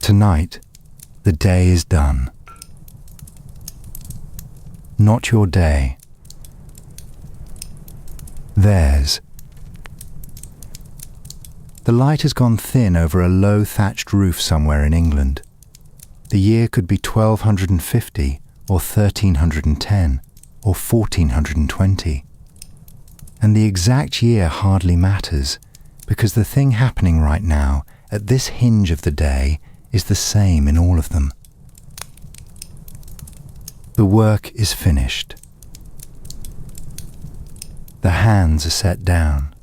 Tonight, the day is done. Not your day. Theirs. The light has gone thin over a low thatched roof somewhere in England. The year could be 1250 or 1310 or 1420. And the exact year hardly matters, because the thing happening right now at this hinge of the day is the same in all of them. The work is finished. The hands are set down.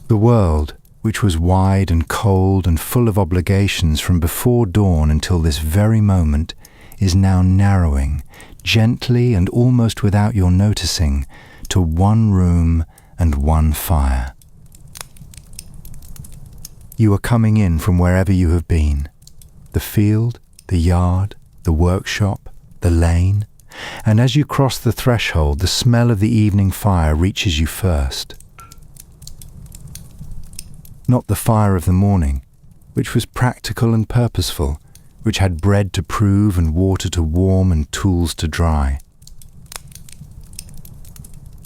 The world, which was wide and cold and full of obligations from before dawn until this very moment, is now narrowing, gently and almost without your noticing, to one room and one fire. You are coming in from wherever you have been, the field, the yard, the workshop, the lane, and as you cross the threshold, the smell of the evening fire reaches you first. Not the fire of the morning, which was practical and purposeful, which had bread to prove and water to warm and tools to dry.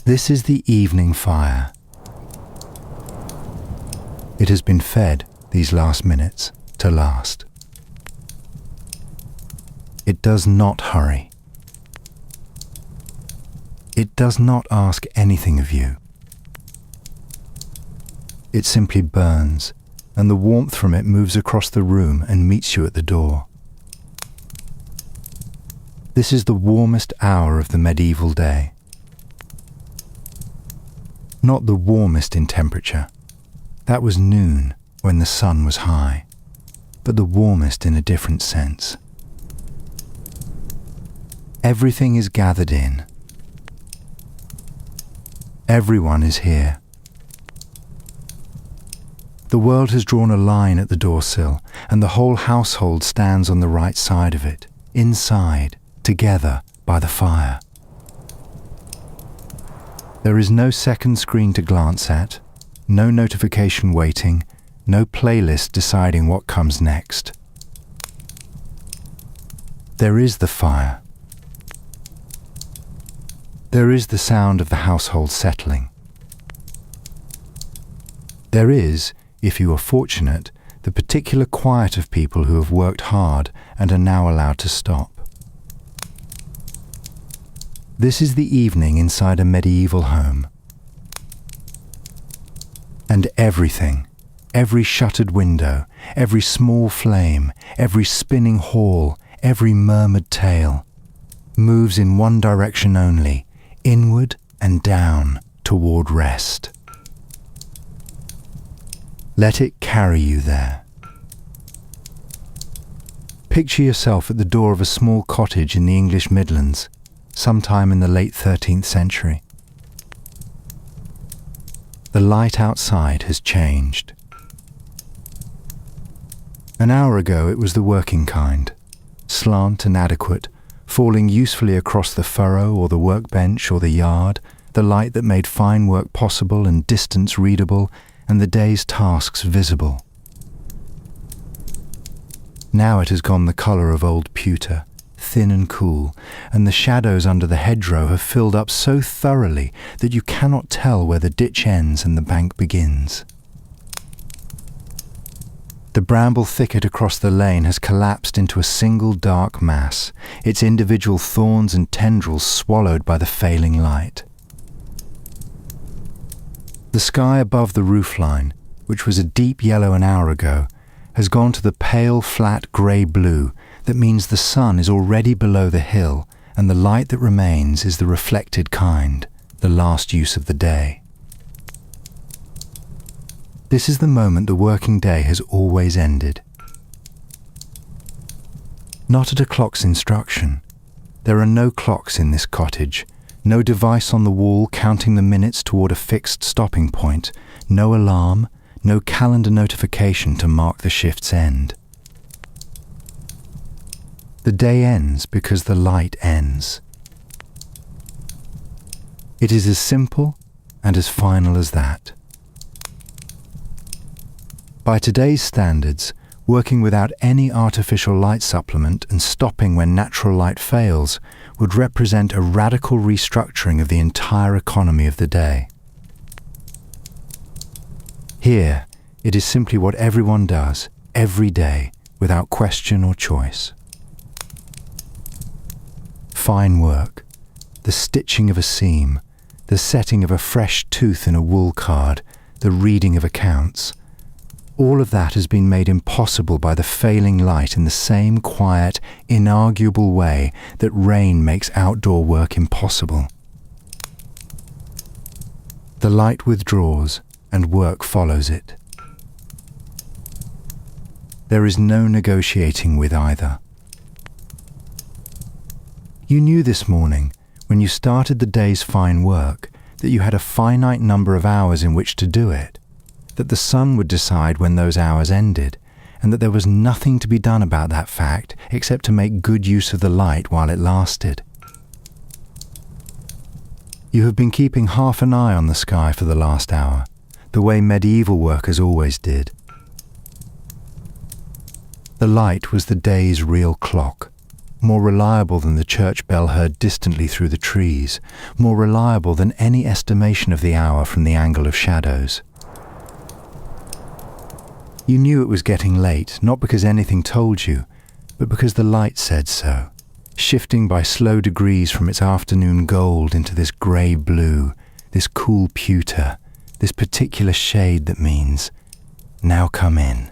This is the evening fire. It has been fed these last minutes to last. It does not hurry. It does not ask anything of you. It simply burns, and the warmth from it moves across the room and meets you at the door. This is the warmest hour of the medieval day. Not the warmest in temperature. That was noon, when the sun was high, but the warmest in a different sense. Everything is gathered in. Everyone is here. The world has drawn a line at the doorsill, and the whole household stands on the right side of it, inside, together by the fire. There is no second screen to glance at, no notification waiting, no playlist deciding what comes next. There is the fire. There is the sound of the household settling. There is, if you are fortunate, the particular quiet of people who have worked hard and are now allowed to stop. This is the evening inside a medieval home. And everything, every shuttered window, every small flame, every spinning hall, every murmured tale, moves in one direction only, inward and down toward rest. Let it carry you there. Picture yourself at the door of a small cottage in the English Midlands, sometime in the late 13th century. The light outside has changed. An hour ago it was the working kind, slant and adequate, falling usefully across the furrow or the workbench or the yard, the light that made fine work possible and distance readable, and the day's tasks visible. Now it has gone the colour of old pewter, thin and cool, and the shadows under the hedgerow have filled up so thoroughly that you cannot tell where the ditch ends and the bank begins. The bramble thicket across the lane has collapsed into a single dark mass, its individual thorns and tendrils swallowed by the failing light. The sky above the roofline, which was a deep yellow an hour ago, has gone to the pale, flat grey blue that means the sun is already below the hill, and the light that remains is the reflected kind, the last use of the day. This is the moment the working day has always ended. Not at a clock's instruction. There are no clocks in this cottage, no device on the wall counting the minutes toward a fixed stopping point, no alarm, no calendar notification to mark the shift's end. The day ends because the light ends. It is as simple and as final as that. By today's standards, working without any artificial light supplement and stopping when natural light fails, would represent a radical restructuring of the entire economy of the day. Here, it is simply what everyone does, every day, without question or choice. Fine work, the stitching of a seam, the setting of a fresh tooth in a wool card, the reading of accounts, all of that has been made impossible by the failing light in the same quiet, inarguable way that rain makes outdoor work impossible. The light withdraws, and work follows it. There is no negotiating with either. You knew this morning, when you started the day's fine work, that you had a finite number of hours in which to do it, that the sun would decide when those hours ended, and that there was nothing to be done about that fact except to make good use of the light while it lasted. You have been keeping half an eye on the sky for the last hour, the way medieval workers always did. The light was the day's real clock, more reliable than the church bell heard distantly through the trees, more reliable than any estimation of the hour from the angle of shadows. You knew it was getting late, not because anything told you, but because the light said so, shifting by slow degrees from its afternoon gold into this grey blue, this cool pewter, this particular shade that means, now come in.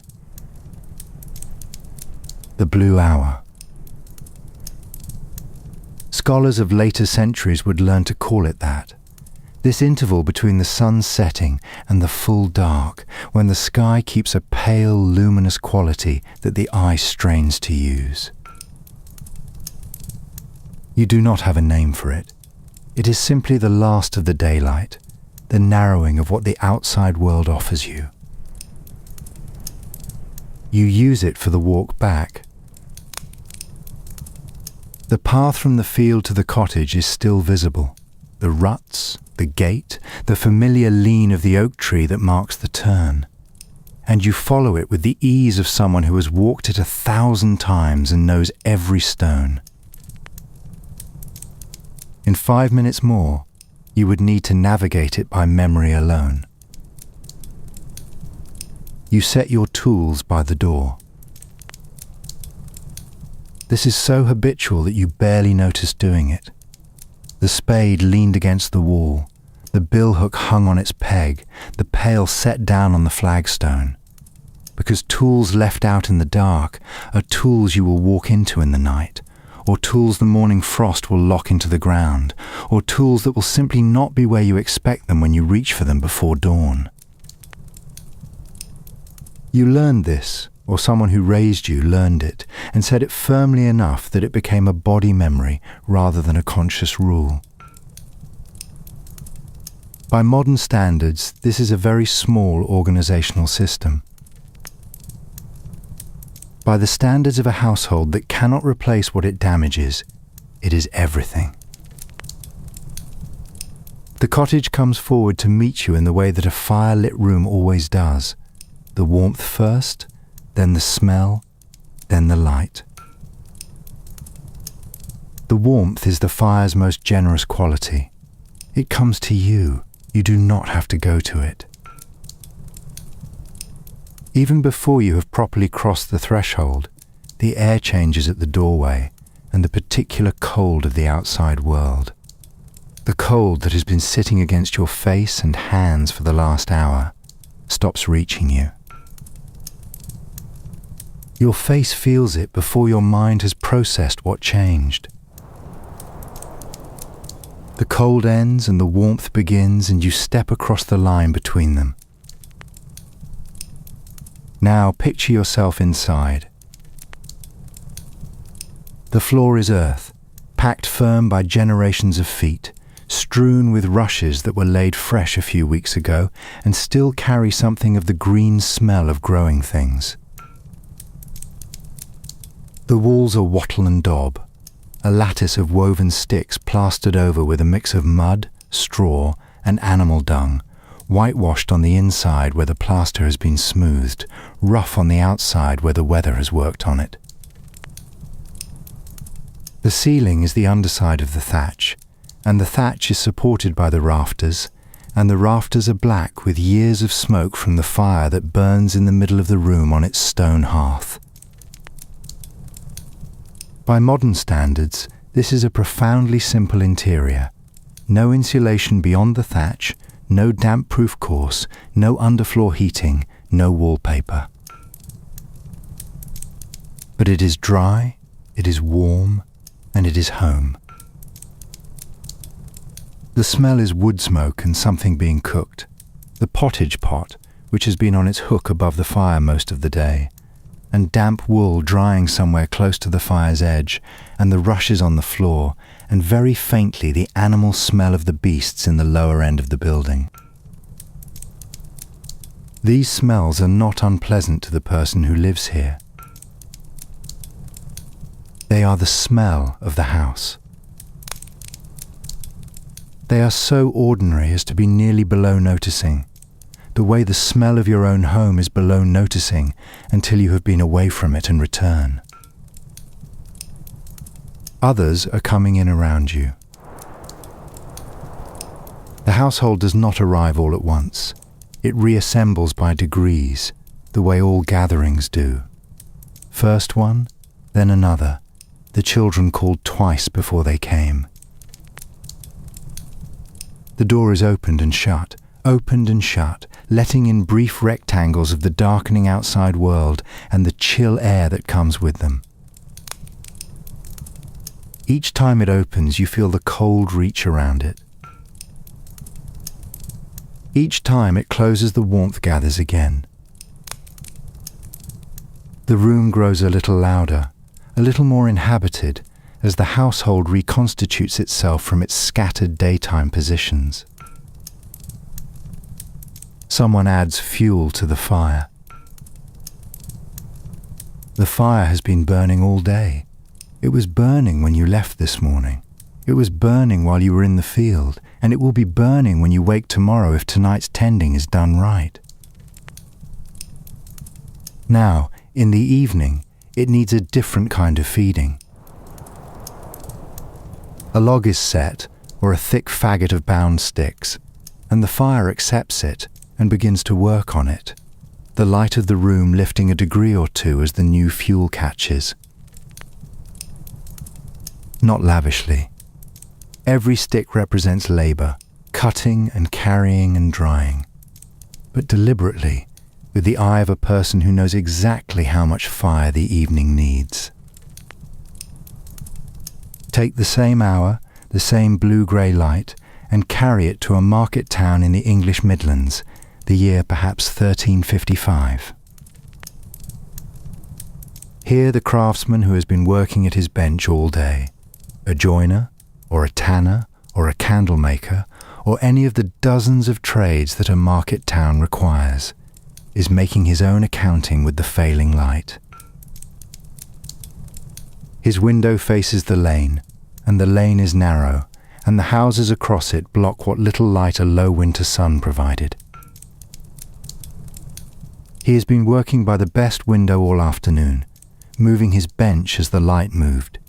The blue hour. Scholars of later centuries would learn to call it that. This interval between the sun's setting and the full dark, when the sky keeps a pale, luminous quality that the eye strains to use. You do not have a name for it. It is simply the last of the daylight, the narrowing of what the outside world offers you. You use it for the walk back. The path from the field to the cottage is still visible. The ruts, the gate, the familiar lean of the oak tree that marks the turn. And you follow it with the ease of someone who has walked it 1,000 times and knows every stone. In 5 minutes more, you would need to navigate it by memory alone. You set your tools by the door. This is so habitual that you barely notice doing it. The spade leaned against the wall, the billhook hung on its peg, the pail set down on the flagstone. Because tools left out in the dark are tools you will walk into in the night, or tools the morning frost will lock into the ground, or tools that will simply not be where you expect them when you reach for them before dawn. You learned this, or someone who raised you learned it, and said it firmly enough that it became a body memory rather than a conscious rule. By modern standards, this is a very small organizational system. By the standards of a household that cannot replace what it damages, it is everything. The cottage comes forward to meet you in the way that a fire-lit room always does. The warmth first, then the smell, then the light. The warmth is the fire's most generous quality. It comes to you. You do not have to go to it. Even before you have properly crossed the threshold, the air changes at the doorway and the particular cold of the outside world. The cold that has been sitting against your face and hands for the last hour stops reaching you. Your face feels it before your mind has processed what changed. The cold ends and the warmth begins, and you step across the line between them. Now picture yourself inside. The floor is earth, packed firm by generations of feet, strewn with rushes that were laid fresh a few weeks ago and still carry something of the green smell of growing things. The walls are wattle and daub, a lattice of woven sticks plastered over with a mix of mud, straw, and animal dung, whitewashed on the inside where the plaster has been smoothed, rough on the outside where the weather has worked on it. The ceiling is the underside of the thatch, and the thatch is supported by the rafters, and the rafters are black with years of smoke from the fire that burns in the middle of the room on its stone hearth. By modern standards, this is a profoundly simple interior. No insulation beyond the thatch, no damp-proof course, no underfloor heating, no wallpaper. But it is dry, it is warm, and it is home. The smell is wood smoke and something being cooked. The pottage pot, which has been on its hook above the fire most of the day, and damp wool drying somewhere close to the fire's edge, and the rushes on the floor, and very faintly the animal smell of the beasts in the lower end of the building. These smells are not unpleasant to the person who lives here. They are the smell of the house. They are so ordinary as to be nearly below noticing, the way the smell of your own home is below noticing until you have been away from it and return. Others are coming in around you. The household does not arrive all at once. It reassembles by degrees, the way all gatherings do. First one, then another. The children called twice before they came. The door is opened and shut, letting in brief rectangles of the darkening outside world and the chill air that comes with them. Each time it opens, you feel the cold reach around it. Each time it closes, the warmth gathers again. The room grows a little louder, a little more inhabited, as the household reconstitutes itself from its scattered daytime positions. Someone adds fuel to the fire. The fire has been burning all day. It was burning when you left this morning. It was burning while you were in the field, and it will be burning when you wake tomorrow if tonight's tending is done right. Now, in the evening, it needs a different kind of feeding. A log is set, or a thick faggot of bound sticks, and the fire accepts it and begins to work on it, the light of the room lifting a degree or two as the new fuel catches. Not lavishly. Every stick represents labor, cutting and carrying and drying, but deliberately, with the eye of a person who knows exactly how much fire the evening needs. Take the same hour, the same blue-grey light, and carry it to a market town in the English Midlands, the year perhaps 1355. Here the craftsman who has been working at his bench all day, a joiner, or a tanner, or a candle maker, or any of the dozens of trades that a market town requires, is making his own accounting with the failing light. His window faces the lane, and the lane is narrow, and the houses across it block what little light a low winter sun provided. He has been working by the best window all afternoon, moving his bench as the light moved,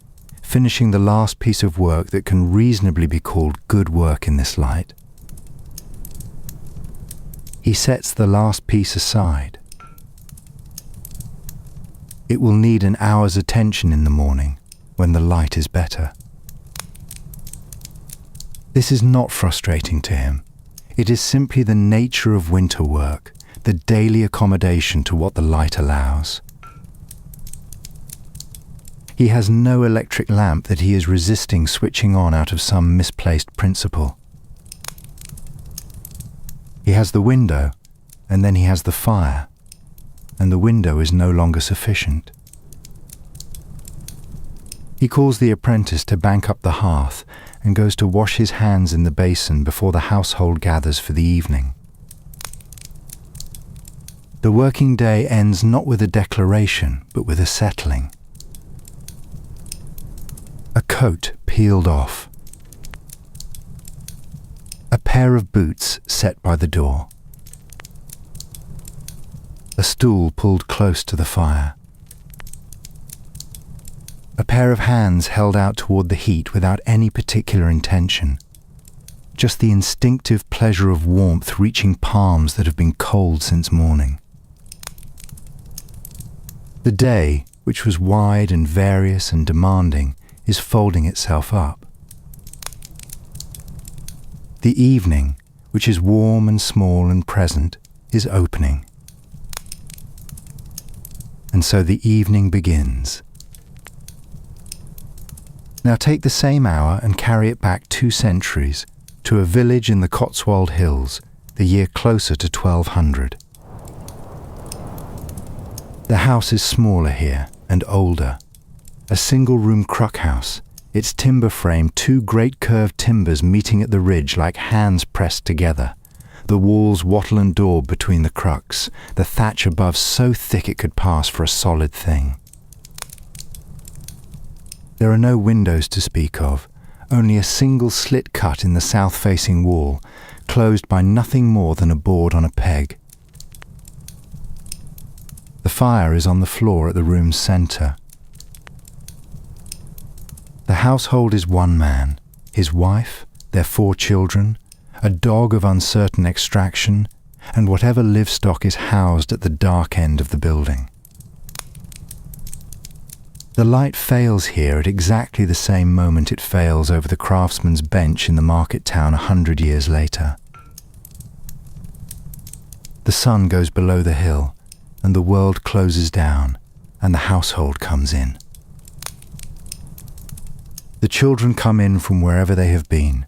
finishing the last piece of work that can reasonably be called good work in this light. He sets the last piece aside. It will need an hour's attention in the morning, when the light is better. This is not frustrating to him. It is simply the nature of winter work, the daily accommodation to what the light allows. He has no electric lamp that he is resisting switching on out of some misplaced principle. He has the window, and then he has the fire, and the window is no longer sufficient. He calls the apprentice to bank up the hearth and goes to wash his hands in the basin before the household gathers for the evening. The working day ends not with a declaration, but with a settling. A coat peeled off. A pair of boots set by the door. A stool pulled close to the fire. A pair of hands held out toward the heat without any particular intention. Just the instinctive pleasure of warmth reaching palms that have been cold since morning. The day, which was wide and various and demanding, is folding itself up. The evening, which is warm and small and present, is opening. And so the evening begins. Now take the same hour and carry it back 2 centuries to a village in the Cotswold Hills, the year closer to 1200. The house is smaller here and older. A single-room cruck house, its timber frame 2 great curved timbers meeting at the ridge like hands pressed together, the walls wattle and daub between the crucks, the thatch above so thick it could pass for a solid thing. There are no windows to speak of, only a single slit cut in the south-facing wall, closed by nothing more than a board on a peg. The fire is on the floor at the room's centre. The household is 1 man, his wife, their 4 children, a dog of uncertain extraction, and whatever livestock is housed at the dark end of the building. The light fails here at exactly the same moment it fails over the craftsman's bench in the market town 100 years later. The sun goes below the hill, and the world closes down, and the household comes in. The children come in from wherever they have been.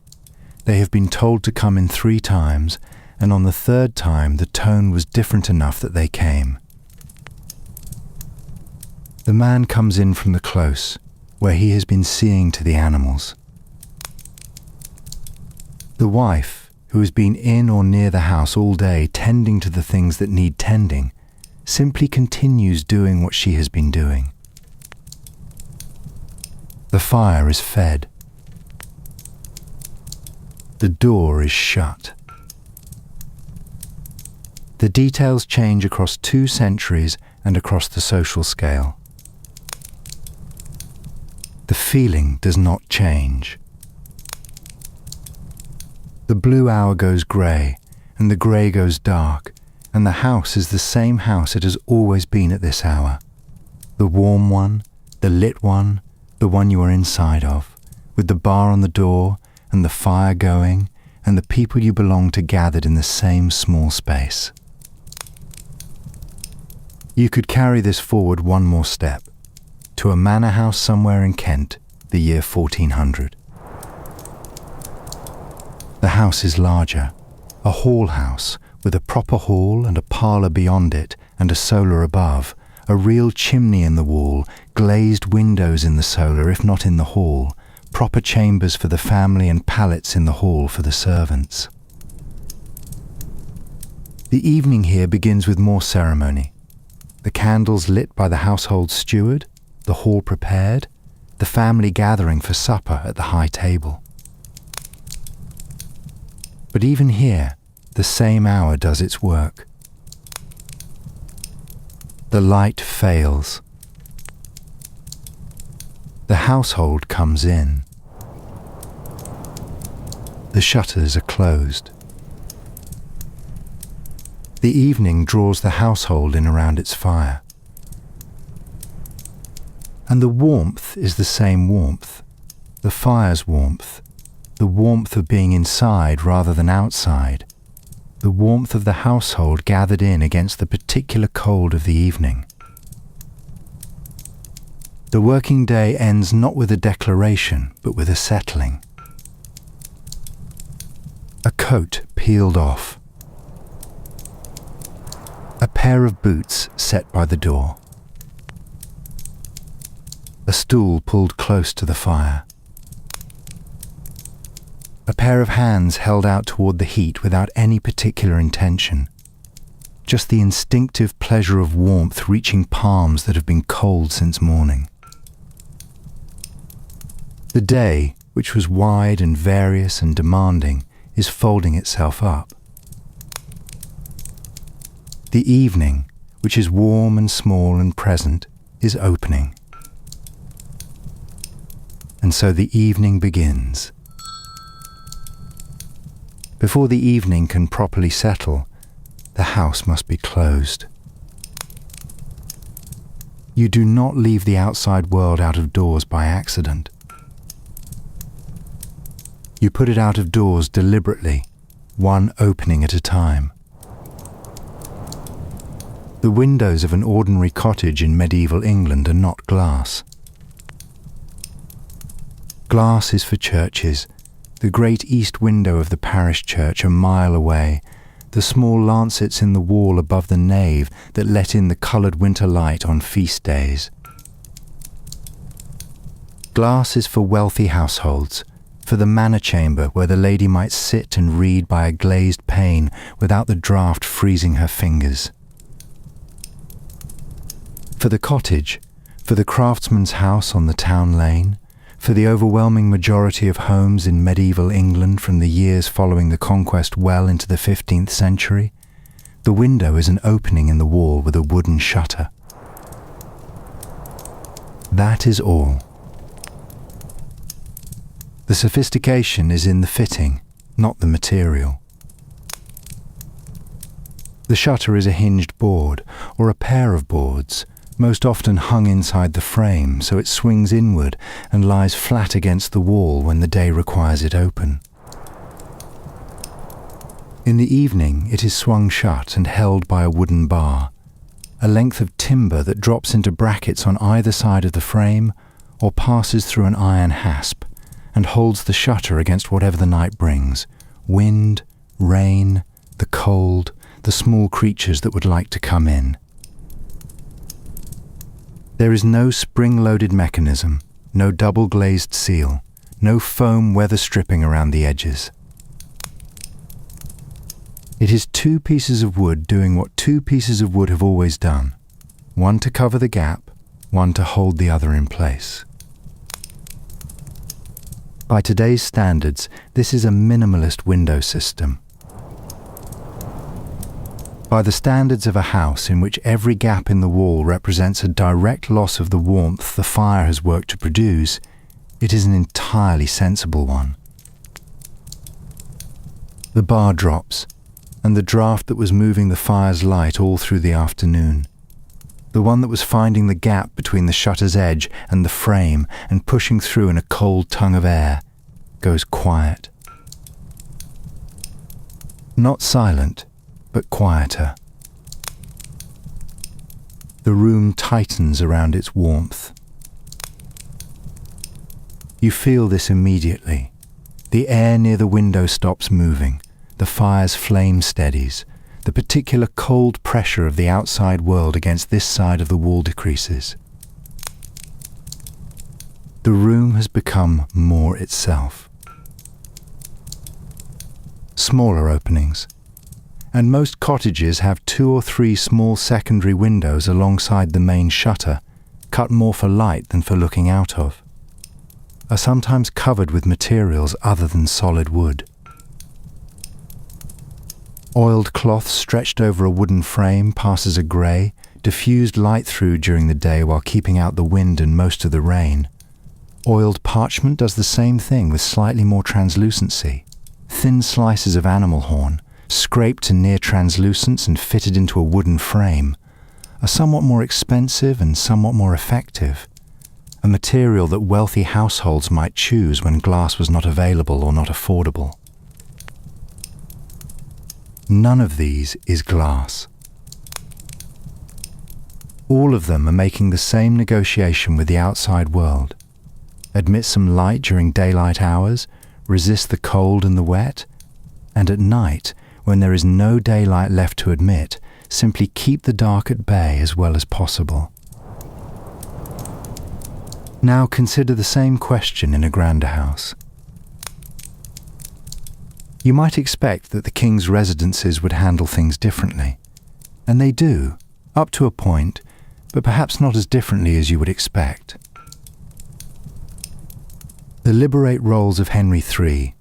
They have been told to come in 3 times, and on the 3rd time the tone was different enough that they came. The man comes in from the close, where he has been seeing to the animals. The wife, who has been in or near the house all day tending to the things that need tending, simply continues doing what she has been doing. The fire is fed. The door is shut. The details change across 2 centuries and across the social scale. The feeling does not change. The blue hour goes grey, and the grey goes dark, and the house is the same house it has always been at this hour. The warm one, the lit one, the one you are inside of, with the bar on the door, and the fire going, and the people you belong to gathered in the same small space. You could carry this forward 1 more step, to a manor house somewhere in Kent, the year 1400. The house is larger, a hall house with a proper hall and a parlour beyond it and a solar above, a real chimney in the wall, glazed windows in the solar if not in the hall, proper chambers for the family and pallets in the hall for the servants. The evening here begins with more ceremony. The candles lit by the household steward, the hall prepared, the family gathering for supper at the high table. But even here, the same hour does its work. The light fails. The household comes in. The shutters are closed. The evening draws the household in around its fire. And the warmth is the same warmth, the fire's warmth, the warmth of being inside rather than outside, the warmth of the household gathered in against the particular cold of the evening. The working day ends not with a declaration, but with a settling. A coat peeled off. A pair of boots set by the door. A stool pulled close to the fire. A pair of hands held out toward the heat without any particular intention. Just the instinctive pleasure of warmth reaching palms that have been cold since morning. The day, which was wide and various and demanding, is folding itself up. The evening, which is warm and small and present, is opening. And so the evening begins. Before the evening can properly settle, the house must be closed. You do not leave the outside world out of doors by accident. You put it out of doors deliberately, one opening at a time. The windows of an ordinary cottage in medieval England are not glass. Glass is for churches, the great east window of the parish church a mile away, the small lancets in the wall above the nave that let in the coloured winter light on feast days. Glass is for wealthy households, for the manor chamber where the lady might sit and read by a glazed pane without the draught freezing her fingers. For the cottage, for the craftsman's house on the town lane, for the overwhelming majority of homes in medieval England from the years following the conquest well into the 15th century, the window is an opening in the wall with a wooden shutter. That is all. The sophistication is in the fitting, not the material. The shutter is a hinged board, or a pair of boards, most often hung inside the frame so it swings inward and lies flat against the wall when the day requires it open. In the evening it is swung shut and held by a wooden bar, a length of timber that drops into brackets on either side of the frame or passes through an iron hasp and holds the shutter against whatever the night brings, wind, rain, the cold, the small creatures that would like to come in. There is no spring-loaded mechanism, no double-glazed seal, no foam weather stripping around the edges. It is two pieces of wood doing what two pieces of wood have always done, one to cover the gap, one to hold the other in place. By today's standards, this is a minimalist window system. By the standards of a house in which every gap in the wall represents a direct loss of the warmth the fire has worked to produce, it is an entirely sensible one. The bar drops, and the draught that was moving the fire's light all through the afternoon, the one that was finding the gap between the shutter's edge and the frame and pushing through in a cold tongue of air, goes quiet. Not silent, but quieter. The room tightens around its warmth. You feel this immediately. The air near the window stops moving, the fire's flame steadies, the particular cold pressure of the outside world against this side of the wall decreases. The room has become more itself. Smaller openings, and most cottages have 2 or 3 small secondary windows alongside the main shutter, cut more for light than for looking out of, are sometimes covered with materials other than solid wood. Oiled cloth stretched over a wooden frame passes a grey, diffused light through during the day while keeping out the wind and most of the rain. Oiled parchment does the same thing with slightly more translucency. Thin slices of animal horn, scraped to near translucence and fitted into a wooden frame, are somewhat more expensive and somewhat more effective, a material that wealthy households might choose when glass was not available or not affordable. None of these is glass. All of them are making the same negotiation with the outside world. Admit some light during daylight hours, resist the cold and the wet, and at night, when there is no daylight left to admit, simply keep the dark at bay as well as possible. Now consider the same question in a grander house. You might expect that the king's residences would handle things differently, and they do, up to a point, but perhaps not as differently as you would expect. The liberate rolls of Henry III,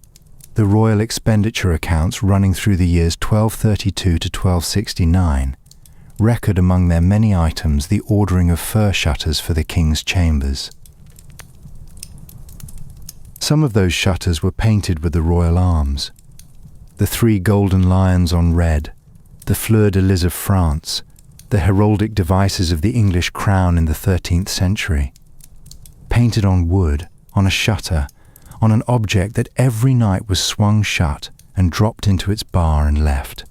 The royal expenditure accounts running through the years 1232 to 1269 record among their many items the ordering of fur shutters for the king's chambers. Some of those shutters were painted with the royal arms: the 3 golden lions on red, the fleur-de-lis of France, the heraldic devices of the English crown in the 13th century. Painted on wood, on a shutter, on an object that every night was swung shut and dropped into its bar and left.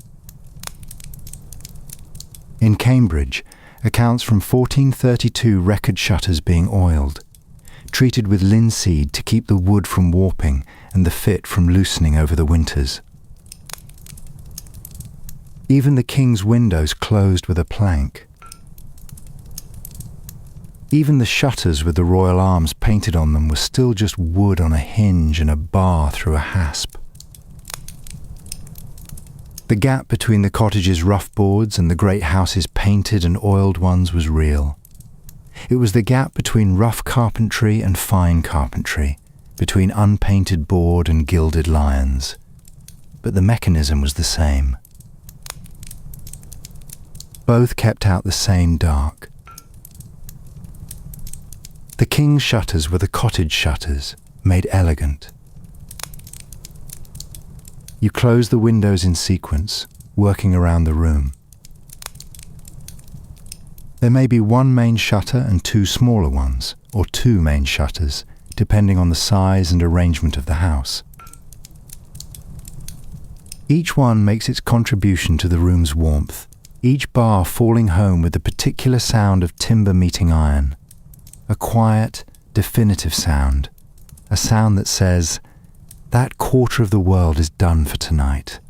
In Cambridge, accounts from 1432 record shutters being oiled, treated with linseed to keep the wood from warping and the fit from loosening over the winters. Even the king's windows closed with a plank. Even the shutters with the royal arms painted on them were still just wood on a hinge and a bar through a hasp. The gap between the cottage's rough boards and the great house's painted and oiled ones was real. It was the gap between rough carpentry and fine carpentry, between unpainted board and gilded lions. But the mechanism was the same. Both kept out the same dark. The king's shutters were the cottage shutters, made elegant. You close the windows in sequence, working around the room. There may be 1 main shutter and 2 smaller ones, or 2 main shutters, depending on the size and arrangement of the house. Each one makes its contribution to the room's warmth, each bar falling home with the particular sound of timber meeting iron. A quiet, definitive sound, a sound that says, "That quarter of the world is done for tonight."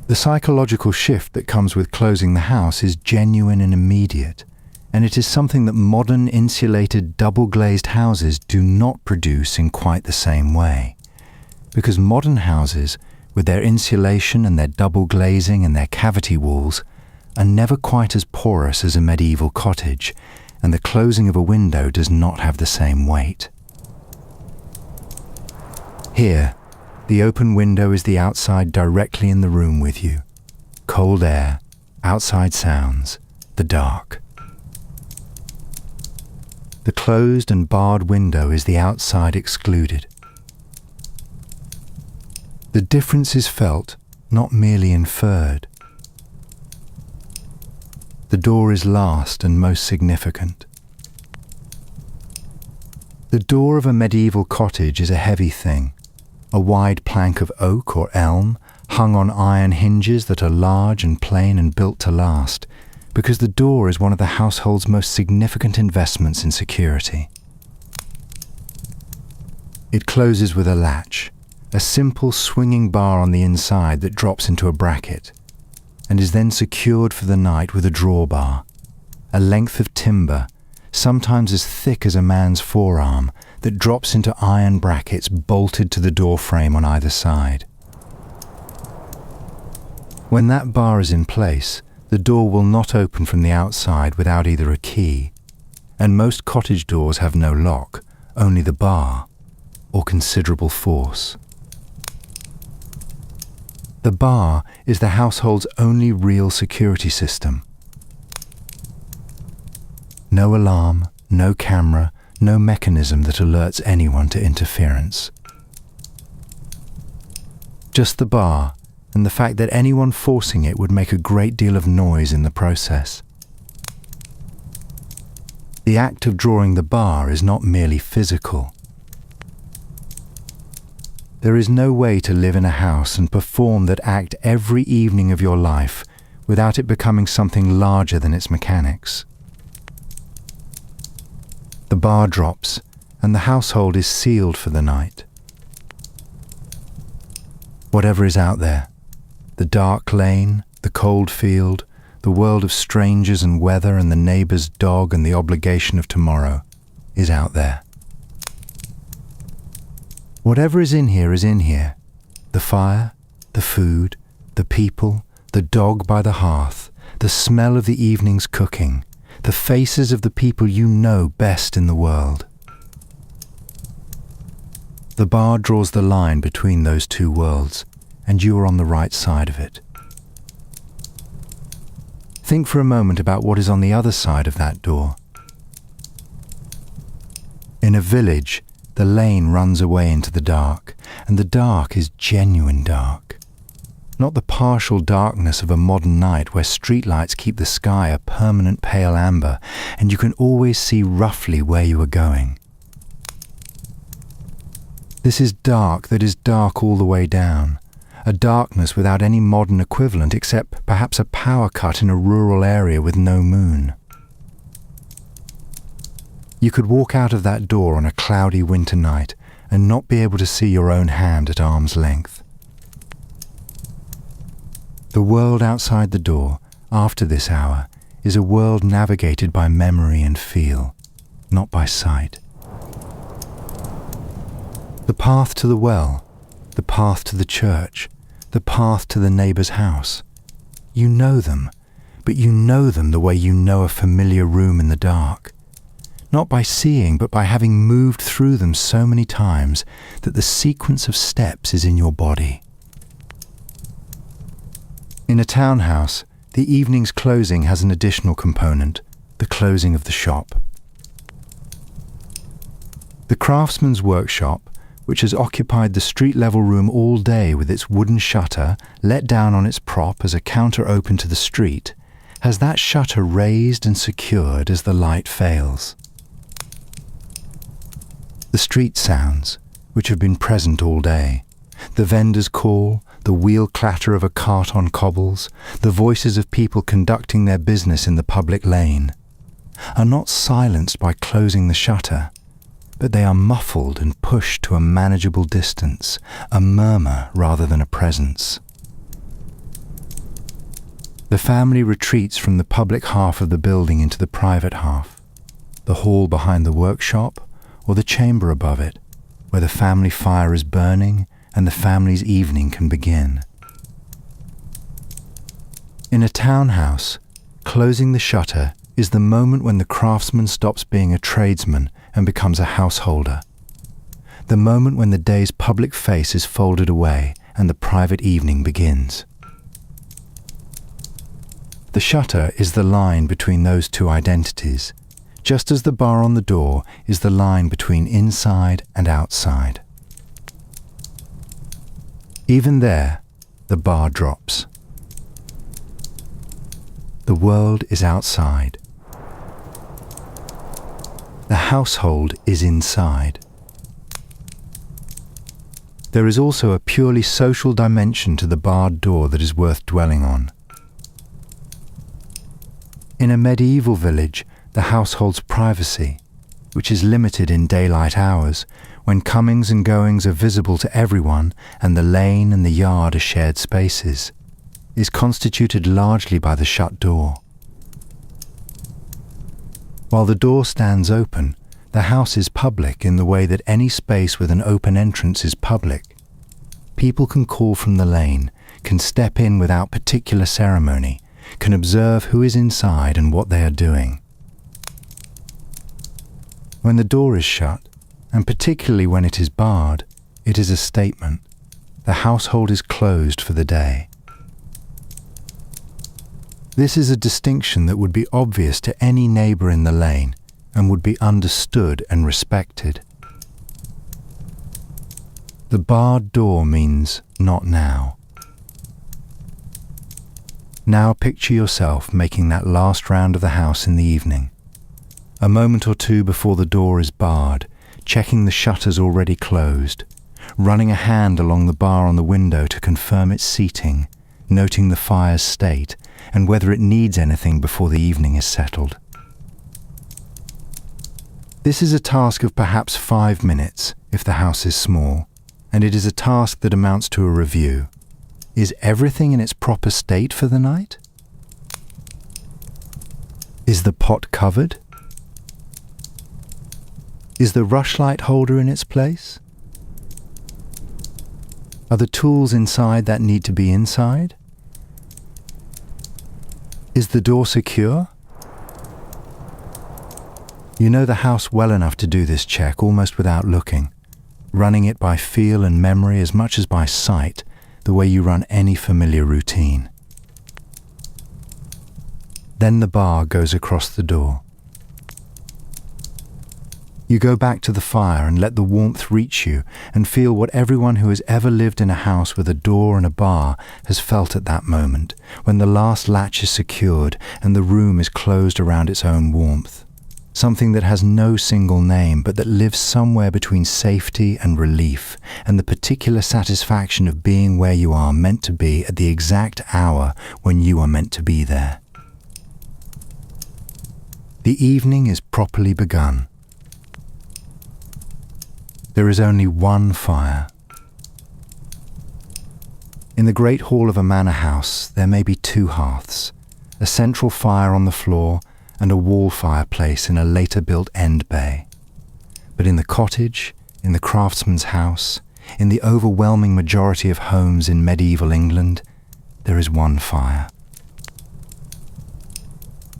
The psychological shift that comes with closing the house is genuine and immediate, and it is something that modern insulated double-glazed houses do not produce in quite the same way. Because modern houses, with their insulation and their double glazing and their cavity walls, are never quite as porous as a medieval cottage, and the closing of a window does not have the same weight. Here, the open window is the outside directly in the room with you. Cold air, outside sounds, the dark. The closed and barred window is the outside excluded. The difference is felt, not merely inferred. The door is last and most significant. The door of a medieval cottage is a heavy thing, a wide plank of oak or elm, hung on iron hinges that are large and plain and built to last, because the door is one of the household's most significant investments in security. It closes with a latch, a simple swinging bar on the inside that drops into a bracket, and is then secured for the night with a drawbar, a length of timber, sometimes as thick as a man's forearm, that drops into iron brackets bolted to the door frame on either side. When that bar is in place, the door will not open from the outside without either a key, and most cottage doors have no lock, only the bar, or considerable force. The bar is the household's only real security system. No alarm, no camera, no mechanism that alerts anyone to interference. Just the bar, and the fact that anyone forcing it would make a great deal of noise in the process. The act of drawing the bar is not merely physical. There is no way to live in a house and perform that act every evening of your life without it becoming something larger than its mechanics. The bar drops, and the household is sealed for the night. Whatever is out there, the dark lane, the cold field, the world of strangers and weather and the neighbour's dog and the obligation of tomorrow, is out there. Whatever is in here, the fire, the food, the people, the dog by the hearth, the smell of the evening's cooking, the faces of the people you know best in the world. The bar draws the line between those two worlds, and you are on the right side of it. Think for a moment about what is on the other side of that door. In a village, the lane runs away into the dark, and the dark is genuine dark. Not the partial darkness of a modern night where streetlights keep the sky a permanent pale amber, and you can always see roughly where you are going. This is dark that is dark all the way down, a darkness without any modern equivalent except perhaps a power cut in a rural area with no moon. You could walk out of that door on a cloudy winter night and not be able to see your own hand at arm's length. The world outside the door, after this hour, is a world navigated by memory and feel, not by sight. The path to the well, the path to the church, the path to the neighbour's house. You know them, but you know them the way you know a familiar room in the dark. Not by seeing, but by having moved through them so many times that the sequence of steps is in your body. In a townhouse, the evening's closing has an additional component, the closing of the shop. The craftsman's workshop, which has occupied the street-level room all day with its wooden shutter let down on its prop as a counter open to the street, has that shutter raised and secured as the light fails. The street sounds, which have been present all day, the vendor's call, the wheel clatter of a cart on cobbles, the voices of people conducting their business in the public lane, are not silenced by closing the shutter, but they are muffled and pushed to a manageable distance, a murmur rather than a presence. The family retreats from the public half of the building into the private half, the hall behind the workshop, or the chamber above it, where the family fire is burning and the family's evening can begin. In a townhouse, closing the shutter is the moment when the craftsman stops being a tradesman and becomes a householder. The moment when the day's public face is folded away and the private evening begins. The shutter is the line between those two identities, just as the bar on the door is the line between inside and outside. Even there, the bar drops. The world is outside. The household is inside. There is also a purely social dimension to the barred door that is worth dwelling on. In a medieval village, the house holds privacy, which is limited in daylight hours, when comings and goings are visible to everyone and the lane and the yard are shared spaces, is constituted largely by the shut door. While the door stands open, the house is public in the way that any space with an open entrance is public. People can call from the lane, can step in without particular ceremony, can observe who is inside and what they are doing. When the door is shut, and particularly when it is barred, it is a statement. The household is closed for the day. This is a distinction that would be obvious to any neighbour in the lane and would be understood and respected. The barred door means not now. Now picture yourself making that last round of the house in the evening. A moment or two before the door is barred, checking the shutters already closed, running a hand along the bar on the window to confirm its seating, noting the fire's state and whether it needs anything before the evening is settled. This is a task of perhaps 5 minutes if the house is small, and it is a task that amounts to a review. Is everything in its proper state for the night? Is the pot covered? Is the rushlight holder in its place? Are the tools inside that need to be inside? Is the door secure? You know the house well enough to do this check almost without looking. running it by feel and memory as much as by sight, the way you run any familiar routine. Then the bar goes across the door. You go back to the fire and let the warmth reach you and feel what everyone who has ever lived in a house with a door and a bar has felt at that moment, when the last latch is secured and the room is closed around its own warmth. Something that has no single name, but that lives somewhere between safety and relief, and the particular satisfaction of being where you are meant to be at the exact hour when you are meant to be there. The evening is properly begun. There is only one fire. In the great hall of a manor house, there may be two hearths, a central fire on the floor and a wall fireplace in a later built end bay. But in the cottage, in the craftsman's house, in the overwhelming majority of homes in medieval England, there is one fire.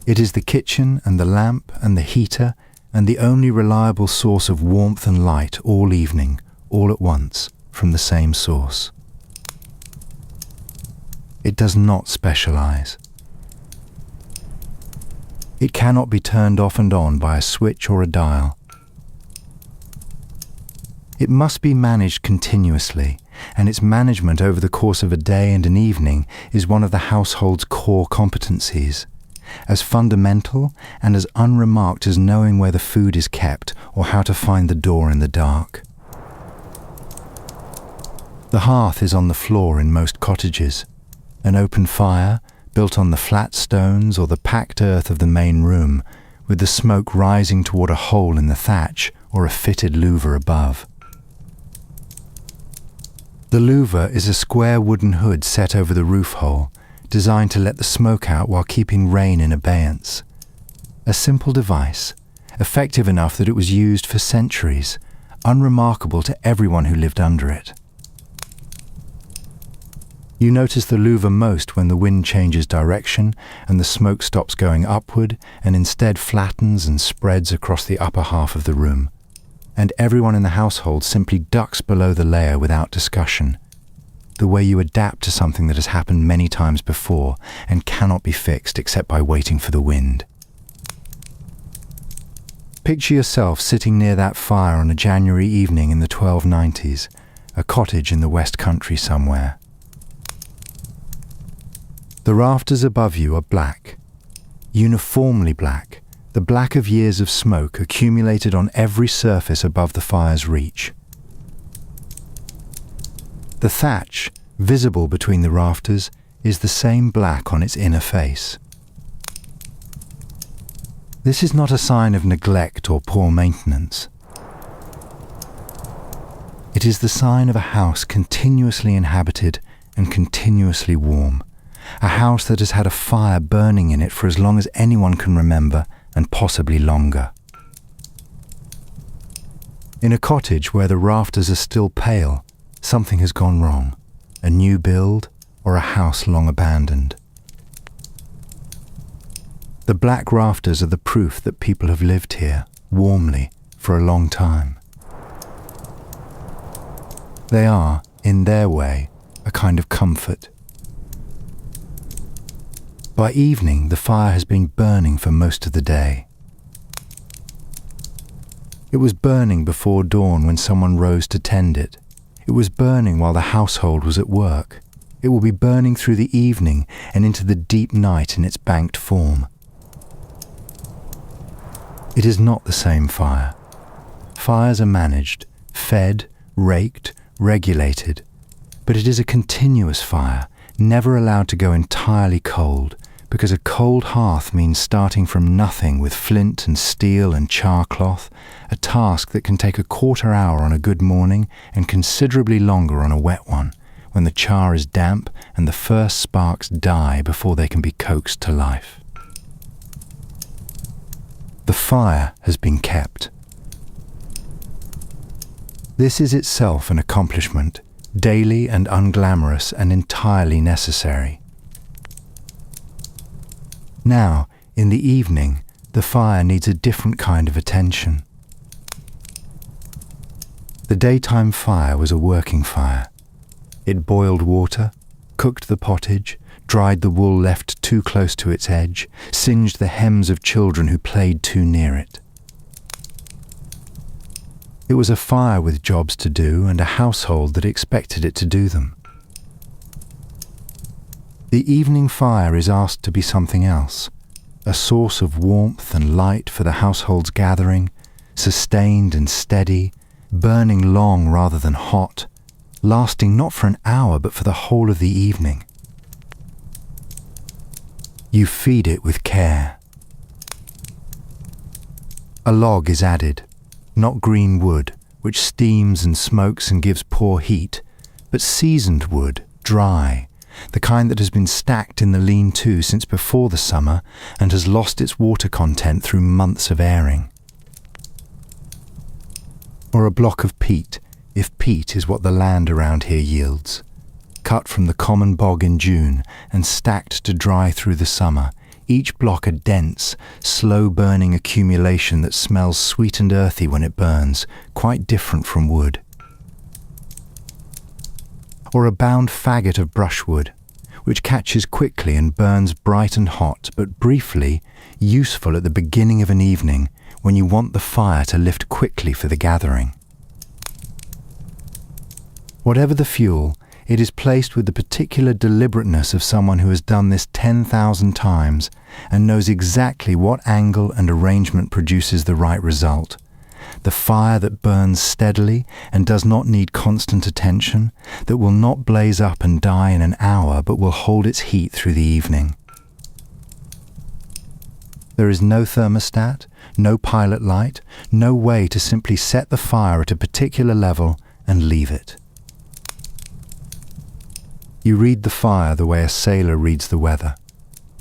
It is the kitchen and the lamp and the heater and the only reliable source of warmth and light all evening, all at once, from the same source. It does not specialize. It cannot be turned off and on by a switch or a dial. It must be managed continuously, and its management over the course of a day and an evening is one of the household's core competencies, as fundamental and as unremarked as knowing where the food is kept or how to find the door in the dark. The hearth is on the floor in most cottages, an open fire built on the flat stones or the packed earth of the main room, with the smoke rising toward a hole in the thatch or a fitted louver above. The louver is a square wooden hood set over the roof hole, designed to let the smoke out while keeping rain in abeyance. A simple device, effective enough that it was used for centuries, unremarkable to everyone who lived under it. You notice the louver most when the wind changes direction and the smoke stops going upward and instead flattens and spreads across the upper half of the room, and everyone in the household simply ducks below the layer without discussion, the way you adapt to something that has happened many times before and cannot be fixed except by waiting for the wind. Picture yourself sitting near that fire on a January evening in the 1290s, a cottage in the West Country somewhere. The rafters above you are black, uniformly black, the black of years of smoke accumulated on every surface above the fire's reach. The thatch, visible between the rafters, is the same black on its inner face. This is not a sign of neglect or poor maintenance. It is the sign of a house continuously inhabited and continuously warm, a house that has had a fire burning in it for as long as anyone can remember and possibly longer. In a cottage where the rafters are still pale, something has gone wrong, a new build or a house long abandoned. The black rafters are the proof that people have lived here, warmly, for a long time. They are, in their way, a kind of comfort. By evening, the fire has been burning for most of the day. It was burning before dawn when someone rose to tend it. It was burning while the household was at work. It will be burning through the evening and into the deep night in its banked form. It is not the same fire. Fires are managed, fed, raked, regulated, but it is a continuous fire, never allowed to go entirely cold, because a cold hearth means starting from nothing with flint and steel and char cloth, a task that can take a quarter hour on a good morning and considerably longer on a wet one, when the char is damp and the first sparks die before they can be coaxed to life. The fire has been kept. This is itself an accomplishment, daily and unglamorous and entirely necessary. Now, in the evening, the fire needs a different kind of attention. The daytime fire was a working fire. It boiled water, cooked the pottage, dried the wool left too close to its edge, singed the hems of children who played too near it. It was a fire with jobs to do and a household that expected it to do them. The evening fire is asked to be something else, a source of warmth and light for the household's gathering, sustained and steady, burning long rather than hot, lasting not for an hour but for the whole of the evening. You feed it with care. A log is added, not green wood, which steams and smokes and gives poor heat, but seasoned wood, dry, the kind that has been stacked in the lean-to since before the summer and has lost its water content through months of airing. Or a block of peat, if peat is what the land around here yields, cut from the common bog in June and stacked to dry through the summer, each block a dense, slow-burning accumulation that smells sweet and earthy when it burns, quite different from wood. Or a bound faggot of brushwood, which catches quickly and burns bright and hot, but briefly useful at the beginning of an evening when you want the fire to lift quickly for the gathering. Whatever the fuel, it is placed with the particular deliberateness of someone who has done this 10,000 times and knows exactly what angle and arrangement produces the right result. The fire that burns steadily and does not need constant attention, that will not blaze up and die in an hour but will hold its heat through the evening. There is no thermostat, no pilot light, no way to simply set the fire at a particular level and leave it. You read the fire the way a sailor reads the weather,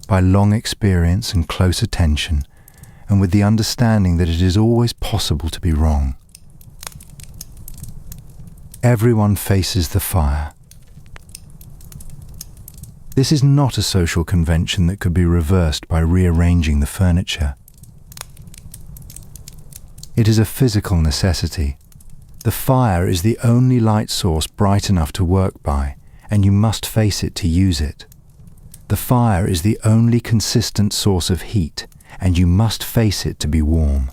by long experience and close attention, and with the understanding that it is always possible to be wrong. Everyone faces the fire. This is not a social convention that could be reversed by rearranging the furniture. It is a physical necessity. The fire is the only light source bright enough to work by, and you must face it to use it. The fire is the only consistent source of heat, and you must face it to be warm.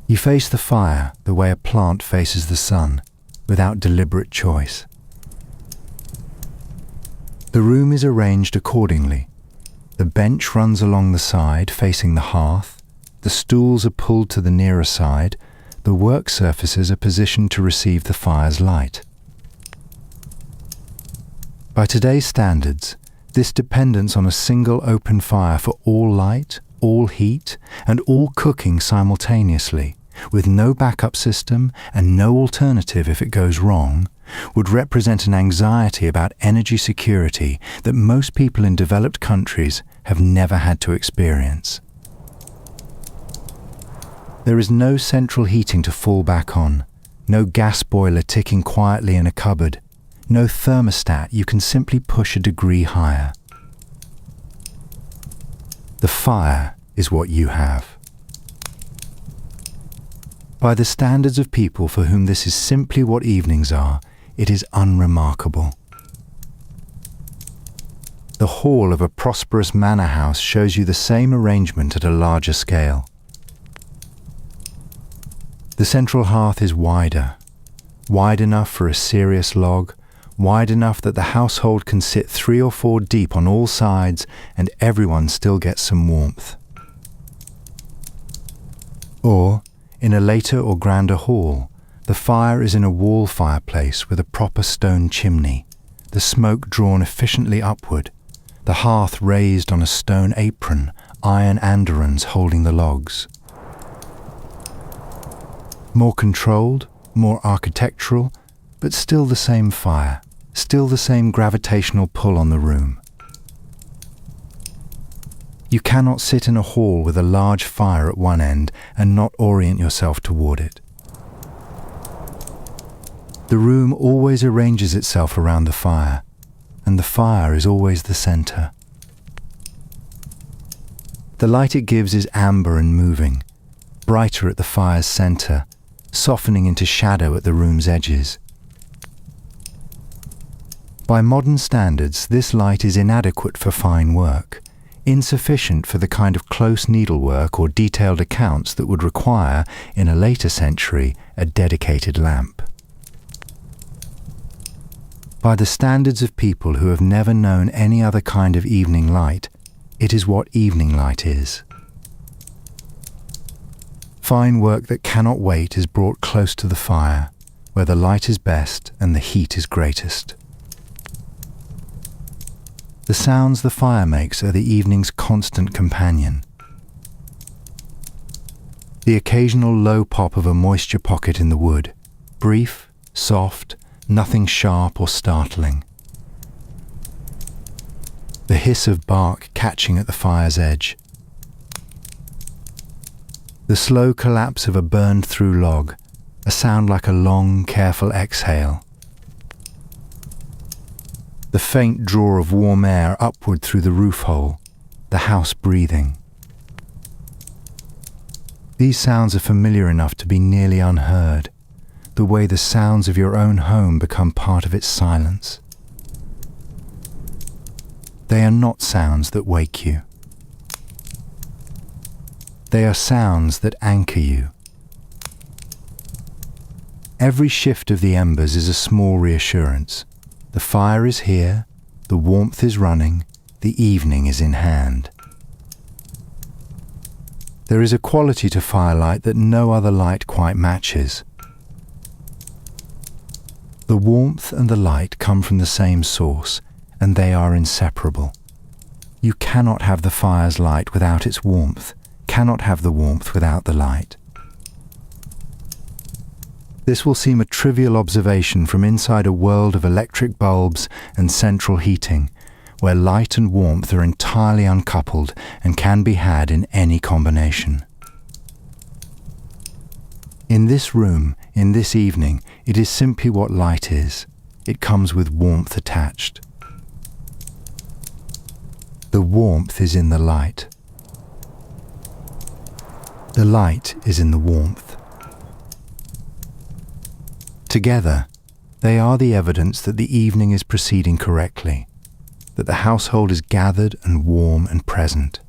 You face the fire the way a plant faces the sun, without deliberate choice. The room is arranged accordingly. The bench runs along the side facing the hearth, the stools are pulled to the nearer side, the work surfaces are positioned to receive the fire's light. By today's standards, this dependence on a single open fire for all light, all heat, and all cooking simultaneously, with no backup system and no alternative if it goes wrong, would represent an anxiety about energy security that most people in developed countries have never had to experience. There is no central heating to fall back on, no gas boiler ticking quietly in a cupboard, no thermostat you can simply push a degree higher. The fire is what you have. By the standards of people for whom this is simply what evenings are, it is unremarkable. The hall of a prosperous manor house shows you the same arrangement at a larger scale. The central hearth is wider, wide enough for a serious log, wide enough that the household can sit 3 or 4 deep on all sides and everyone still gets some warmth. Or, in a later or grander hall, the fire is in a wall fireplace with a proper stone chimney, the smoke drawn efficiently upward, the hearth raised on a stone apron, iron andirons holding the logs. More controlled, more architectural, but still the same fire, still the same gravitational pull on the room. You cannot sit in a hall with a large fire at one end and not orient yourself toward it. The room always arranges itself around the fire, and the fire is always the center. The light it gives is amber and moving, brighter at the fire's center, softening into shadow at the room's edges. By modern standards, this light is inadequate for fine work, insufficient for the kind of close needlework or detailed accounts that would require, in a later century, a dedicated lamp. By the standards of people who have never known any other kind of evening light, it is what evening light is. Fine work that cannot wait is brought close to the fire, where the light is best and the heat is greatest. The sounds the fire makes are the evening's constant companion. The occasional low pop of a moisture pocket in the wood, brief, soft, nothing sharp or startling. The hiss of bark catching at the fire's edge. The slow collapse of a burned-through log, a sound like a long, careful exhale. The faint draw of warm air upward through the roof hole, the house breathing. These sounds are familiar enough to be nearly unheard, the way the sounds of your own home become part of its silence. They are not sounds that wake you. They are sounds that anchor you. Every shift of the embers is a small reassurance. The fire is here, the warmth is running, the evening is in hand. There is a quality to firelight that no other light quite matches. The warmth and the light come from the same source, and they are inseparable. You cannot have the fire's light without its warmth, cannot have the warmth without the light. This will seem a trivial observation from inside a world of electric bulbs and central heating, where light and warmth are entirely uncoupled and can be had in any combination. In this room, in this evening, it is simply what light is. It comes with warmth attached. The warmth is in the light. The light is in the warmth. Together, they are the evidence that the evening is proceeding correctly, that the household is gathered and warm and present.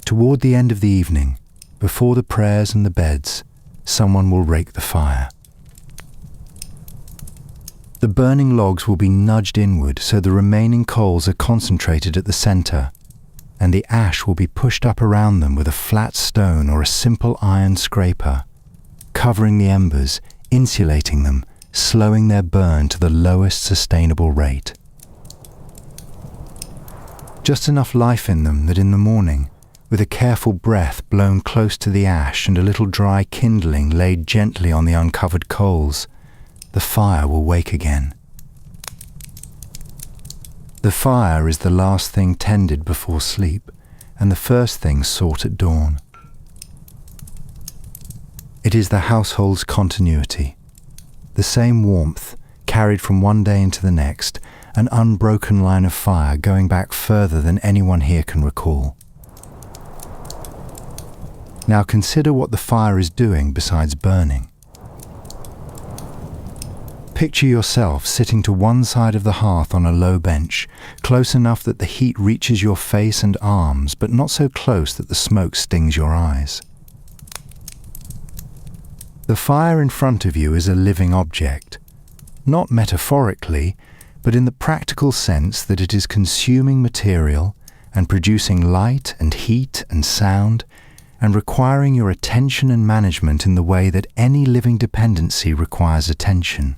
Toward the end of the evening, before the prayers and the beds, someone will rake the fire. The burning logs will be nudged inward so the remaining coals are concentrated at the center, and the ash will be pushed up around them with a flat stone or a simple iron scraper, covering the embers, insulating them, slowing their burn to the lowest sustainable rate. Just enough life in them that in the morning, with a careful breath blown close to the ash and a little dry kindling laid gently on the uncovered coals, the fire will wake again. The fire is the last thing tended before sleep, and the first thing sought at dawn. It is the household's continuity, the same warmth carried from one day into the next, an unbroken line of fire going back further than anyone here can recall. Now consider what the fire is doing besides burning. Picture yourself sitting to one side of the hearth on a low bench, close enough that the heat reaches your face and arms, but not so close that the smoke stings your eyes. The fire in front of you is a living object, not metaphorically, but in the practical sense that it is consuming material and producing light and heat and sound, and requiring your attention and management in the way that any living dependency requires attention.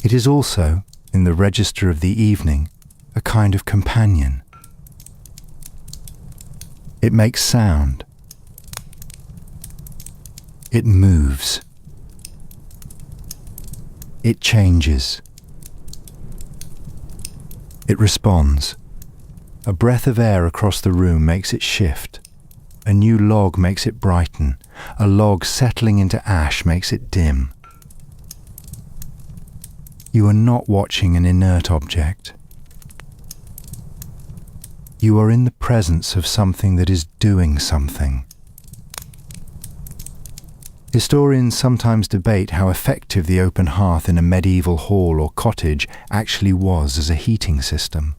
It is also, in the register of the evening, a kind of companion. It makes sound. It moves. It changes. It responds. A breath of air across the room makes it shift. A new log makes it brighten. A log settling into ash makes it dim. You are not watching an inert object. You are in the presence of something that is doing something, Historians sometimes debate how effective the open hearth in a medieval hall or cottage actually was as a heating system.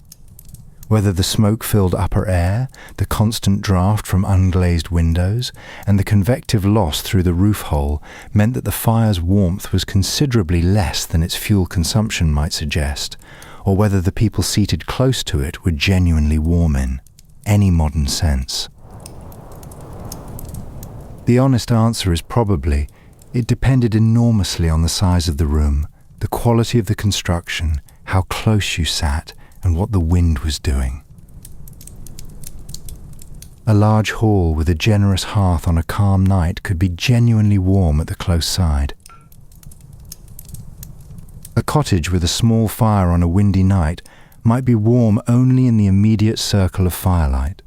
Whether the smoke-filled upper air, the constant draft from unglazed windows, and the convective loss through the roof hole meant that the fire's warmth was considerably less than its fuel consumption might suggest, or whether the people seated close to it were genuinely warm in any modern sense. The honest answer is probably, it depended enormously on the size of the room, the quality of the construction, how close you sat, and what the wind was doing. A large hall with a generous hearth on a calm night could be genuinely warm at the close side. A cottage with a small fire on a windy night might be warm only in the immediate circle of firelight.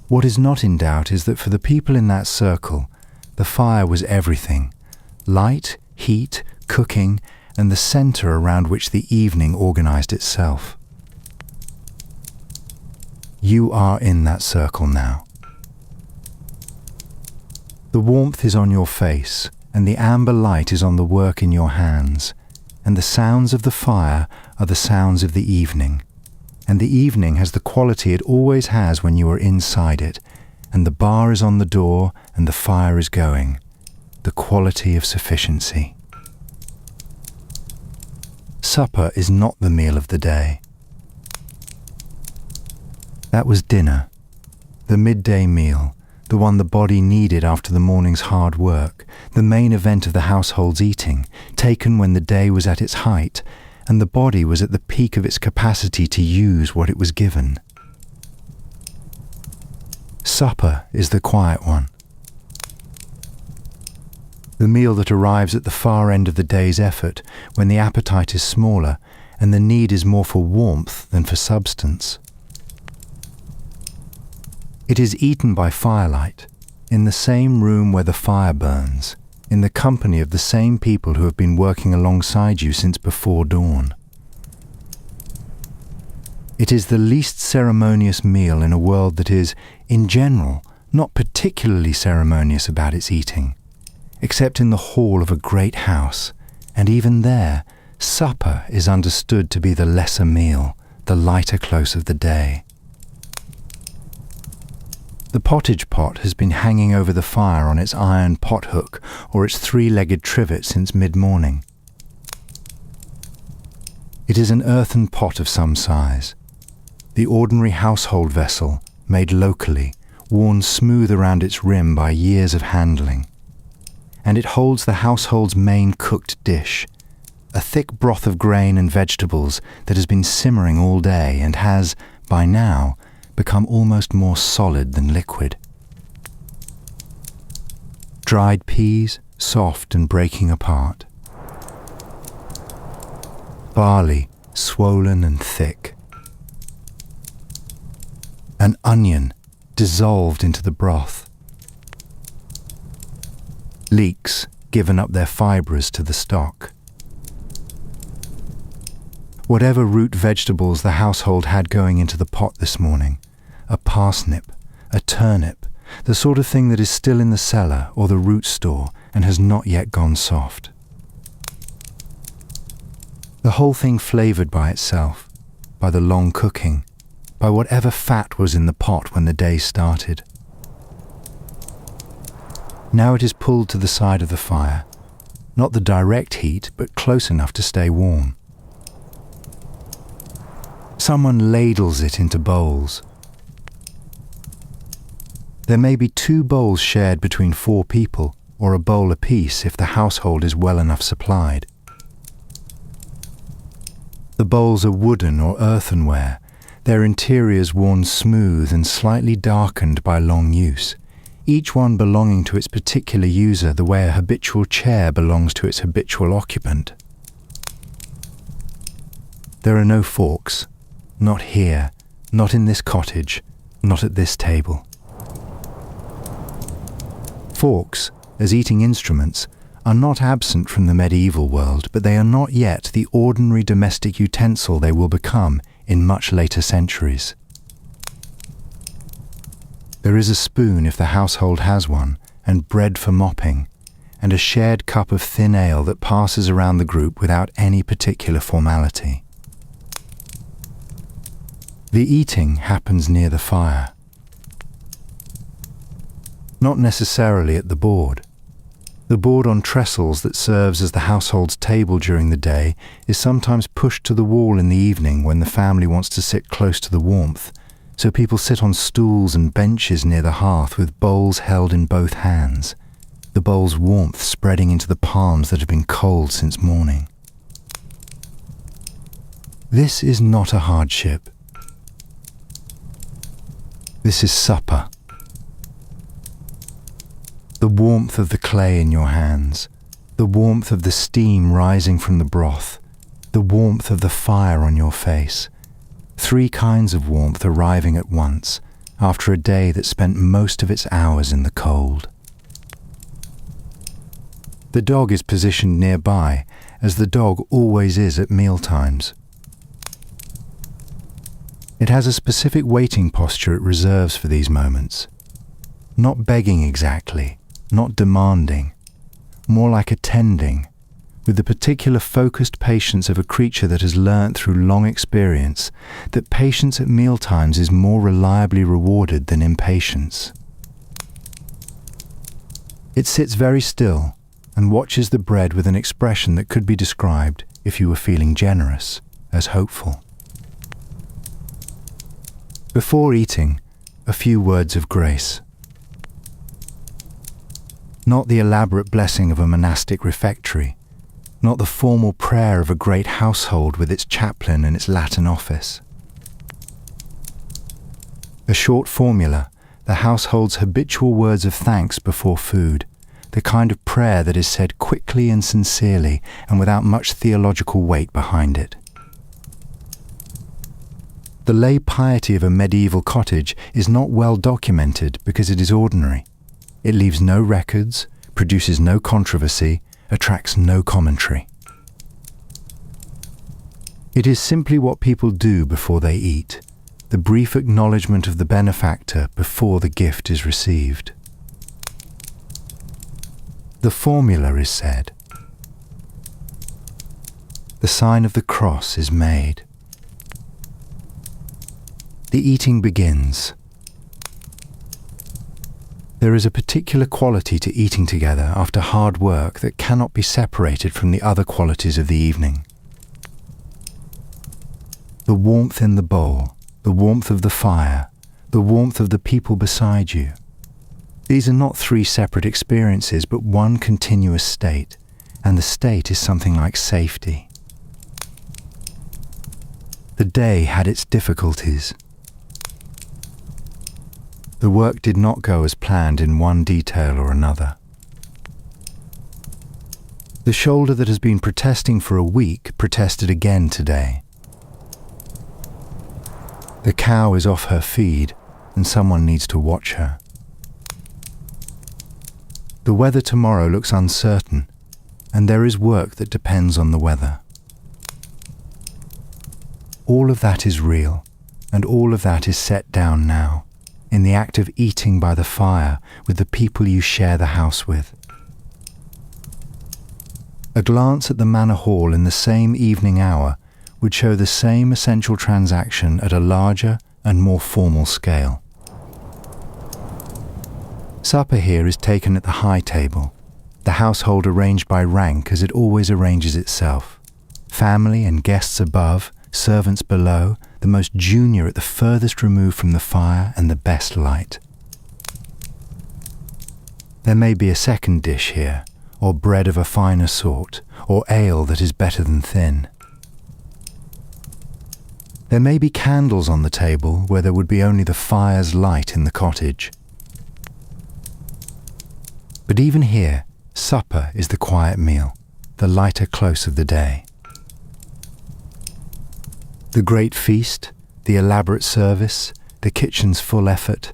What is not in doubt is that for the people in that circle, the fire was everything: light, heat, cooking, and the centre around which the evening organised itself. You are in that circle now. The warmth is on your face, and the amber light is on the work in your hands, and the sounds of the fire are the sounds of the evening, and the evening has the quality it always has when you are inside it, and the bar is on the door and the fire is going, the quality of sufficiency. Supper is not the meal of the day. That was dinner, the midday meal, the one the body needed after the morning's hard work, the main event of the household's eating, taken when the day was at its height, and the body was at the peak of its capacity to use what it was given. Supper is the quiet one. The meal that arrives at the far end of the day's effort, when the appetite is smaller and the need is more for warmth than for substance. It is eaten by firelight, in the same room where the fire burns, in the company of the same people who have been working alongside you since before dawn. It is the least ceremonious meal in a world that is, in general, not particularly ceremonious about its eating, except in the hall of a great house, and even there, supper is understood to be the lesser meal, the lighter close of the day. The pottage pot has been hanging over the fire on its iron pot hook or its three-legged trivet since mid-morning. It is an earthen pot of some size, the ordinary household vessel, made locally, worn smooth around its rim by years of handling. And it holds the household's main cooked dish, a thick broth of grain and vegetables that has been simmering all day and has, by now, become almost more solid than liquid. Dried peas, soft and breaking apart. Barley, swollen and thick. An onion, dissolved into the broth. Leeks, given up their fibres to the stock. Whatever root vegetables the household had going into the pot this morning, a parsnip, a turnip, the sort of thing that is still in the cellar or the root store and has not yet gone soft. The whole thing flavoured by itself, by the long cooking, by whatever fat was in the pot when the day started. Now it is pulled to the side of the fire, not the direct heat, but close enough to stay warm. Someone ladles it into bowls. There may be 2 bowls shared between 4 people, or a bowl apiece if the household is well enough supplied. The bowls are wooden or earthenware, their interiors worn smooth and slightly darkened by long use, each one belonging to its particular user the way a habitual chair belongs to its habitual occupant. There are no forks, not here, not in this cottage, not at this table. Forks, as eating instruments, are not absent from the medieval world, but they are not yet the ordinary domestic utensil they will become in much later centuries. There is a spoon if the household has one, and bread for mopping, and a shared cup of thin ale that passes around the group without any particular formality. The eating happens near the fire. Not necessarily at the board. The board on trestles that serves as the household's table during the day is sometimes pushed to the wall in the evening when the family wants to sit close to the warmth, so people sit on stools and benches near the hearth with bowls held in both hands, the bowl's warmth spreading into the palms that have been cold since morning. This is not a hardship. This is supper. The warmth of the clay in your hands, the warmth of the steam rising from the broth, the warmth of the fire on your face. 3 kinds of warmth arriving at once after a day that spent most of its hours in the cold. The dog is positioned nearby, as the dog always is at mealtimes. It has a specific waiting posture it reserves for these moments. Not begging exactly, not demanding, more like attending, with the particular focused patience of a creature that has learnt through long experience that patience at mealtimes is more reliably rewarded than impatience. It sits very still and watches the bread with an expression that could be described, if you were feeling generous, as hopeful. Before eating, a few words of grace. Not the elaborate blessing of a monastic refectory, not the formal prayer of a great household with its chaplain and its Latin office. A short formula, the household's habitual words of thanks before food, the kind of prayer that is said quickly and sincerely and without much theological weight behind it. The lay piety of a medieval cottage is not well documented because it is ordinary. It leaves no records, produces no controversy, attracts no commentary. It is simply what people do before they eat, the brief acknowledgement of the benefactor before the gift is received. The formula is said. The sign of the cross is made. The eating begins. There is a particular quality to eating together after hard work that cannot be separated from the other qualities of the evening. The warmth in the bowl, the warmth of the fire, the warmth of the people beside you. These are not 3 separate experiences, but one continuous state, and the state is something like safety. The day had its difficulties. The work did not go as planned in one detail or another. The shoulder that has been protesting for a week protested again today. The cow is off her feed, and someone needs to watch her. The weather tomorrow looks uncertain, and there is work that depends on the weather. All of that is real, and all of that is set down now, in the act of eating by the fire with the people you share the house with. A glance at the manor hall in the same evening hour would show the same essential transaction at a larger and more formal scale. Supper here is taken at the high table, the household arranged by rank as it always arranges itself. Family and guests above, servants below, the most junior at the furthest remove from the fire and the best light. There may be a second dish here, or bread of a finer sort, or ale that is better than thin. There may be candles on the table where there would be only the fire's light in the cottage. But even here, supper is the quiet meal, the lighter close of the day. The great feast, the elaborate service, the kitchen's full effort,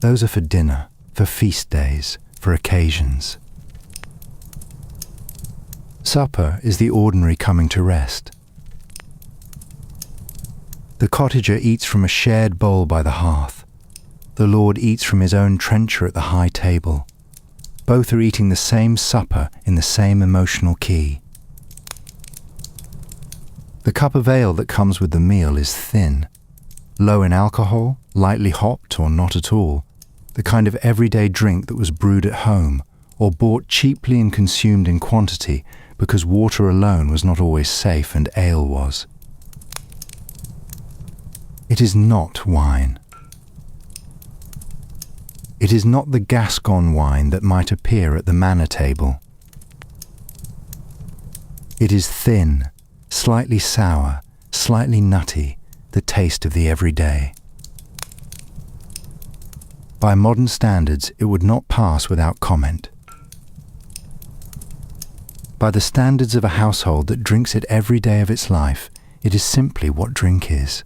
those are for dinner, for feast days, for occasions. Supper is the ordinary coming to rest. The cottager eats from a shared bowl by the hearth. The Lord eats from his own trencher at the high table. Both are eating the same supper in the same emotional key. The cup of ale that comes with the meal is thin, low in alcohol, lightly hopped or not at all, the kind of everyday drink that was brewed at home or bought cheaply and consumed in quantity because water alone was not always safe and ale was. It is not wine. It is not the Gascon wine that might appear at the manor table. It is thin, slightly sour, slightly nutty, the taste of the everyday. By modern standards, it would not pass without comment. By the standards of a household that drinks it every day of its life, it is simply what drink is.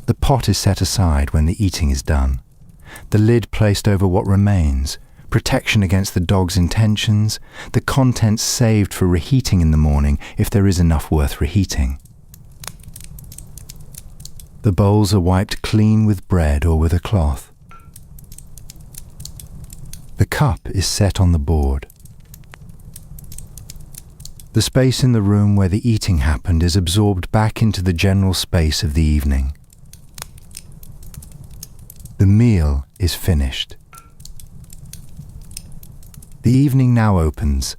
The pot is set aside when the eating is done, the lid placed over what remains, protection against the dog's intentions, the contents saved for reheating in the morning if there is enough worth reheating. The bowls are wiped clean with bread or with a cloth. The cup is set on the board. The space in the room where the eating happened is absorbed back into the general space of the evening. The meal is finished. The evening now opens,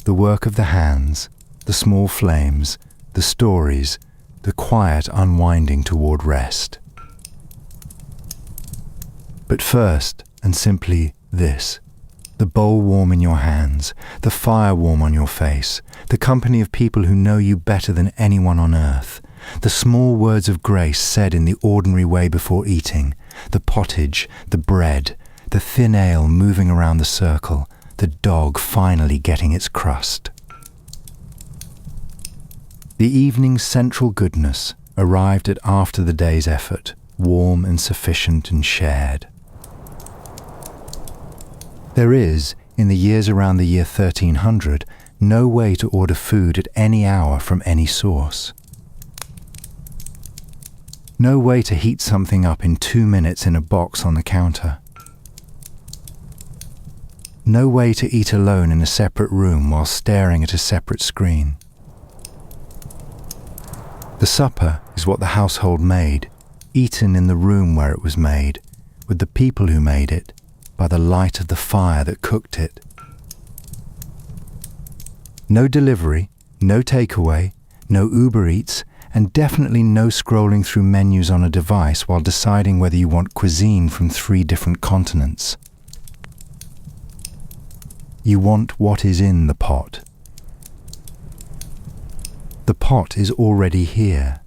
the work of the hands, the small flames, the stories, the quiet unwinding toward rest. But first, and simply this, the bowl warm in your hands, the fire warm on your face, the company of people who know you better than anyone on earth, the small words of grace said in the ordinary way before eating, the pottage, the bread, the thin ale moving around the circle, the dog finally getting its crust. The evening's central goodness arrived at after the day's effort, warm and sufficient and shared. There is, in the years around the year 1300, no way to order food at any hour from any source. No way to heat something up in 2 minutes in a box on the counter. No way to eat alone in a separate room while staring at a separate screen. The supper is what the household made, eaten in the room where it was made, with the people who made it, by the light of the fire that cooked it. No delivery, no takeaway, no Uber Eats, and definitely no scrolling through menus on a device while deciding whether you want cuisine from 3 different continents. You want what is in the pot. The pot is already here.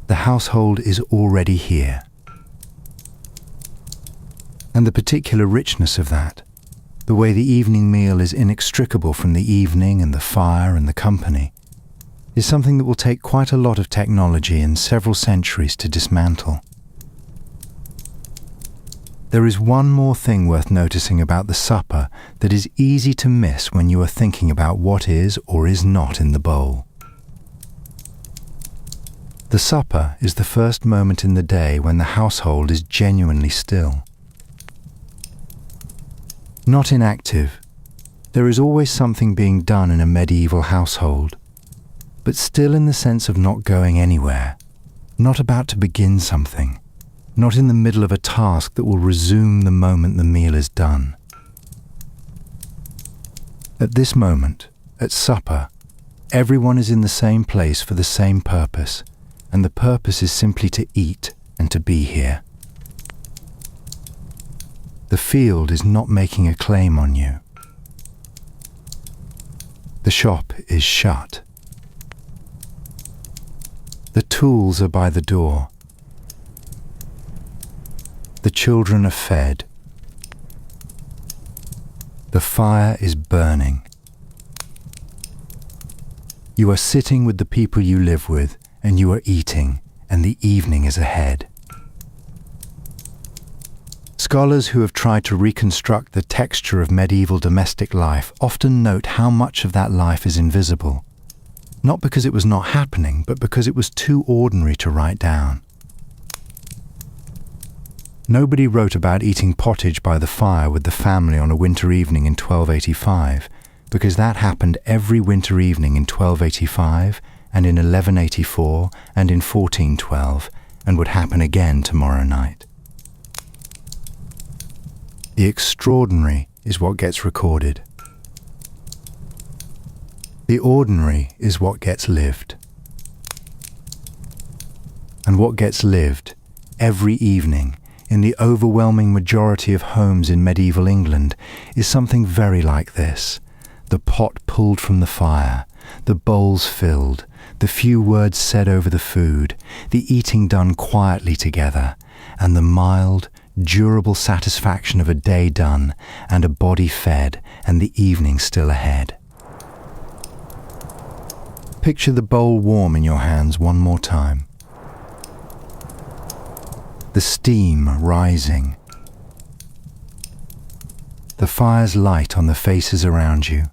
The household is already here. And the particular richness of that, the way the evening meal is inextricable from the evening and the fire and the company, is something that will take quite a lot of technology and several centuries to dismantle. There is one more thing worth noticing about the supper that is easy to miss when you are thinking about what is or is not in the bowl. The supper is the first moment in the day when the household is genuinely still. Not inactive. There is always something being done in a medieval household, but still in the sense of not going anywhere, not about to begin something, not in the middle of a task that will resume the moment the meal is done. At this moment, at supper, everyone is in the same place for the same purpose, and the purpose is simply to eat and to be here. The field is not making a claim on you. The shop is shut. The tools are by the door. The children are fed. The fire is burning. You are sitting with the people you live with, and you are eating, and the evening is ahead. Scholars who have tried to reconstruct the texture of medieval domestic life often note how much of that life is invisible, not because it was not happening, but because it was too ordinary to write down. Nobody wrote about eating pottage by the fire with the family on a winter evening in 1285, because that happened every winter evening in 1285 and in 1184 and in 1412, and would happen again tomorrow night. The extraordinary is what gets recorded. The ordinary is what gets lived. And what gets lived every evening in the overwhelming majority of homes in medieval England is something very like this: the pot pulled from the fire, the bowls filled, the few words said over the food, the eating done quietly together, and the mild, durable satisfaction of a day done and a body fed and the evening still ahead. Picture the bowl warm in your hands one more time. The steam rising. The fire's light on the faces around you.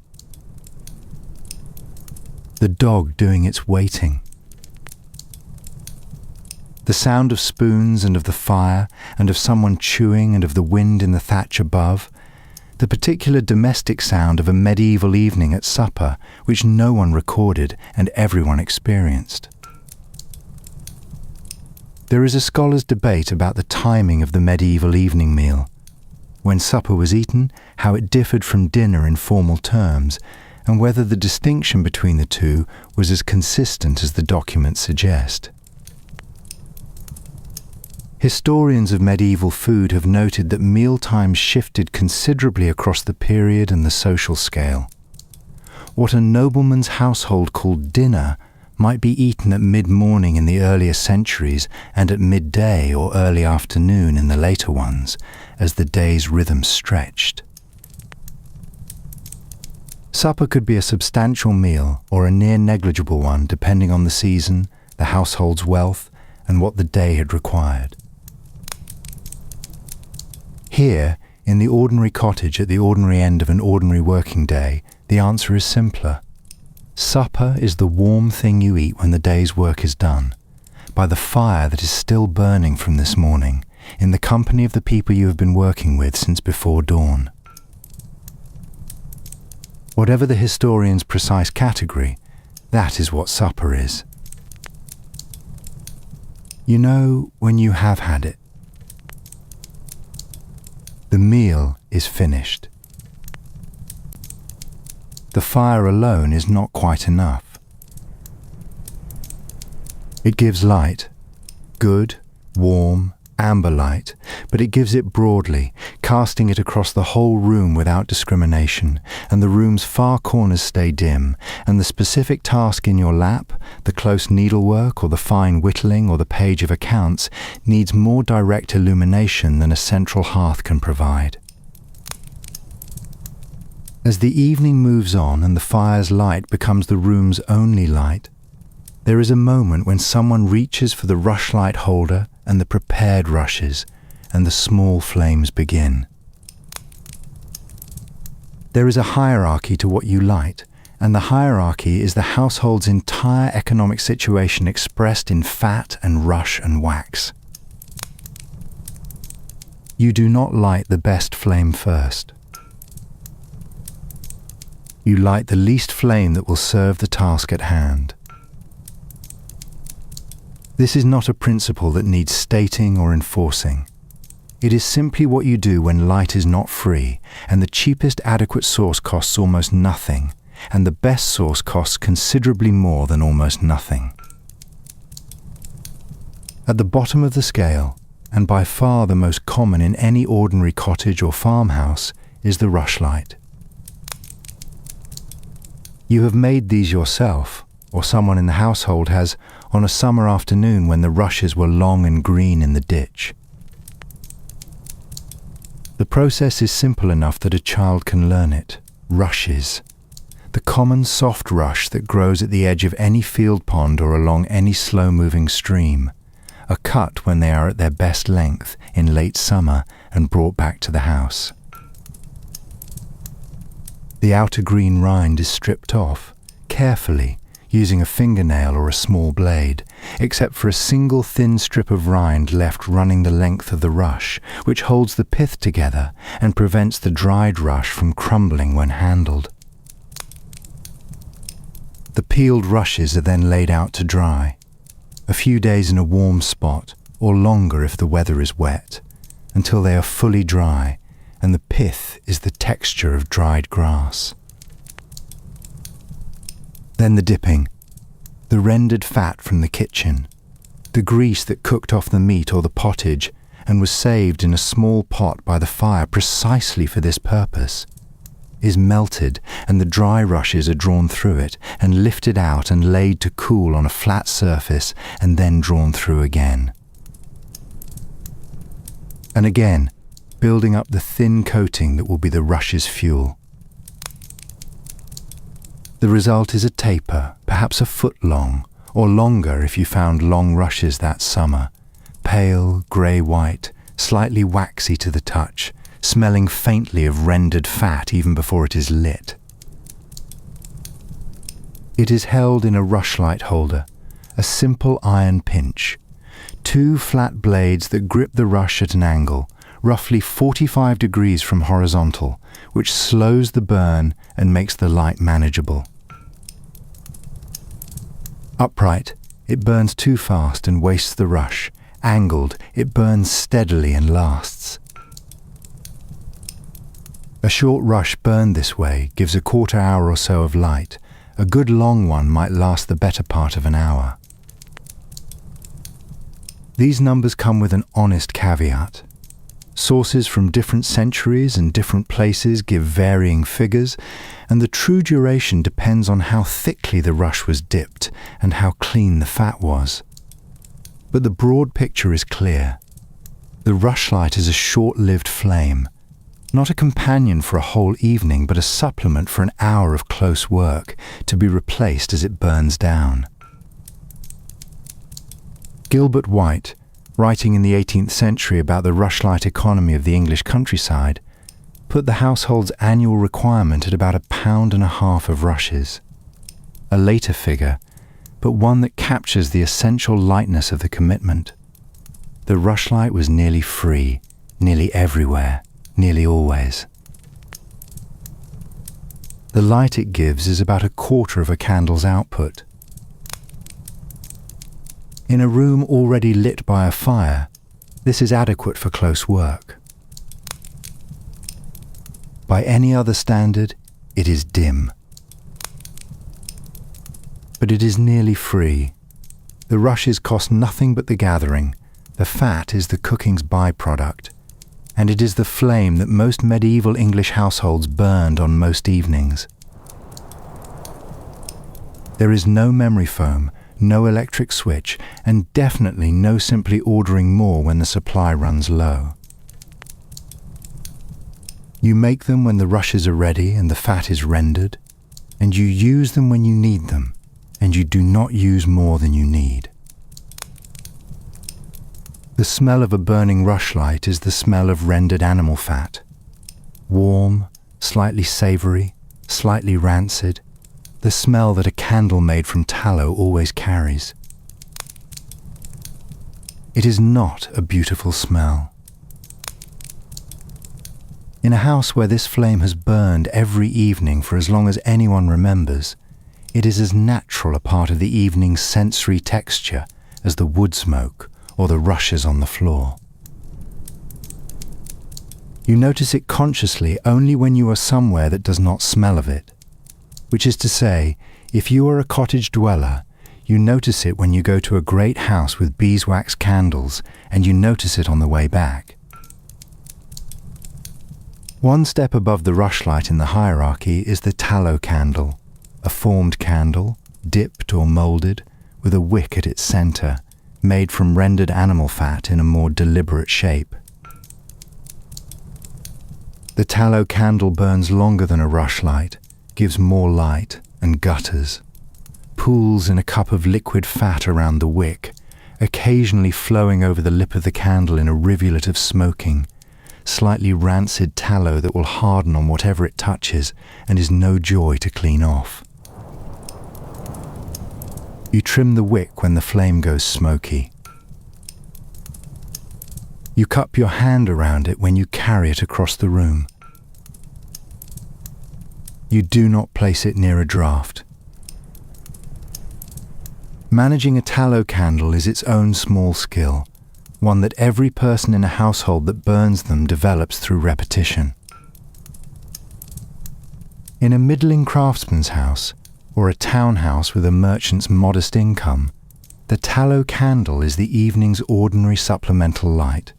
The dog doing its waiting. The sound of spoons and of the fire and of someone chewing and of the wind in the thatch above. The particular domestic sound of a medieval evening at supper which no one recorded and everyone experienced. There is a scholar's debate about the timing of the medieval evening meal. When supper was eaten, how it differed from dinner in formal terms, and whether the distinction between the two was as consistent as the documents suggest. Historians of medieval food have noted that meal times shifted considerably across the period and the social scale. What a nobleman's household called dinner might be eaten at mid-morning in the earlier centuries and at midday or early afternoon in the later ones, as the day's rhythm stretched. Supper could be a substantial meal or a near negligible one depending on the season, the household's wealth, and what the day had required. Here, in the ordinary cottage at the ordinary end of an ordinary working day, the answer is simpler. Supper is the warm thing you eat when the day's work is done, by the fire that is still burning from this morning, in the company of the people you have been working with since before dawn. Whatever the historian's precise category, that is what supper is. You know when you have had it. The meal is finished. The fire alone is not quite enough. It gives light, good, warm, amber light, but it gives it broadly, casting it across the whole room without discrimination, and the room's far corners stay dim, and the specific task in your lap, the close needlework or the fine whittling or the page of accounts, needs more direct illumination than a central hearth can provide. As the evening moves on and the fire's light becomes the room's only light, there is a moment when someone reaches for the rushlight holder and the prepared rushes, and the small flames begin. There is a hierarchy to what you light, and the hierarchy is the household's entire economic situation expressed in fat and rush and wax. You do not light the best flame first. You light the least flame that will serve the task at hand. This is not a principle that needs stating or enforcing. It is simply what you do when light is not free, and the cheapest adequate source costs almost nothing, and the best source costs considerably more than almost nothing. At the bottom of the scale, and by far the most common in any ordinary cottage or farmhouse, is the rushlight. You have made these yourself, or someone in the household has, on a summer afternoon when the rushes were long and green in the ditch. The process is simple enough that a child can learn it. Rushes. The common soft rush that grows at the edge of any field pond or along any slow-moving stream, are cut when they are at their best length in late summer and brought back to the house. The outer green rind is stripped off, carefully, using a fingernail or a small blade, except for a single thin strip of rind left running the length of the rush, which holds the pith together and prevents the dried rush from crumbling when handled. The peeled rushes are then laid out to dry, a few days in a warm spot, or longer if the weather is wet, until they are fully dry and the pith is the texture of dried grass. Then the dipping, the rendered fat from the kitchen, the grease that cooked off the meat or the pottage and was saved in a small pot by the fire precisely for this purpose, is melted and the dry rushes are drawn through it and lifted out and laid to cool on a flat surface and then drawn through again. And again, building up the thin coating that will be the rush's fuel. The result is a taper, perhaps a foot long, or longer if you found long rushes that summer, pale, grey-white, slightly waxy to the touch, smelling faintly of rendered fat even before it is lit. It is held in a rushlight holder, a simple iron pinch, 2 flat blades that grip the rush at an angle, roughly 45 degrees from horizontal, which slows the burn and makes the light manageable. Upright, it burns too fast and wastes the rush. Angled, it burns steadily and lasts. A short rush burned this way gives a quarter hour or so of light. A good long one might last the better part of an hour. These numbers come with an honest caveat. Sources from different centuries and different places give varying figures, and the true duration depends on how thickly the rush was dipped and how clean the fat was. But the broad picture is clear. The rushlight is a short-lived flame, not a companion for a whole evening, but a supplement for an hour of close work, to be replaced as it burns down. Gilbert White, writing in the 18th century about the rushlight economy of the English countryside, put the household's annual requirement at about 1.5 pounds of rushes. A later figure, but one that captures the essential lightness of the commitment. The rushlight was nearly free, nearly everywhere, nearly always. The light it gives is about 1/4 of a candle's output. In a room already lit by a fire, this is adequate for close work. By any other standard, it is dim. But it is nearly free. The rushes cost nothing but the gathering. The fat is the cooking's byproduct, and it is the flame that most medieval English households burned on most evenings. There is no memory foam, no electric switch, and definitely no simply ordering more when the supply runs low. You make them when the rushes are ready and the fat is rendered, and you use them when you need them, and you do not use more than you need. The smell of a burning rushlight is the smell of rendered animal fat. Warm, slightly savoury, slightly rancid, the smell that a candle made from tallow always carries. It is not a beautiful smell. In a house where this flame has burned every evening for as long as anyone remembers, it is as natural a part of the evening's sensory texture as the wood smoke or the rushes on the floor. You notice it consciously only when you are somewhere that does not smell of it. Which is to say, if you are a cottage dweller, you notice it when you go to a great house with beeswax candles, and you notice it on the way back. One step above the rushlight in the hierarchy is the tallow candle, a formed candle, dipped or moulded, with a wick at its centre, made from rendered animal fat in a more deliberate shape. The tallow candle burns longer than a rushlight, gives more light and gutters, pools in a cup of liquid fat around the wick, occasionally flowing over the lip of the candle in a rivulet of smoking, slightly rancid tallow that will harden on whatever it touches and is no joy to clean off. You trim the wick when the flame goes smoky. You cup your hand around it when you carry it across the room. You do not place it near a draught. Managing a tallow candle is its own small skill, one that every person in a household that burns them develops through repetition. In a middling craftsman's house, or a townhouse with a merchant's modest income, the tallow candle is the evening's ordinary supplemental light.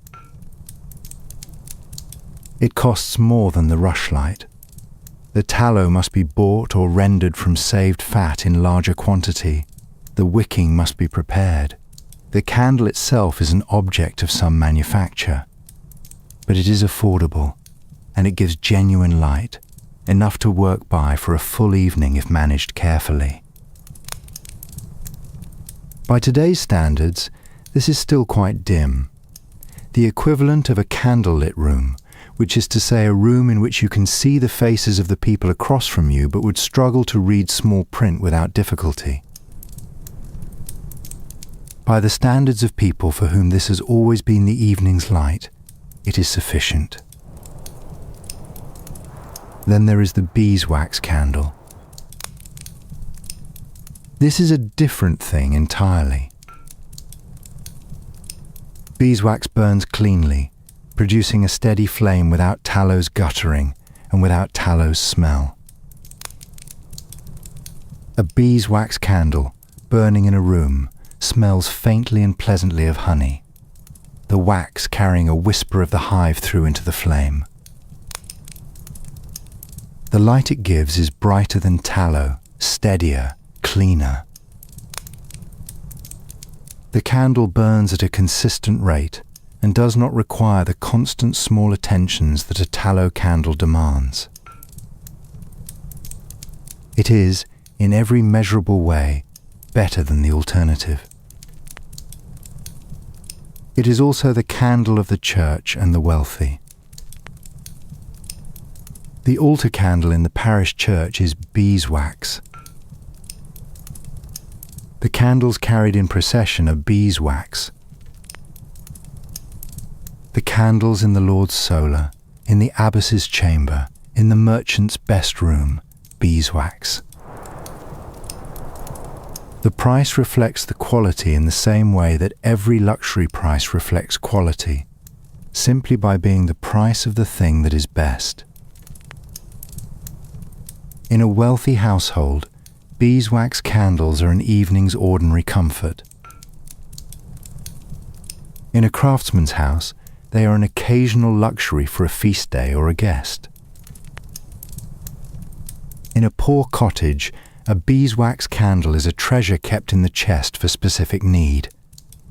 It costs more than the rushlight. The tallow must be bought or rendered from saved fat in larger quantity. The wicking must be prepared. The candle itself is an object of some manufacture. But it is affordable, and it gives genuine light, enough to work by for a full evening if managed carefully. By today's standards, this is still quite dim. The equivalent of a candlelit room, which is to say a room in which you can see the faces of the people across from you but would struggle to read small print without difficulty. By the standards of people for whom this has always been the evening's light, it is sufficient. Then there is the beeswax candle. This is a different thing entirely. Beeswax burns cleanly, producing a steady flame without tallow's guttering and without tallow's smell. A beeswax candle, burning in a room, smells faintly and pleasantly of honey, the wax carrying a whisper of the hive through into the flame. The light it gives is brighter than tallow, steadier, cleaner. The candle burns at a consistent rate and does not require the constant small attentions that a tallow candle demands. It is, in every measurable way, better than the alternative. It is also the candle of the church and the wealthy. The altar candle in the parish church is beeswax. The candles carried in procession are beeswax. The candles in the Lord's solar, in the abbess's chamber, in the merchant's best room, beeswax. The price reflects the quality in the same way that every luxury price reflects quality, simply by being the price of the thing that is best. In a wealthy household, beeswax candles are an evening's ordinary comfort. In a craftsman's house, they are an occasional luxury for a feast day or a guest. In a poor cottage, a beeswax candle is a treasure kept in the chest for specific need,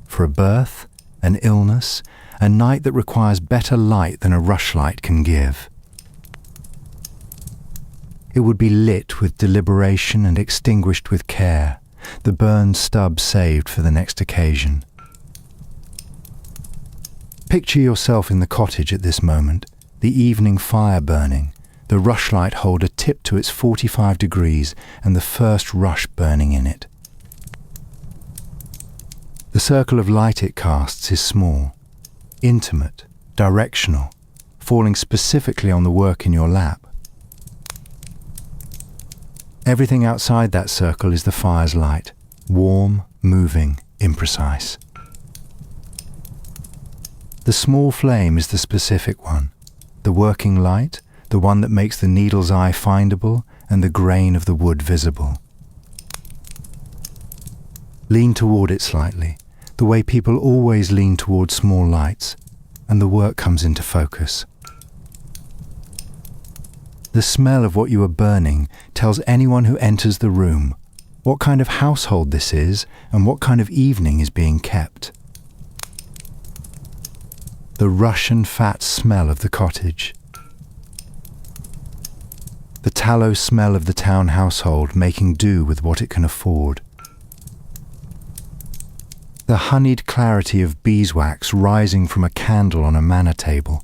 for a birth, an illness, a night that requires better light than a rushlight can give. It would be lit with deliberation and extinguished with care, the burned stub saved for the next occasion. Picture yourself in the cottage at this moment, the evening fire burning, the rushlight holder tipped to its 45 degrees and the first rush burning in it. The circle of light it casts is small, intimate, directional, falling specifically on the work in your lap. Everything outside that circle is the fire's light, warm, moving, imprecise. The small flame is the specific one, the working light, the one that makes the needle's eye findable and the grain of the wood visible. Lean toward it slightly, the way people always lean toward small lights, and the work comes into focus. The smell of what you are burning tells anyone who enters the room what kind of household this is and what kind of evening is being kept. The rush and fat smell of the cottage. The tallow smell of the town household making do with what it can afford. The honeyed clarity of beeswax rising from a candle on a manor table.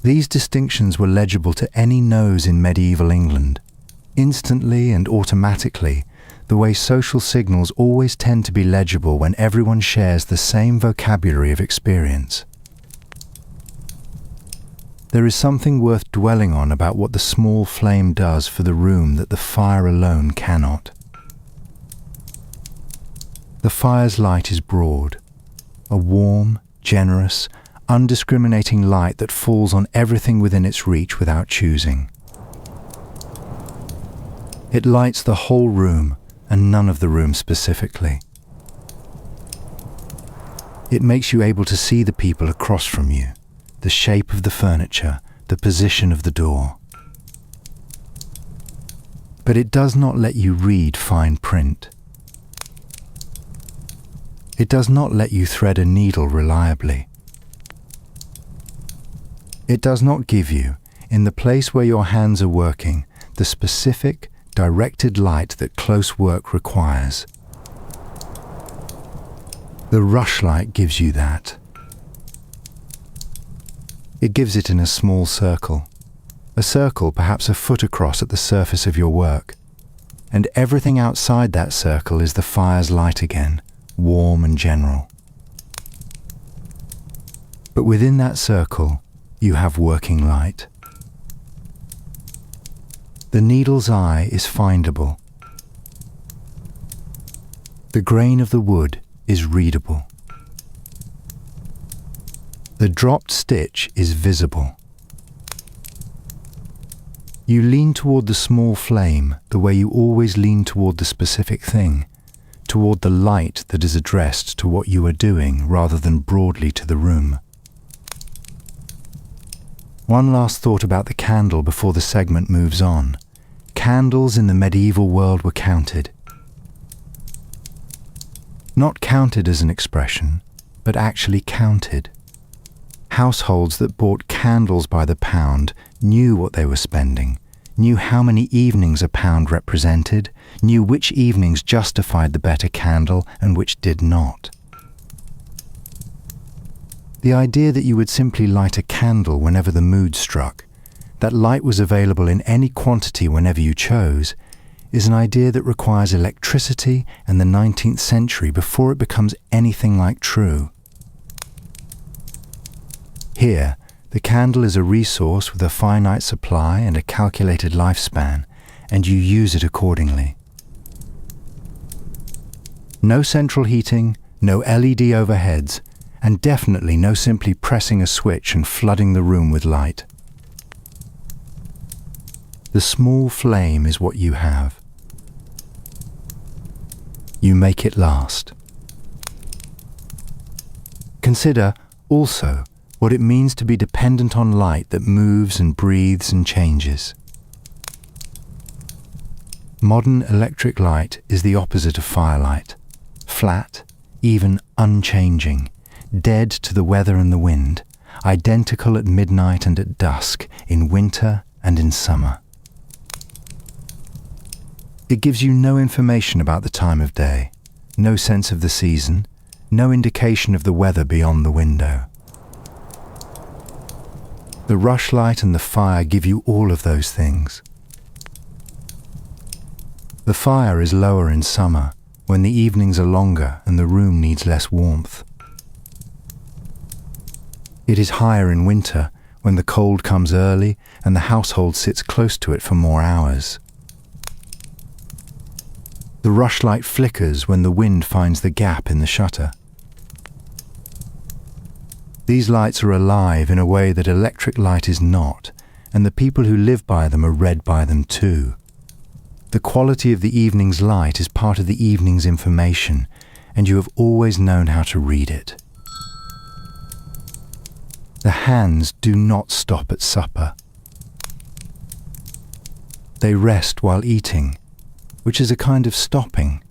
These distinctions were legible to any nose in medieval England. Instantly and automatically, the way social signals always tend to be legible when everyone shares the same vocabulary of experience. There is something worth dwelling on about what the small flame does for the room that the fire alone cannot. The fire's light is broad, a warm, generous, undiscriminating light that falls on everything within its reach without choosing. It lights the whole room and none of the room specifically. It makes you able to see the people across from you, the shape of the furniture, the position of the door. But it does not let you read fine print. It does not let you thread a needle reliably. It does not give you, in the place where your hands are working, the specific, directed light that close work requires. The rushlight gives you that. It gives it in a small circle, a circle perhaps a foot across at the surface of your work, and everything outside that circle is the fire's light again, warm and general. But within that circle, you have working light. The needle's eye is findable. The grain of the wood is readable. The dropped stitch is visible. You lean toward the small flame the way you always lean toward the specific thing, toward the light that is addressed to what you are doing rather than broadly to the room. One last thought about the candle before the segment moves on. Candles in the medieval world were counted. Not counted as an expression, but actually counted. Households that bought candles by the pound knew what they were spending, knew how many evenings a pound represented, knew which evenings justified the better candle and which did not. The idea that you would simply light a candle whenever the mood struck, that light was available in any quantity whenever you chose, is an idea that requires electricity and the 19th century before it becomes anything like true. Here, the candle is a resource with a finite supply and a calculated lifespan, and you use it accordingly. No central heating, no LED overheads, and definitely no simply pressing a switch and flooding the room with light. The small flame is what you have. You make it last. Consider, also, what it means to be dependent on light that moves and breathes and changes. Modern electric light is the opposite of firelight, flat, even unchanging, dead to the weather and the wind, identical at midnight and at dusk, in winter and in summer. It gives you no information about the time of day, no sense of the season, no indication of the weather beyond the window. The rushlight and the fire give you all of those things. The fire is lower in summer, when the evenings are longer and the room needs less warmth. It is higher in winter, when the cold comes early and the household sits close to it for more hours. The rushlight flickers when the wind finds the gap in the shutter. These lights are alive in a way that electric light is not, and the people who live by them are read by them too. The quality of the evening's light is part of the evening's information, and you have always known how to read it. The hands do not stop at supper. They rest while eating, which is a kind of stopping,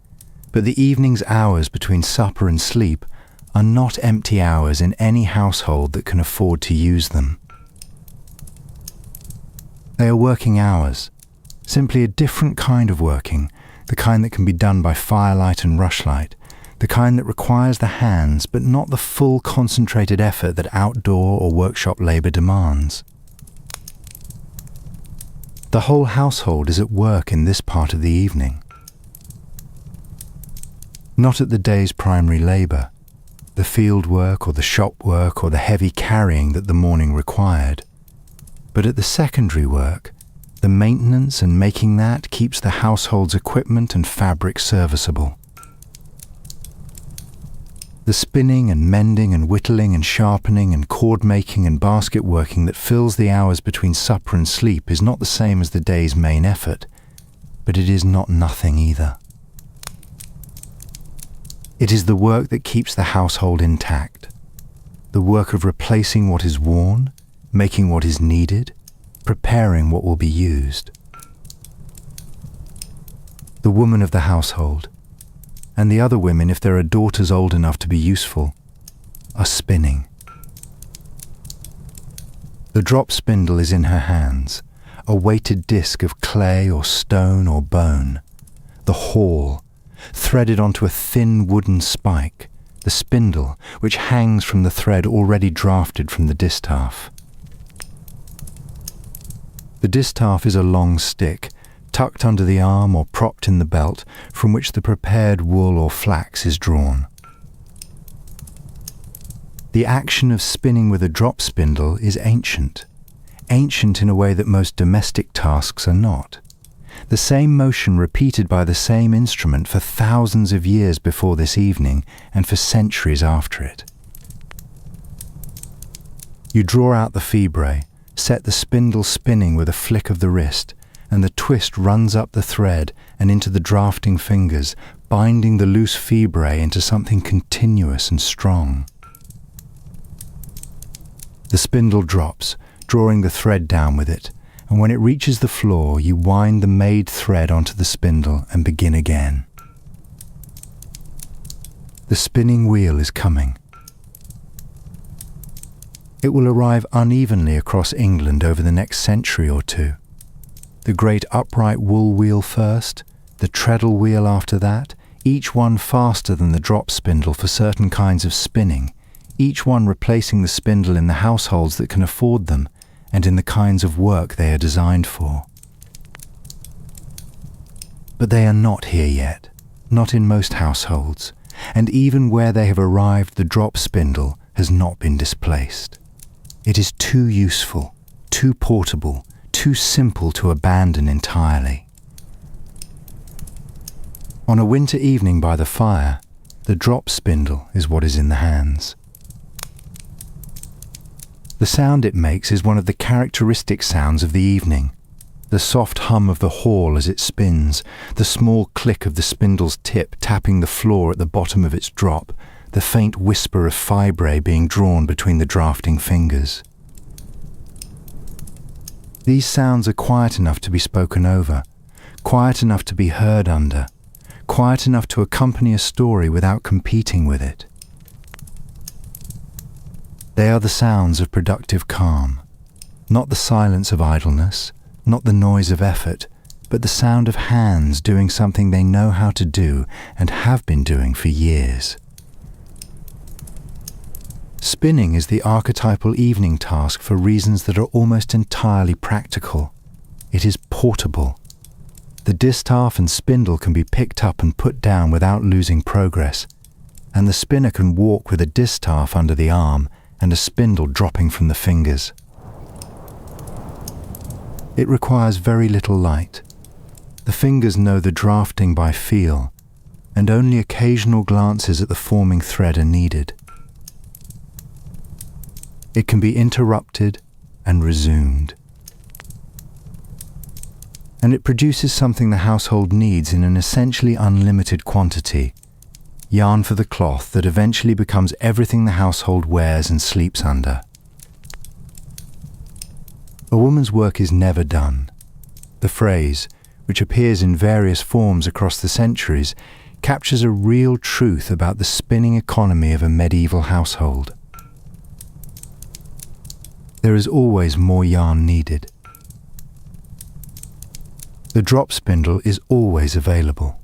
but the evening's hours between supper and sleep are not empty hours in any household that can afford to use them. They are working hours, simply a different kind of working, the kind that can be done by firelight and rushlight, the kind that requires the hands but not the full concentrated effort that outdoor or workshop labour demands. The whole household is at work in this part of the evening. Not at the day's primary labour, the field work or the shop work or the heavy carrying that the morning required, but at the secondary work, the maintenance and making that keeps the household's equipment and fabric serviceable. The spinning and mending and whittling and sharpening and cord making and basket working that fills the hours between supper and sleep is not the same as the day's main effort, but it is not nothing either. It is the work that keeps the household intact, the work of replacing what is worn, making what is needed, preparing what will be used. The woman of the household, and the other women, if there are daughters old enough to be useful, are spinning. The drop spindle is in her hands, a weighted disc of clay or stone or bone. The haul, threaded onto a thin wooden spike, the spindle, which hangs from the thread already drafted from the distaff. The distaff is a long stick, tucked under the arm or propped in the belt, from which the prepared wool or flax is drawn. The action of spinning with a drop spindle is ancient in a way that most domestic tasks are not. The same motion repeated by the same instrument for thousands of years before this evening and for centuries after it. You draw out the fibre, set the spindle spinning with a flick of the wrist, and the twist runs up the thread and into the drafting fingers, binding the loose fibre into something continuous and strong. The spindle drops, drawing the thread down with it, and when it reaches the floor, you wind the made thread onto the spindle and begin again. The spinning wheel is coming. It will arrive unevenly across England over the next century or two. The great upright wool wheel first, the treadle wheel after that, each one faster than the drop spindle for certain kinds of spinning, each one replacing the spindle in the households that can afford them and in the kinds of work they are designed for. But they are not here yet, not in most households, and even where they have arrived, the drop spindle has not been displaced. It is too useful, too portable, too simple to abandon entirely. On a winter evening by the fire, the drop spindle is what is in the hands. The sound it makes is one of the characteristic sounds of the evening. The soft hum of the haul as it spins, the small click of the spindle's tip tapping the floor at the bottom of its drop, the faint whisper of fibre being drawn between the drafting fingers. These sounds are quiet enough to be spoken over, quiet enough to be heard under, quiet enough to accompany a story without competing with it. They are the sounds of productive calm, not the silence of idleness, not the noise of effort, but the sound of hands doing something they know how to do and have been doing for years. Spinning is the archetypal evening task for reasons that are almost entirely practical. It is portable. The distaff and spindle can be picked up and put down without losing progress, and the spinner can walk with a distaff under the arm and a spindle dropping from the fingers. It requires very little light. The fingers know the drafting by feel, and only occasional glances at the forming thread are needed. It can be interrupted and resumed. And it produces something the household needs in an essentially unlimited quantity, yarn for the cloth that eventually becomes everything the household wears and sleeps under. A woman's work is never done. The phrase, which appears in various forms across the centuries, captures a real truth about the spinning economy of a medieval household. There is always more yarn needed. The drop spindle is always available.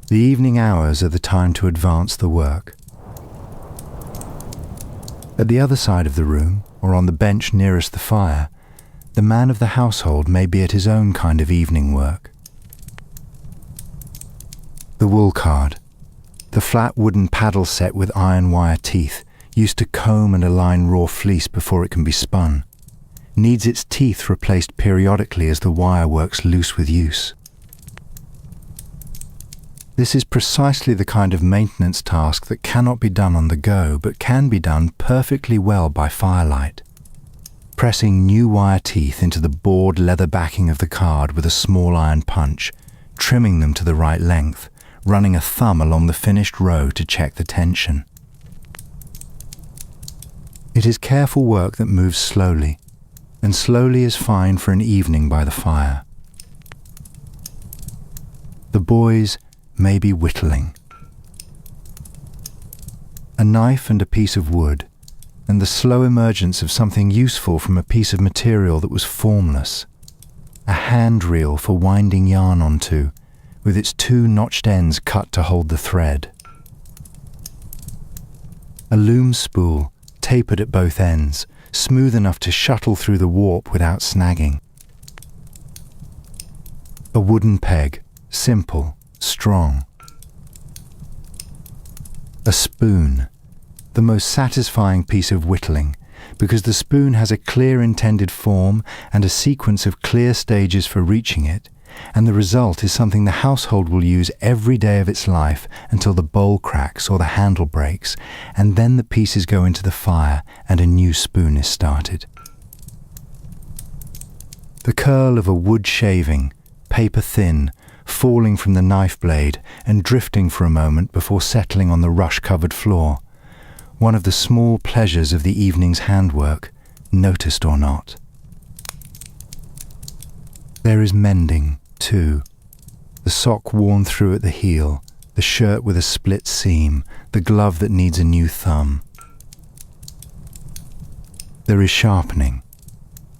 The evening hours are the time to advance the work. At the other side of the room, or on the bench nearest the fire, the man of the household may be at his own kind of evening work. The wool card, the flat wooden paddle set with iron wire teeth, used to comb and align raw fleece before it can be spun, needs its teeth replaced periodically as the wire works loose with use. This is precisely the kind of maintenance task that cannot be done on the go, but can be done perfectly well by firelight. Pressing new wire teeth into the bored leather backing of the card with a small iron punch, trimming them to the right length, running a thumb along the finished row to check the tension. It is careful work that moves slowly, and slowly is fine for an evening by the fire. The boys may be whittling. A knife and a piece of wood, and the slow emergence of something useful from a piece of material that was formless. A hand reel for winding yarn onto, with its two notched ends cut to hold the thread. A loom spool, tapered at both ends, smooth enough to shuttle through the warp without snagging. A wooden peg, simple, strong. A spoon, the most satisfying piece of whittling, because the spoon has a clear intended form and a sequence of clear stages for reaching it, and the result is something the household will use every day of its life until the bowl cracks or the handle breaks, and then the pieces go into the fire and a new spoon is started. The curl of a wood shaving, paper thin, falling from the knife blade and drifting for a moment before settling on the rush-covered floor, one of the small pleasures of the evening's handwork, noticed or not. There is mending, too. The sock worn through at the heel, the shirt with a split seam, the glove that needs a new thumb. There is sharpening.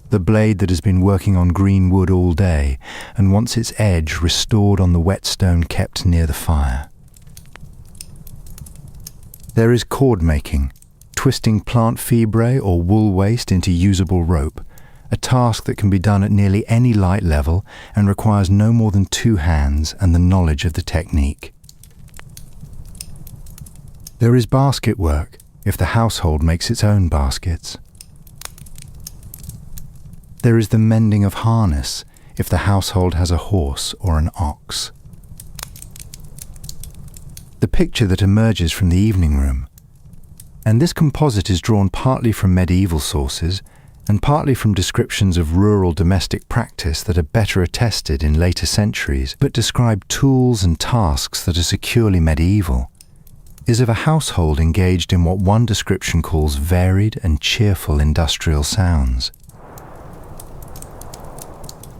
The blade that has been working on green wood all day and wants its edge restored on the whetstone kept near the fire. There is cord making, twisting plant fibre or wool waste into usable rope, a task that can be done at nearly any light level and requires no more than 2 hands and the knowledge of the technique. There is basket work, if the household makes its own baskets. There is the mending of harness, if the household has a horse or an ox. The picture that emerges from the evening room, and this composite is drawn partly from medieval sources and partly from descriptions of rural domestic practice that are better attested in later centuries, but describe tools and tasks that are securely medieval, is of a household engaged in what one description calls varied and cheerful industrial sounds.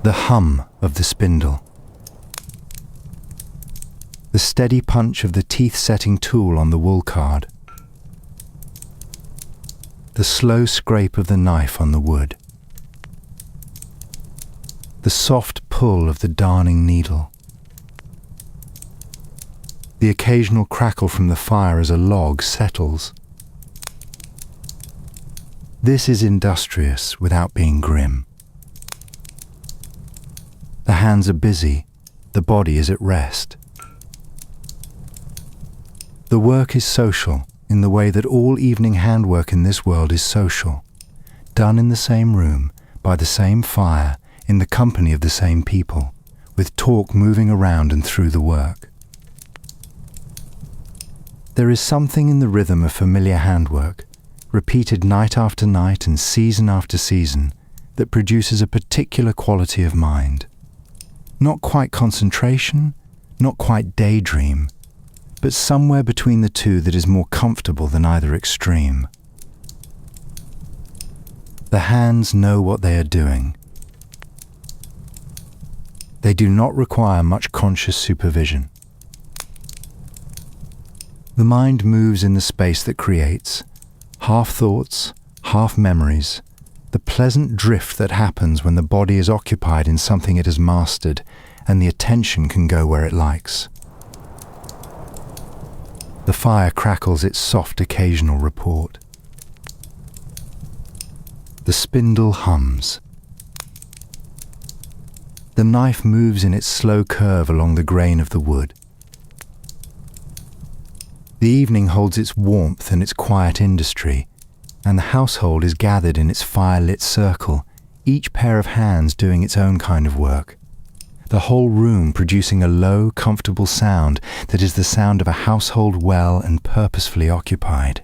The hum of the spindle, the steady punch of the teeth-setting tool on the wool card, the slow scrape of the knife on the wood, the soft pull of the darning needle, the occasional crackle from the fire as a log settles. This is industrious without being grim. The hands are busy, the body is at rest. The work is social in the way that all evening handwork in this world is social, done in the same room, by the same fire, in the company of the same people, with talk moving around and through the work. There is something in the rhythm of familiar handwork, repeated night after night and season after season, that produces a particular quality of mind. Not quite concentration, not quite daydream, but somewhere between the two that is more comfortable than either extreme. The hands know what they are doing. They do not require much conscious supervision. The mind moves in the space that creates, half thoughts, half memories, the pleasant drift that happens when the body is occupied in something it has mastered and the attention can go where it likes. The fire crackles its soft occasional report. The spindle hums. The knife moves in its slow curve along the grain of the wood. The evening holds its warmth and its quiet industry, and the household is gathered in its fire-lit circle, each pair of hands doing its own kind of work. The whole room producing a low, comfortable sound that is the sound of a household well and purposefully occupied.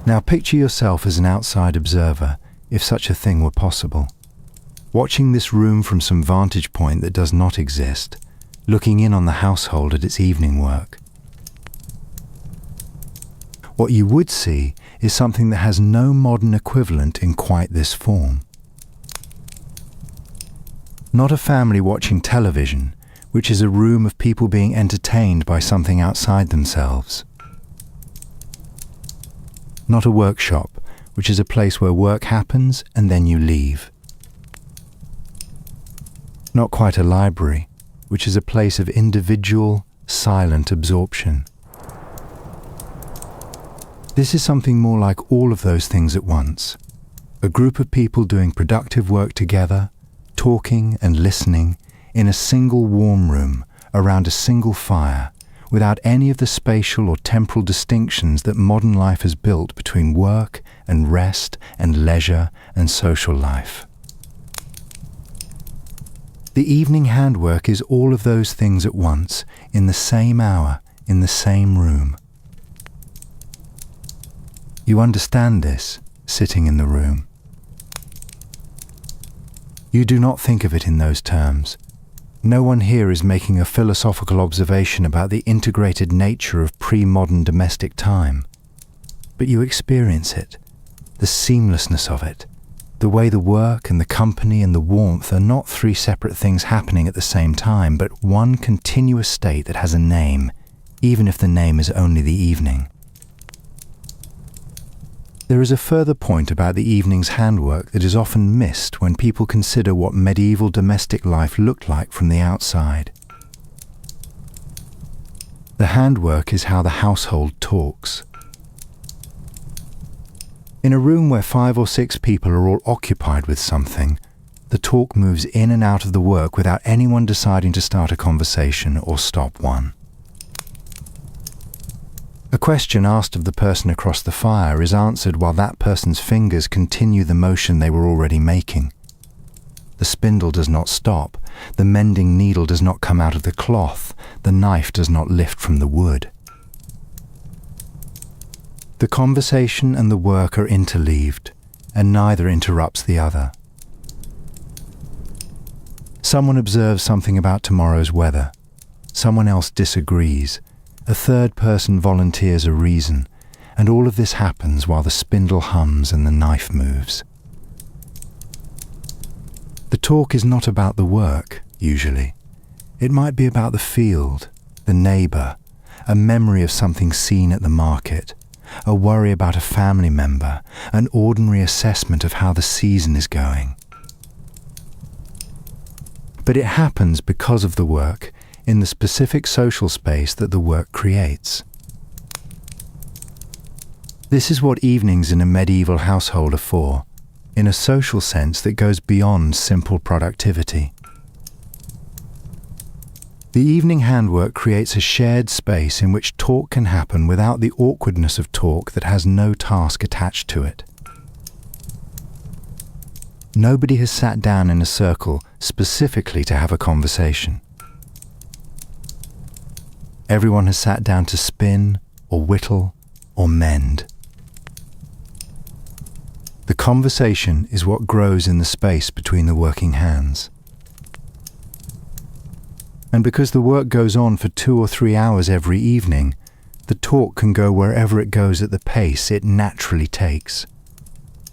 Now picture yourself as an outside observer, if such a thing were possible, watching this room from some vantage point that does not exist, looking in on the household at its evening work. What you would see is something that has no modern equivalent in quite this form. Not a family watching television, which is a room of people being entertained by something outside themselves. Not a workshop, which is a place where work happens and then you leave. Not quite a library, which is a place of individual, silent absorption. This is something more like all of those things at once. A group of people doing productive work together, talking and listening in a single warm room around a single fire, without any of the spatial or temporal distinctions that modern life has built between work and rest and leisure and social life. The evening handwork is all of those things at once, in the same hour, in the same room. You understand this, sitting in the room. You do not think of it in those terms. No one here is making a philosophical observation about the integrated nature of pre-modern domestic time. But you experience it, the seamlessness of it, the way the work and the company and the warmth are not three separate things happening at the same time, but one continuous state that has a name, even if the name is only the evening. There is a further point about the evening's handwork that is often missed when people consider what medieval domestic life looked like from the outside. The handwork is how the household talks. In a room where 5 or 6 people are all occupied with something, the talk moves in and out of the work without anyone deciding to start a conversation or stop one. A question asked of the person across the fire is answered while that person's fingers continue the motion they were already making. The spindle does not stop, the mending needle does not come out of the cloth, the knife does not lift from the wood. The conversation and the work are interleaved, and neither interrupts the other. Someone observes something about tomorrow's weather. Someone else disagrees. A third person volunteers a reason, and all of this happens while the spindle hums and the knife moves. The talk is not about the work, usually. It might be about the field, the neighbour, a memory of something seen at the market, a worry about a family member, an ordinary assessment of how the season is going. But it happens because of the work, in the specific social space that the work creates. This is what evenings in a medieval household are for, in a social sense that goes beyond simple productivity. The evening handwork creates a shared space in which talk can happen without the awkwardness of talk that has no task attached to it. Nobody has sat down in a circle specifically to have a conversation. Everyone has sat down to spin, or whittle, or mend. The conversation is what grows in the space between the working hands. And because the work goes on for 2 or 3 hours every evening, the talk can go wherever it goes at the pace it naturally takes.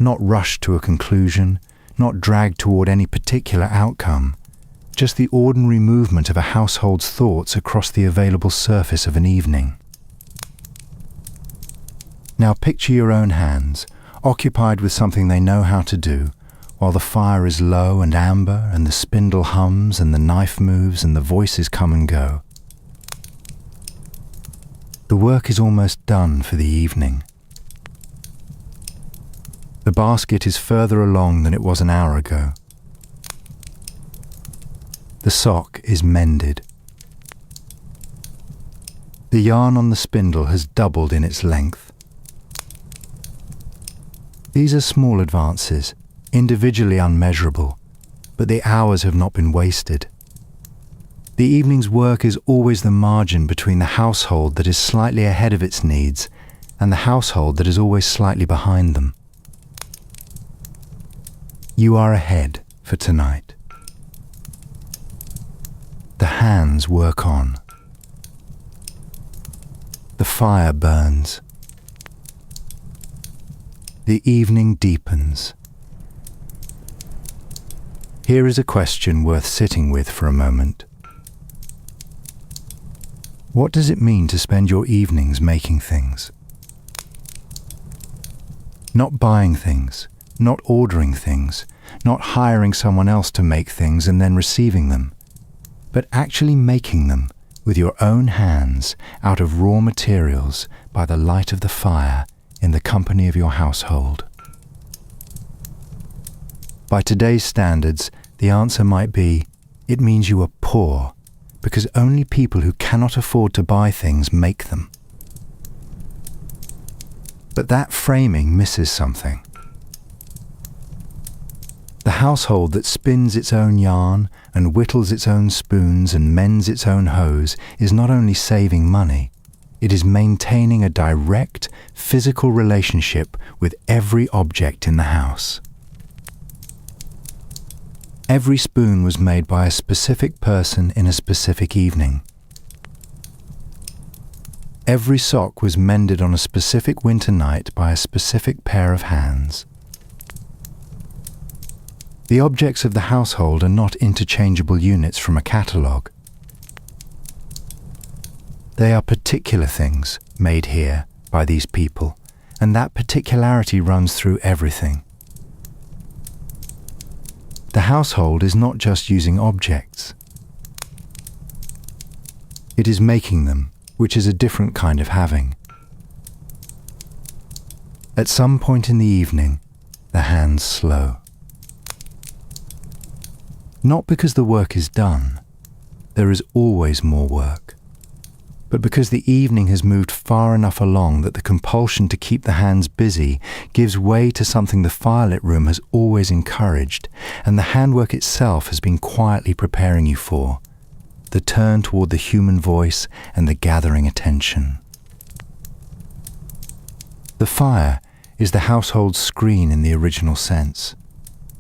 Not rushed to a conclusion, not dragged toward any particular outcome, just the ordinary movement of a household's thoughts across the available surface of an evening. Now picture your own hands, occupied with something they know how to do, while the fire is low and amber and the spindle hums and the knife moves and the voices come and go. The work is almost done for the evening. The basket is further along than it was an hour ago. The sock is mended. The yarn on the spindle has doubled in its length. These are small advances, individually unmeasurable, but the hours have not been wasted. The evening's work is always the margin between the household that is slightly ahead of its needs and the household that is always slightly behind them. You are ahead for tonight. The hands work on. The fire burns. The evening deepens. Here is a question worth sitting with for a moment. What does it mean to spend your evenings making things? Not buying things, not ordering things, not hiring someone else to make things and then receiving them, but actually making them with your own hands out of raw materials by the light of the fire in the company of your household. By today's standards, the answer might be, it means you are poor, because only people who cannot afford to buy things make them. But that framing misses something. The household that spins its own yarn and whittles its own spoons and mends its own hose is not only saving money, it is maintaining a direct, physical relationship with every object in the house. Every spoon was made by a specific person in a specific evening. Every sock was mended on a specific winter night by a specific pair of hands. The objects of the household are not interchangeable units from a catalogue. They are particular things made here by these people, and that particularity runs through everything. The household is not just using objects. It is making them, which is a different kind of having. At some point in the evening, the hands slow. Not because the work is done, there is always more work, but because the evening has moved far enough along that the compulsion to keep the hands busy gives way to something the Firelight room has always encouraged, and the handwork itself has been quietly preparing you for, the turn toward the human voice and the gathering attention. The fire is the household's screen in the original sense,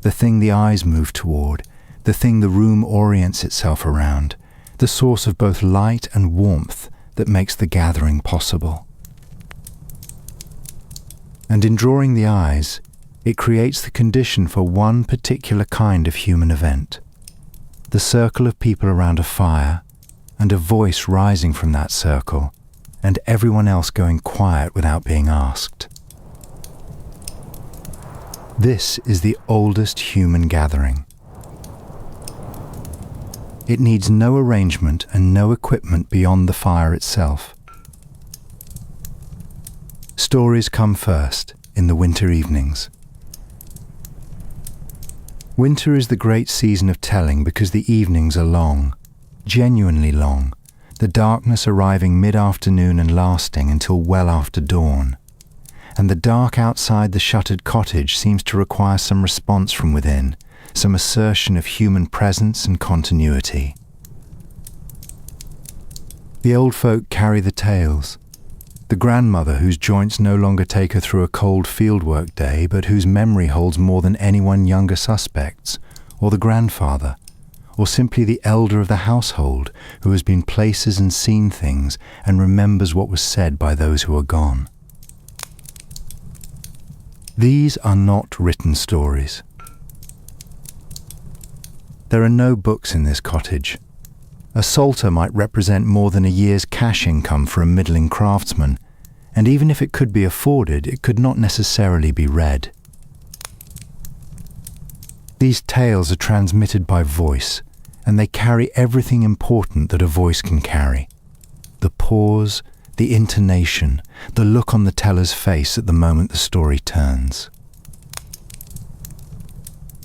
the thing the eyes move toward, the thing the room orients itself around, the source of both light and warmth that makes the gathering possible. And in drawing the eyes, it creates the condition for one particular kind of human event, the circle of people around a fire, and a voice rising from that circle, and everyone else going quiet without being asked. This is the oldest human gathering. It needs no arrangement and no equipment beyond the fire itself. Stories come first in the winter evenings. Winter is the great season of telling because the evenings are long, genuinely long, the darkness arriving mid-afternoon and lasting until well after dawn. And the dark outside the shuttered cottage seems to require some response from within, some assertion of human presence and continuity. The old folk carry the tales. The grandmother whose joints no longer take her through a cold fieldwork day, but whose memory holds more than anyone younger suspects, or the grandfather, or simply the elder of the household who has been places and seen things and remembers what was said by those who are gone. These are not written stories. There are no books in this cottage. A psalter might represent more than a year's cash income for a middling craftsman, and even if it could be afforded, it could not necessarily be read. These tales are transmitted by voice, and they carry everything important that a voice can carry. The pause, the intonation, the look on the teller's face at the moment the story turns.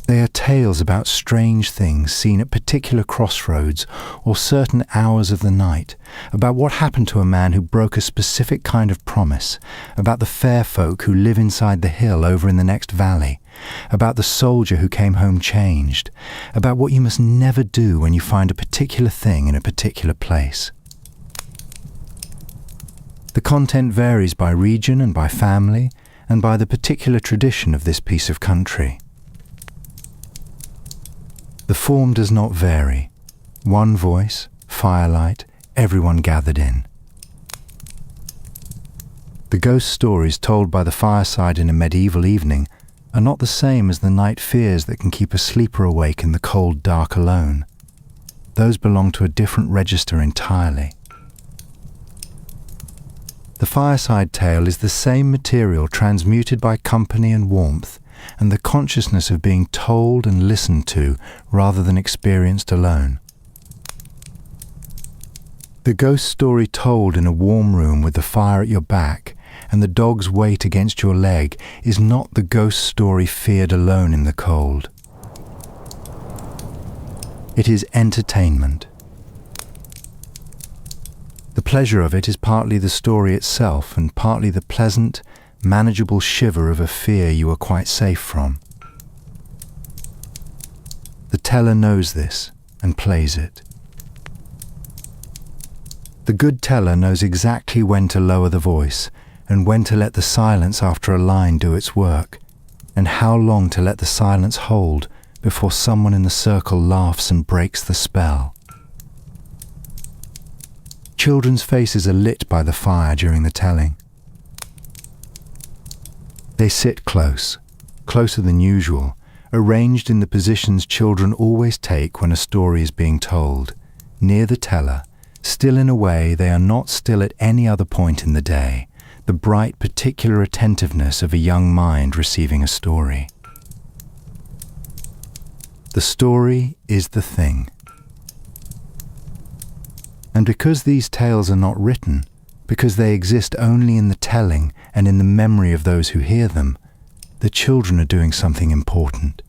They are tales about strange things seen at particular crossroads or certain hours of the night, about what happened to a man who broke a specific kind of promise, about the fair folk who live inside the hill over in the next valley, about the soldier who came home changed, about what you must never do when you find a particular thing in a particular place. The content varies by region and by family, and by the particular tradition of this piece of country. The form does not vary. One voice, firelight, everyone gathered in. The ghost stories told by the fireside in a medieval evening are not the same as the night fears that can keep a sleeper awake in the cold dark alone. Those belong to a different register entirely. The fireside tale is the same material transmuted by company and warmth, and the consciousness of being told and listened to rather than experienced alone. The ghost story told in a warm room with the fire at your back and the dog's weight against your leg is not the ghost story feared alone in the cold. It is entertainment. The pleasure of it is partly the story itself and partly the pleasant, manageable shiver of a fear you are quite safe from. The teller knows this and plays it. The good teller knows exactly when to lower the voice and when to let the silence after a line do its work, and how long to let the silence hold before someone in the circle laughs and breaks the spell. Children's faces are lit by the fire during the telling. They sit close, closer than usual, arranged in the positions children always take when a story is being told, near the teller, still in a way they are not still at any other point in the day, the bright particular attentiveness of a young mind receiving a story. The story is the thing. And because these tales are not written, because they exist only in the telling and in the memory of those who hear them, the children are doing something important.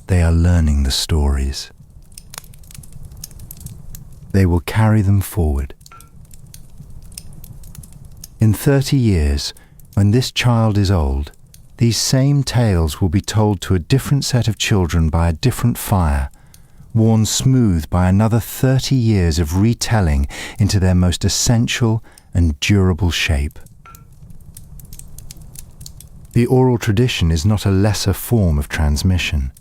They are learning the stories. They will carry them forward. In 30 years, when this child is old, these same tales will be told to a different set of children by a different fire, worn smooth by another 30 years of retelling into their most essential and durable shape. The oral tradition is not a lesser form of transmission.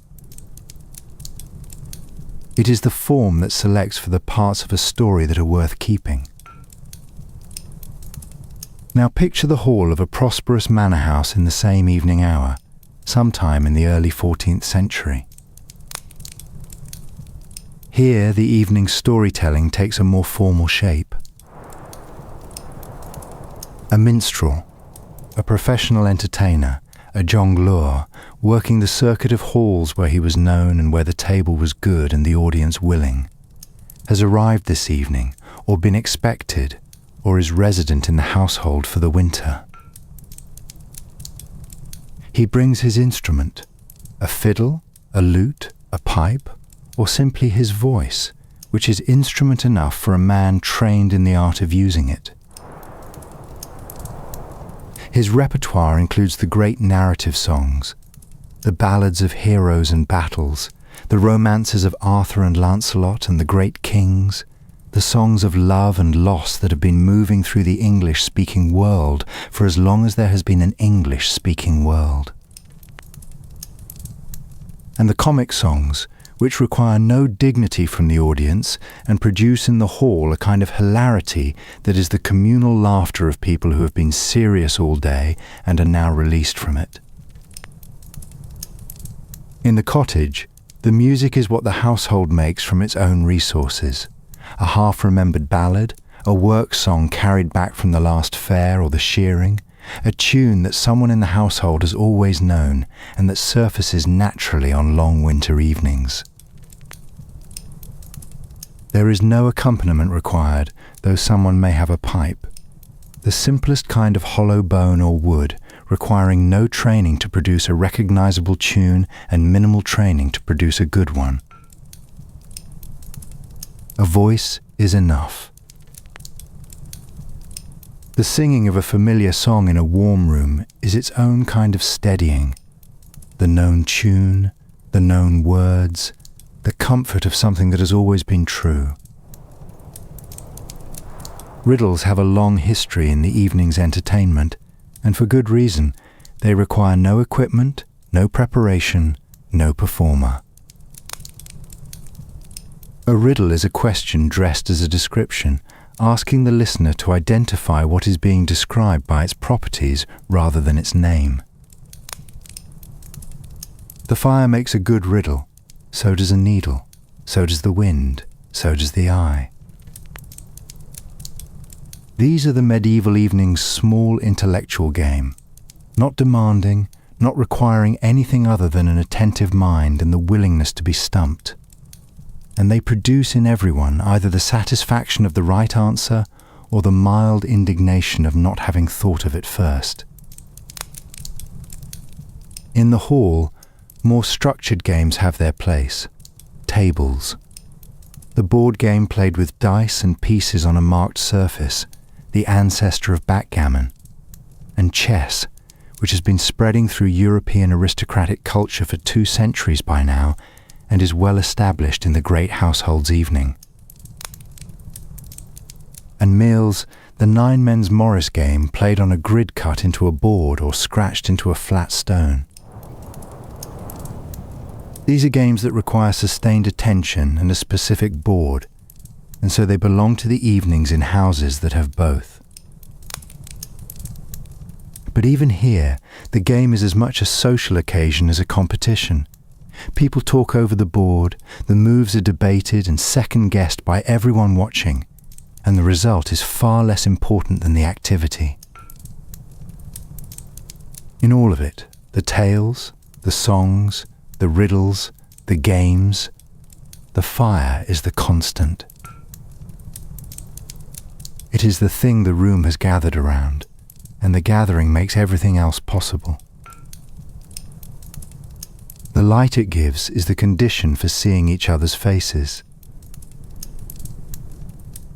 It is the form that selects for the parts of a story that are worth keeping. Now picture the hall of a prosperous manor house in the same evening hour, sometime in the early 14th century. Here the evening storytelling takes a more formal shape. A minstrel, a professional entertainer, a jongleur, working the circuit of halls where he was known and where the table was good and the audience willing, has arrived this evening, or been expected, or is resident in the household for the winter. He brings his instrument, a fiddle, a lute, a pipe, or simply his voice, which is instrument enough for a man trained in the art of using it. His repertoire includes the great narrative songs, the ballads of heroes and battles, the romances of Arthur and Lancelot and the great kings, the songs of love and loss that have been moving through the English-speaking world for as long as there has been an English-speaking world. And the comic songs, which require no dignity from the audience and produce in the hall a kind of hilarity that is the communal laughter of people who have been serious all day and are now released from it. In the cottage, the music is what the household makes from its own resources. A half-remembered ballad, a work song carried back from the last fair or the shearing, a tune that someone in the household has always known and that surfaces naturally on long winter evenings. There is no accompaniment required, though someone may have a pipe. The simplest kind of hollow bone or wood, requiring no training to produce a recognizable tune and minimal training to produce a good one. A voice is enough. The singing of a familiar song in a warm room is its own kind of steadying. The known tune, the known words, the comfort of something that has always been true. Riddles have a long history in the evening's entertainment, and for good reason. They require no equipment, no preparation, no performer. A riddle is a question dressed as a description, asking the listener to identify what is being described by its properties rather than its name. The fire makes a good riddle, so does a needle, so does the wind, so does the eye. These are the medieval evening's small intellectual game, not demanding, not requiring anything other than an attentive mind and the willingness to be stumped. And they produce in everyone either the satisfaction of the right answer or the mild indignation of not having thought of it first. In the hall, more structured games have their place. Tables. The board game played with dice and pieces on a marked surface, the ancestor of backgammon. And chess, which has been spreading through European aristocratic culture for 2 centuries by now, and is well established in the great household's evening. And meals, the 9 men's Morris game played on a grid cut into a board or scratched into a flat stone. These are games that require sustained attention and a specific board, and so they belong to the evenings in houses that have both. But even here, the game is as much a social occasion as a competition. People talk over the board, the moves are debated and second-guessed by everyone watching, and the result is far less important than the activity. In all of it, the tales, the songs, the riddles, the games, the fire is the constant. It is the thing the room has gathered around, and the gathering makes everything else possible. The light it gives is the condition for seeing each other's faces.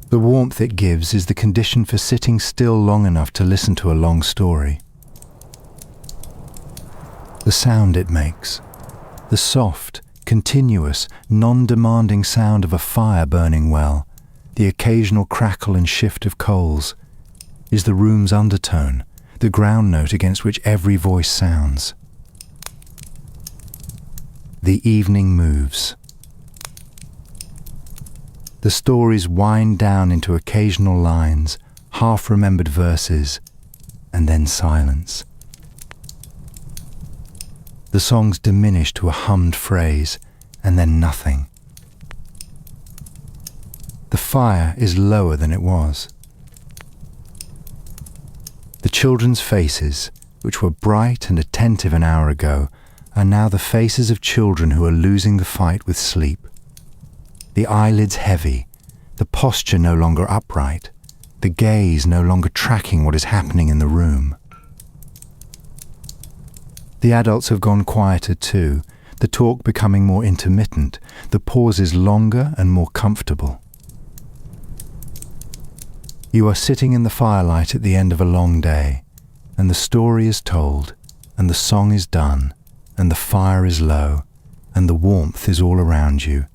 The warmth it gives is the condition for sitting still long enough to listen to a long story. The sound it makes, the soft, continuous, non-demanding sound of a fire burning well, the occasional crackle and shift of coals, is the room's undertone, the ground note against which every voice sounds. The evening moves. The stories wind down into occasional lines, half-remembered verses, and then silence. The songs diminish to a hummed phrase, and then nothing. The fire is lower than it was. The children's faces, which were bright and attentive an hour ago, are now the faces of children who are losing the fight with sleep. The eyelids heavy, the posture no longer upright, the gaze no longer tracking what is happening in the room. The adults have gone quieter too, the talk becoming more intermittent, the pauses longer and more comfortable. You are sitting in the firelight at the end of a long day, and the story is told, and the song is done, and the fire is low, and the warmth is all around you,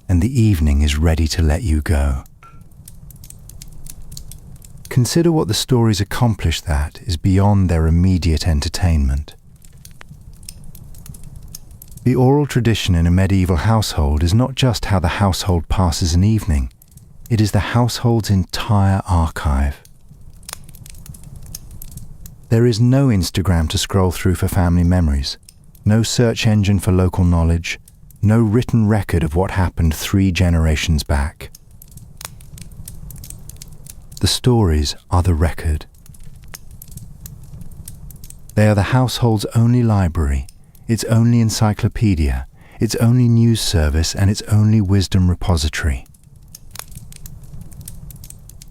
and the evening is ready to let you go. Consider what the stories accomplish that is beyond their immediate entertainment. The oral tradition in a medieval household is not just how the household passes an evening, it is the household's entire archive. There is no Instagram to scroll through for family memories, no search engine for local knowledge, no written record of what happened 3 generations back. The stories are the record. They are the household's only library, its only encyclopedia, its only news service, and its only wisdom repository.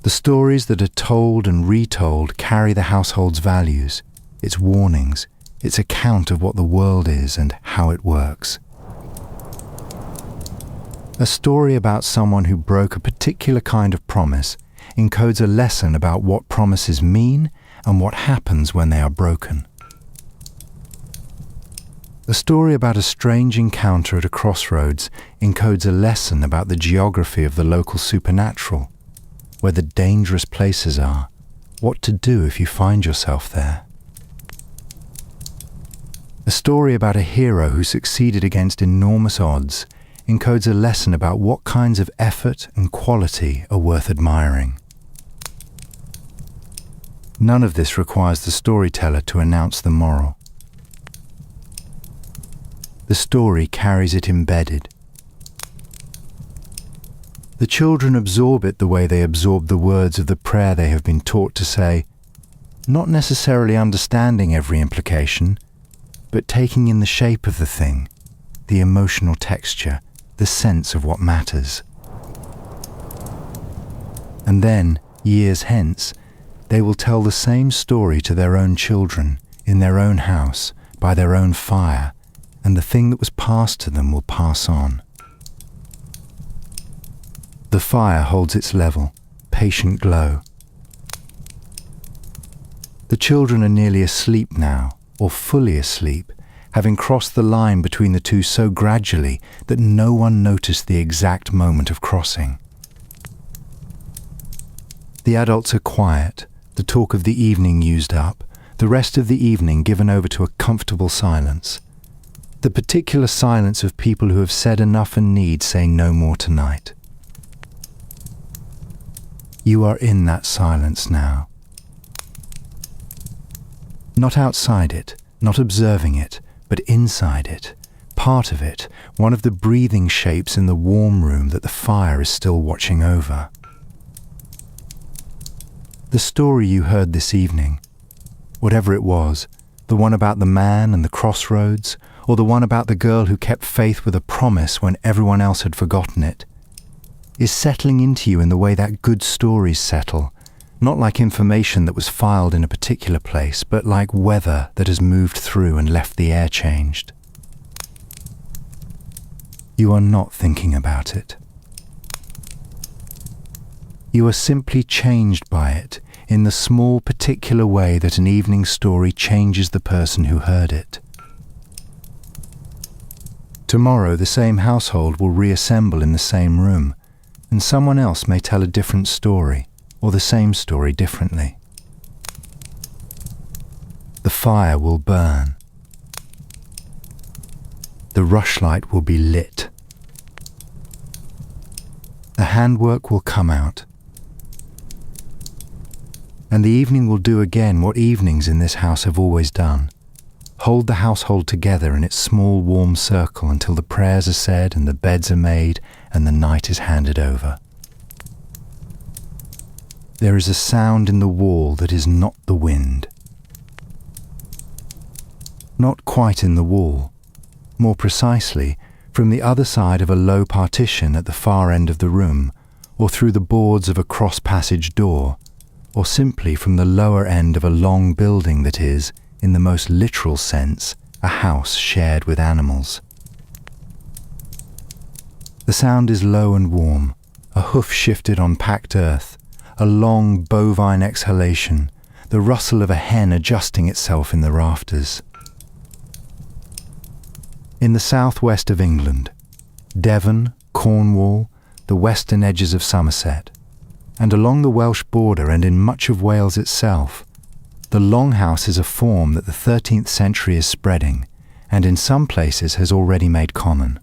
The stories that are told and retold carry the household's values, its warnings, its account of what the world is and how it works. A story about someone who broke a particular kind of promise encodes a lesson about what promises mean and what happens when they are broken. A story about a strange encounter at a crossroads encodes a lesson about the geography of the local supernatural, where the dangerous places are, what to do if you find yourself there. A story about a hero who succeeded against enormous odds encodes a lesson about what kinds of effort and quality are worth admiring. None of this requires the storyteller to announce the moral. The story carries it embedded. The children absorb it the way they absorb the words of the prayer they have been taught to say, not necessarily understanding every implication, but taking in the shape of the thing, the emotional texture, the sense of what matters. And then, years hence, they will tell the same story to their own children, in their own house, by their own fire, and the thing that was passed to them will pass on. The fire holds its level, patient glow. The children are nearly asleep now, or fully asleep, having crossed the line between the two so gradually that no one noticed the exact moment of crossing. The adults are quiet, the talk of the evening used up, the rest of the evening given over to a comfortable silence. The particular silence of people who have said enough and need say no more tonight. You are in that silence now. Not outside it, not observing it, but inside it, part of it, one of the breathing shapes in the warm room that the fire is still watching over. The story you heard this evening, whatever it was, the one about the man and the crossroads, or the one about the girl who kept faith with a promise when everyone else had forgotten it, is settling into you in the way that good stories settle, not like information that was filed in a particular place, but like weather that has moved through and left the air changed. You are not thinking about it. You are simply changed by it in the small particular way that an evening story changes the person who heard it. Tomorrow the same household will reassemble in the same room, and someone else may tell a different story, or the same story differently. The fire will burn. The rushlight will be lit. The handwork will come out. And the evening will do again what evenings in this house have always done. Hold the household together in its small warm circle until the prayers are said and the beds are made and the night is handed over. There is a sound in the wall that is not the wind. Not quite in the wall. More precisely, from the other side of a low partition at the far end of the room, or through the boards of a cross-passage door, or simply from the lower end of a long building that is, in the most literal sense, a house shared with animals. The sound is low and warm, a hoof shifted on packed earth, a long bovine exhalation, the rustle of a hen adjusting itself in the rafters. In the southwest of England, Devon, Cornwall, the western edges of Somerset, and along the Welsh border and in much of Wales itself, the longhouse is a form that the 13th century is spreading, and in some places has already made common.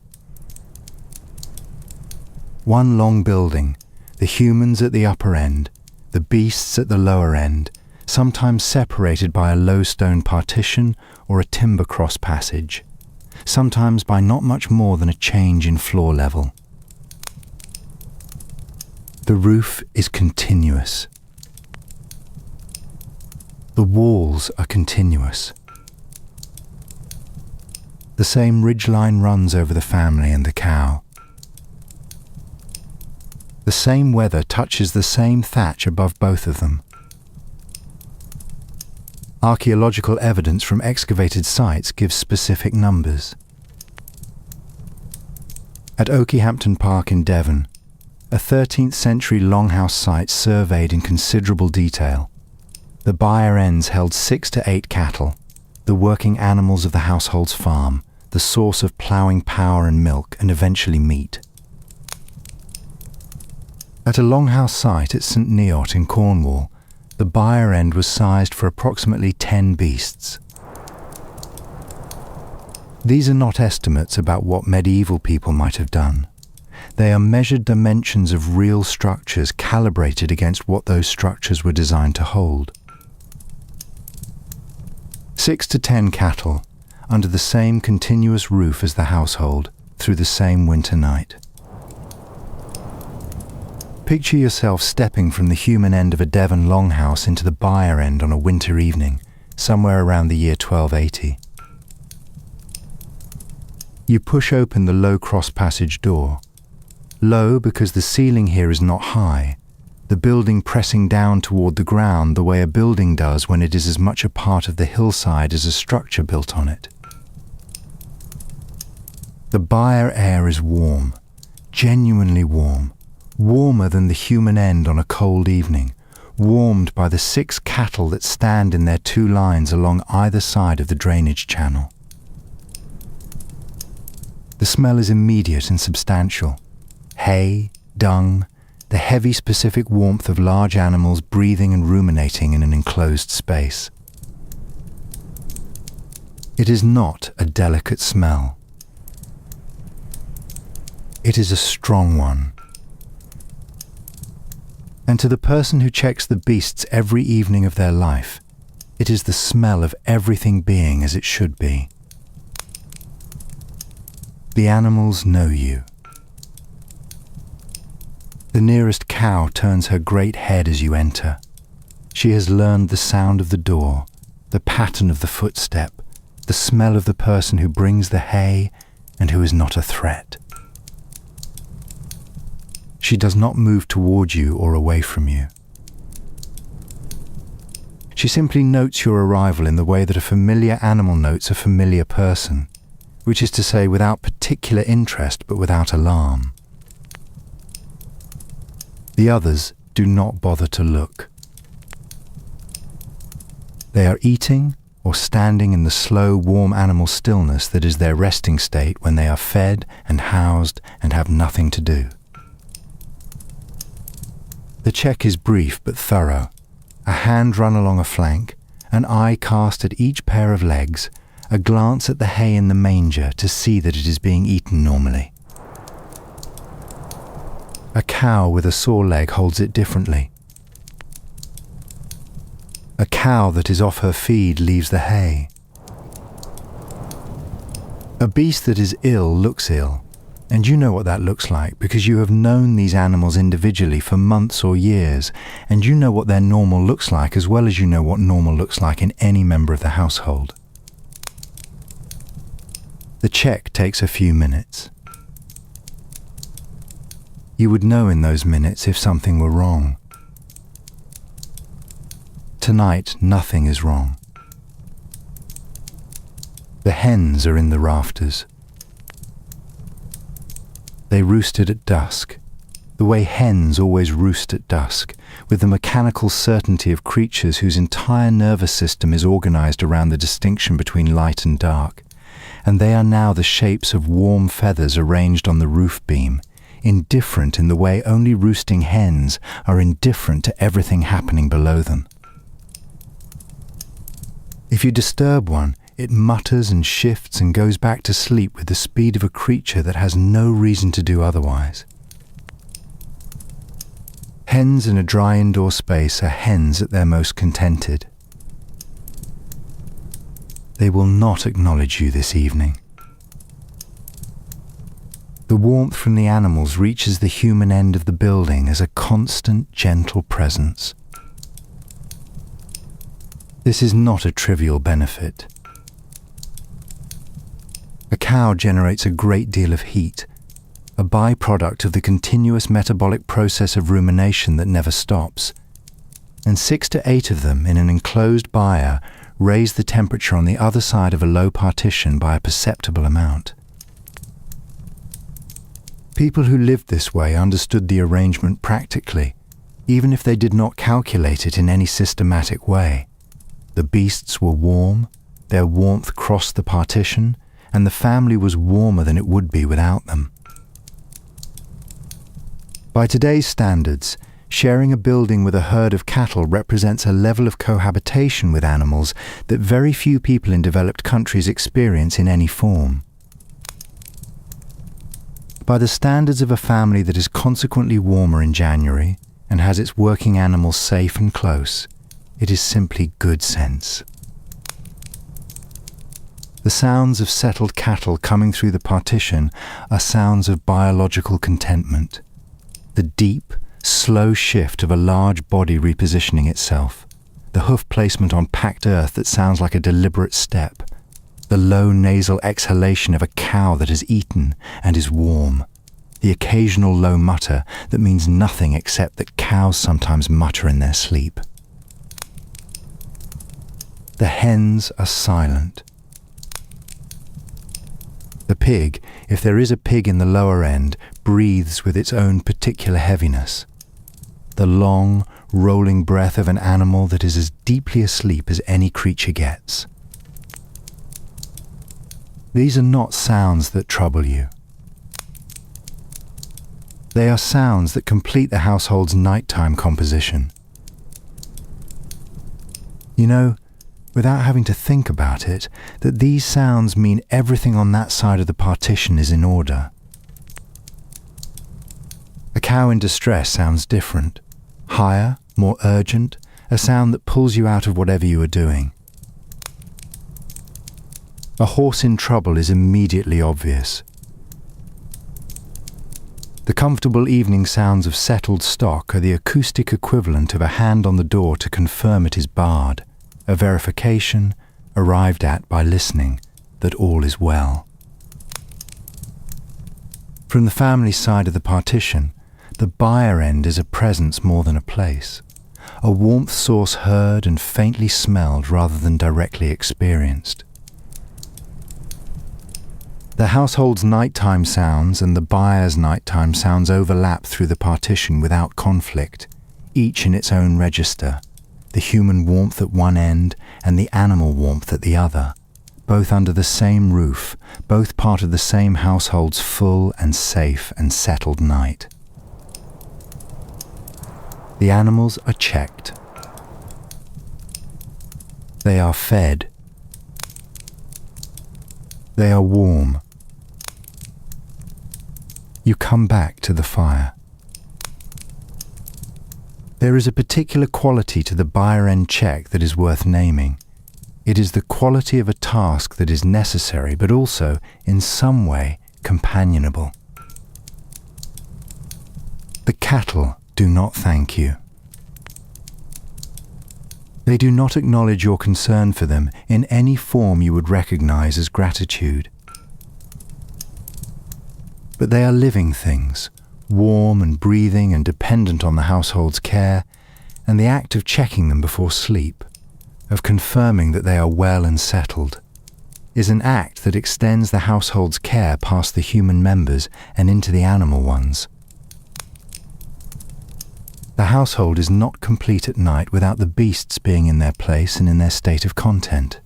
One long building, the humans at the upper end, the beasts at the lower end, sometimes separated by a low stone partition or a timber cross passage, sometimes by not much more than a change in floor level. The roof is continuous. The walls are continuous. The same ridgeline runs over the family and the cow. The same weather touches the same thatch above both of them. Archaeological evidence from excavated sites gives specific numbers. At Okehampton Park in Devon, a 13th century longhouse site surveyed in considerable detail, the byre ends held 6 to 8 cattle, the working animals of the household's farm, the source of ploughing power and milk, and eventually meat. At a longhouse site at St Neot in Cornwall, the byre end was sized for approximately 10 beasts. These are not estimates about what medieval people might have done. They are measured dimensions of real structures calibrated against what those structures were designed to hold. 6 to 10 cattle, under the same continuous roof as the household, through the same winter night. Picture yourself stepping from the human end of a Devon longhouse into the byre end on a winter evening, somewhere around the year 1280. You push open the low cross-passage door. Low because the ceiling here is not high, the building pressing down toward the ground the way a building does when it is as much a part of the hillside as a structure built on it. The byre air is warm, genuinely warm, warmer than the human end on a cold evening, warmed by the 6 cattle that stand in their 2 lines along either side of the drainage channel. The smell is immediate and substantial. Hay, dung, the heavy specific warmth of large animals breathing and ruminating in an enclosed space. It is not a delicate smell. It is a strong one. And to the person who checks the beasts every evening of their life, it is the smell of everything being as it should be. The animals know you. The nearest cow turns her great head as you enter. She has learned the sound of the door, the pattern of the footstep, the smell of the person who brings the hay and who is not a threat. She does not move toward you or away from you. She simply notes your arrival in the way that a familiar animal notes a familiar person, which is to say without particular interest but without alarm. The others do not bother to look. They are eating or standing in the slow, warm animal stillness that is their resting state when they are fed and housed and have nothing to do. The check is brief but thorough. A hand run along a flank, an eye cast at each pair of legs, a glance at the hay in the manger to see that it is being eaten normally. A cow with a sore leg holds it differently. A cow that is off her feed leaves the hay. A beast that is ill looks ill, and you know what that looks like because you have known these animals individually for months or years, and you know what their normal looks like as well as you know what normal looks like in any member of the household. The check takes a few minutes. You would know in those minutes if something were wrong. Tonight, nothing is wrong. The hens are in the rafters. They roosted at dusk, the way hens always roost at dusk, with the mechanical certainty of creatures whose entire nervous system is organized around the distinction between light and dark, and they are now the shapes of warm feathers arranged on the roof beam, indifferent in the way only roosting hens are indifferent to everything happening below them. If you disturb one, it mutters and shifts and goes back to sleep with the speed of a creature that has no reason to do otherwise. Hens in a dry indoor space are hens at their most contented. They will not acknowledge you this evening. The warmth from the animals reaches the human end of the building as a constant, gentle presence. This is not a trivial benefit. A cow generates a great deal of heat, a byproduct of the continuous metabolic process of rumination that never stops, and 6 to 8 of them in an enclosed byre raised the temperature on the other side of a low partition by a perceptible amount. People who lived this way understood the arrangement practically, even if they did not calculate it in any systematic way. The beasts were warm, their warmth crossed the partition, and the family was warmer than it would be without them. By today's standards, sharing a building with a herd of cattle represents a level of cohabitation with animals that very few people in developed countries experience in any form. By the standards of a family that is consequently warmer in January and has its working animals safe and close, it is simply good sense. The sounds of settled cattle coming through the partition are sounds of biological contentment. The deep, slow shift of a large body repositioning itself, the hoof placement on packed earth that sounds like a deliberate step, the low nasal exhalation of a cow that has eaten and is warm, the occasional low mutter that means nothing except that cows sometimes mutter in their sleep. The hens are silent. The pig, if there is a pig in the lower end, breathes with its own particular heaviness. The long, rolling breath of an animal that is as deeply asleep as any creature gets. These are not sounds that trouble you. They are sounds that complete the household's nighttime composition. You know, without having to think about it, that these sounds mean everything on that side of the partition is in order. A cow in distress sounds different, higher, more urgent, a sound that pulls you out of whatever you are doing. A horse in trouble is immediately obvious. The comfortable evening sounds of settled stock are the acoustic equivalent of a hand on the door to confirm it is barred, a verification arrived at by listening that all is well. From the family side of the partition, the buyer end is a presence more than a place, a warmth source heard and faintly smelled rather than directly experienced. The household's nighttime sounds and the buyer's nighttime sounds overlap through the partition without conflict, each in its own register, the human warmth at one end and the animal warmth at the other, both under the same roof, both part of the same household's full and safe and settled night. The animals are checked. They are fed. They are warm. You come back to the fire. There is a particular quality to the buyer end check that is worth naming. It is the quality of a task that is necessary but also, in some way, companionable. The cattle do not thank you. They do not acknowledge your concern for them in any form you would recognize as gratitude. But they are living things, warm and breathing and dependent on the household's care, and the act of checking them before sleep, of confirming that they are well and settled, is an act that extends the household's care past the human members and into the animal ones. The household is not complete at night without the beasts being in their place and in their state of content.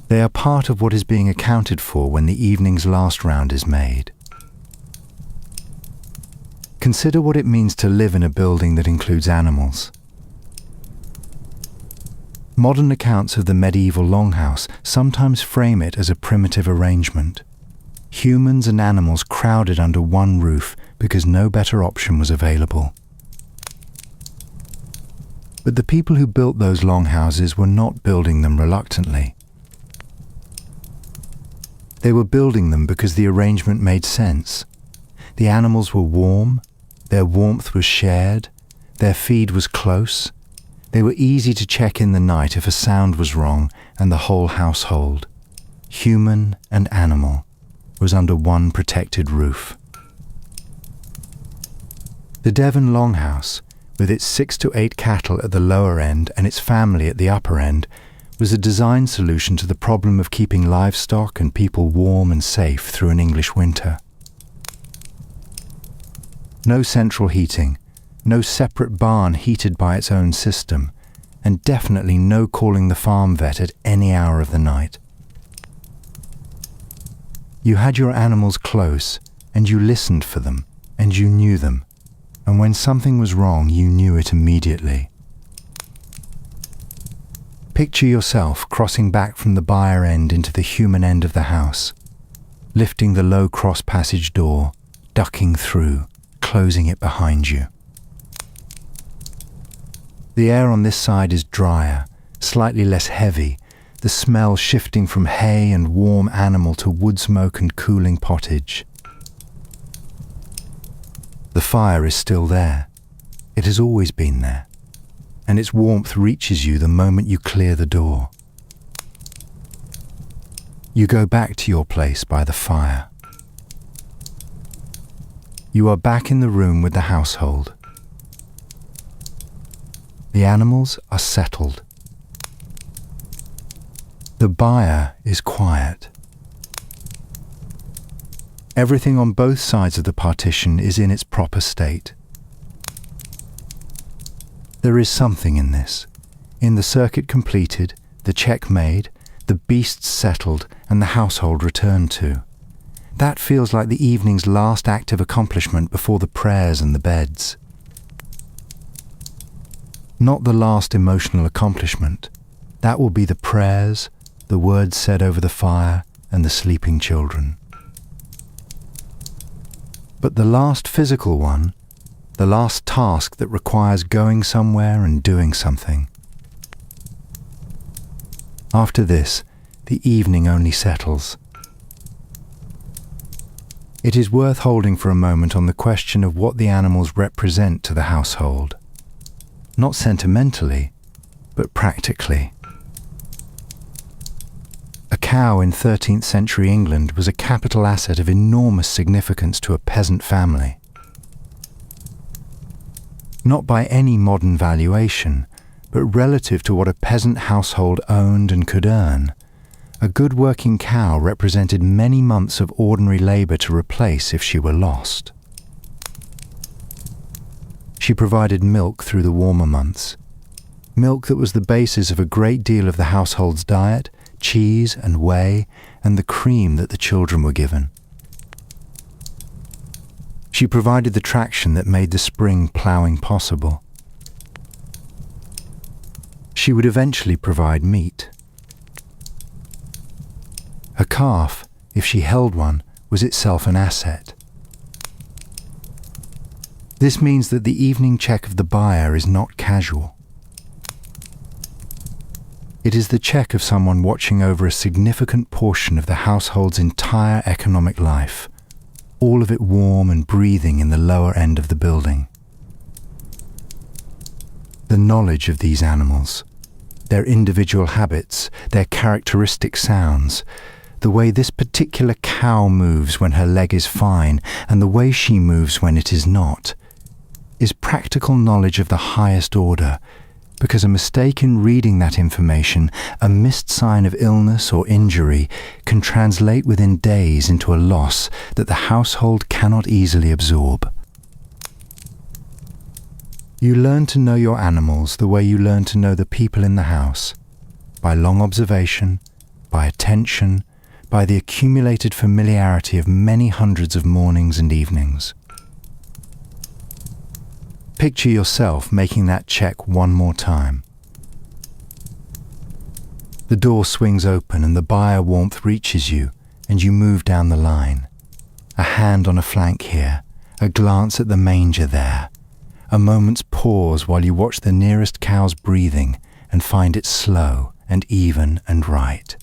They are part of what is being accounted for when the evening's last round is made. Consider what it means to live in a building that includes animals. Modern accounts of the medieval longhouse sometimes frame it as a primitive arrangement. Humans and animals crowded under one roof because no better option was available. But the people who built those longhouses were not building them reluctantly. They were building them because the arrangement made sense. The animals were warm, their warmth was shared, their feed was close. They were easy to check in the night if a sound was wrong, and the whole household, human and animal, was under one protected roof. The Devon longhouse, with its 6 to 8 cattle at the lower end and its family at the upper end, was a design solution to the problem of keeping livestock and people warm and safe through an English winter. No central heating, no separate barn heated by its own system, and definitely no calling the farm vet at any hour of the night. You had your animals close, and you listened for them, and you knew them, and when something was wrong, you knew it immediately. Picture yourself crossing back from the byre end into the human end of the house, lifting the low cross-passage door, ducking through, closing it behind you. The air on this side is drier, slightly less heavy, the smell shifting from hay and warm animal to wood smoke and cooling pottage. The fire is still there. It has always been there, and its warmth reaches you the moment you clear the door. You go back to your place by the fire. You are back in the room with the household. The animals are settled. The byre is quiet. Everything on both sides of the partition is in its proper state. There is something in this, in the circuit completed, the check made, the beasts settled, and the household returned to. That feels like the evening's last active accomplishment before the prayers and the beds. Not the last emotional accomplishment. That will be the prayers, the words said over the fire, and the sleeping children. But the last physical one, the last task that requires going somewhere and doing something. After this, the evening only settles. It is worth holding for a moment on the question of what the animals represent to the household. Not sentimentally, but practically. A cow in 13th century England was a capital asset of enormous significance to a peasant family. Not by any modern valuation, but relative to what a peasant household owned and could earn, a good working cow represented many months of ordinary labour to replace if she were lost. She provided milk through the warmer months, milk that was the basis of a great deal of the household's diet, cheese and whey, and the cream that the children were given. She provided the traction that made the spring ploughing possible. She would eventually provide meat. A calf, if she held one, was itself an asset. This means that the evening check of the byre is not casual. It is the check of someone watching over a significant portion of the household's entire economic life, all of it warm and breathing in the lower end of the building. The knowledge of these animals, their individual habits, their characteristic sounds, the way this particular cow moves when her leg is fine and the way she moves when it is not, is practical knowledge of the highest order, because a mistake in reading that information, a missed sign of illness or injury, can translate within days into a loss that the household cannot easily absorb. You learn to know your animals the way you learn to know the people in the house, by long observation, by attention, by the accumulated familiarity of many hundreds of mornings and evenings. Picture yourself making that check one more time. The door swings open and the byre warmth reaches you, and you move down the line. A hand on a flank here, a glance at the manger there, a moment's pause while you watch the nearest cow's breathing and find it slow and even and right.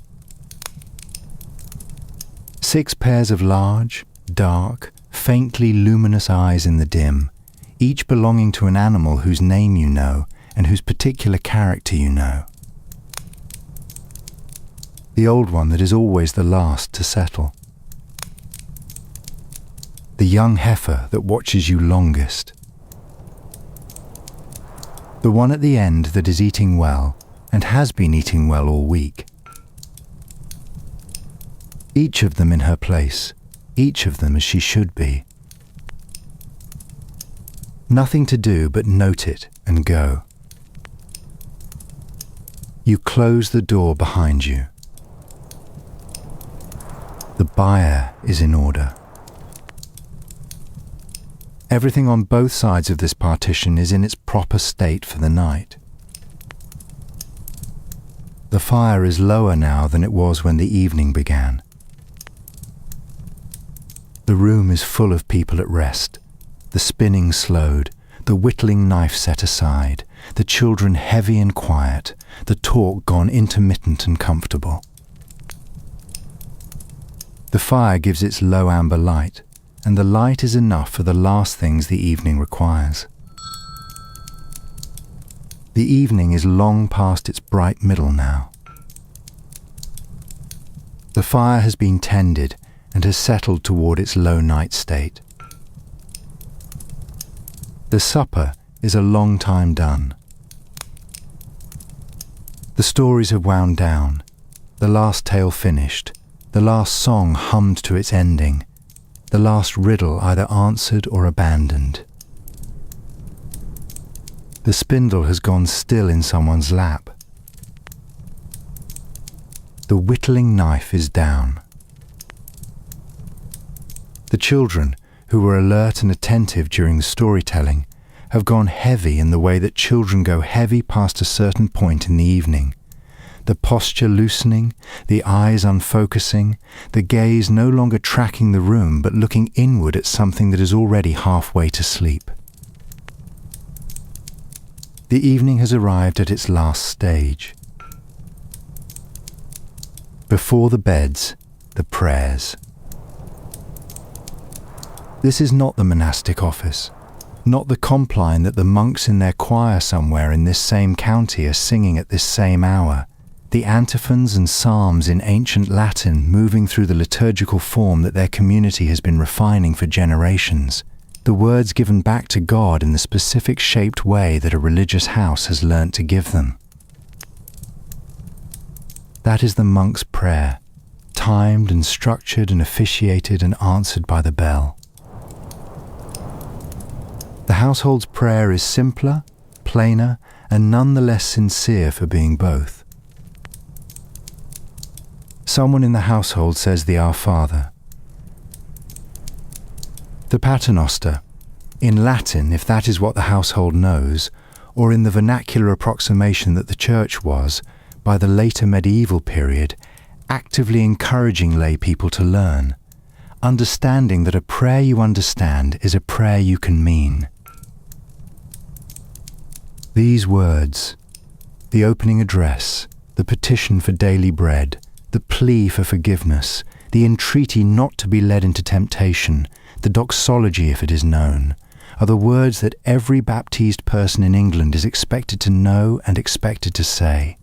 6 pairs of large, dark, faintly luminous eyes in the dim, each belonging to an animal whose name you know and whose particular character you know. The old one that is always the last to settle. The young heifer that watches you longest. The one at the end that is eating well and has been eating well all week. Each of them in her place, each of them as she should be. Nothing to do but note it and go. You close the door behind you. The buyer is in order. Everything on both sides of this partition is in its proper state for the night. The fire is lower now than it was when the evening began. The room is full of people at rest, the spinning slowed, the whittling knife set aside, the children heavy and quiet, the talk gone intermittent and comfortable. The fire gives its low amber light, and the light is enough for the last things the evening requires. The evening is long past its bright middle now. The fire has been tended and has settled toward its low night state. The supper is a long time done. The stories have wound down, the last tale finished, the last song hummed to its ending, the last riddle either answered or abandoned. The spindle has gone still in someone's lap. The whittling knife is down. The children, who were alert and attentive during the storytelling, have gone heavy in the way that children go heavy past a certain point in the evening. The posture loosening, the eyes unfocusing, the gaze no longer tracking the room but looking inward at something that is already halfway to sleep. The evening has arrived at its last stage. Before the beds, the prayers. This is not the monastic office, not the compline that the monks in their choir somewhere in this same county are singing at this same hour. The antiphons and psalms in ancient Latin moving through the liturgical form that their community has been refining for generations, the words given back to God in the specific shaped way that a religious house has learnt to give them. That is the monk's prayer, timed and structured and officiated and answered by the bell. The household's prayer is simpler, plainer, and none the less sincere for being both. Someone in the household says the Our Father. The Paternoster, in Latin if that is what the household knows, or in the vernacular approximation that the Church was, by the later medieval period, actively encouraging lay people to learn, understanding that a prayer you understand is a prayer you can mean. These words, the opening address, the petition for daily bread, the plea for forgiveness, the entreaty not to be led into temptation, the doxology if it is known, are the words that every baptized person in England is expected to know and expected to say.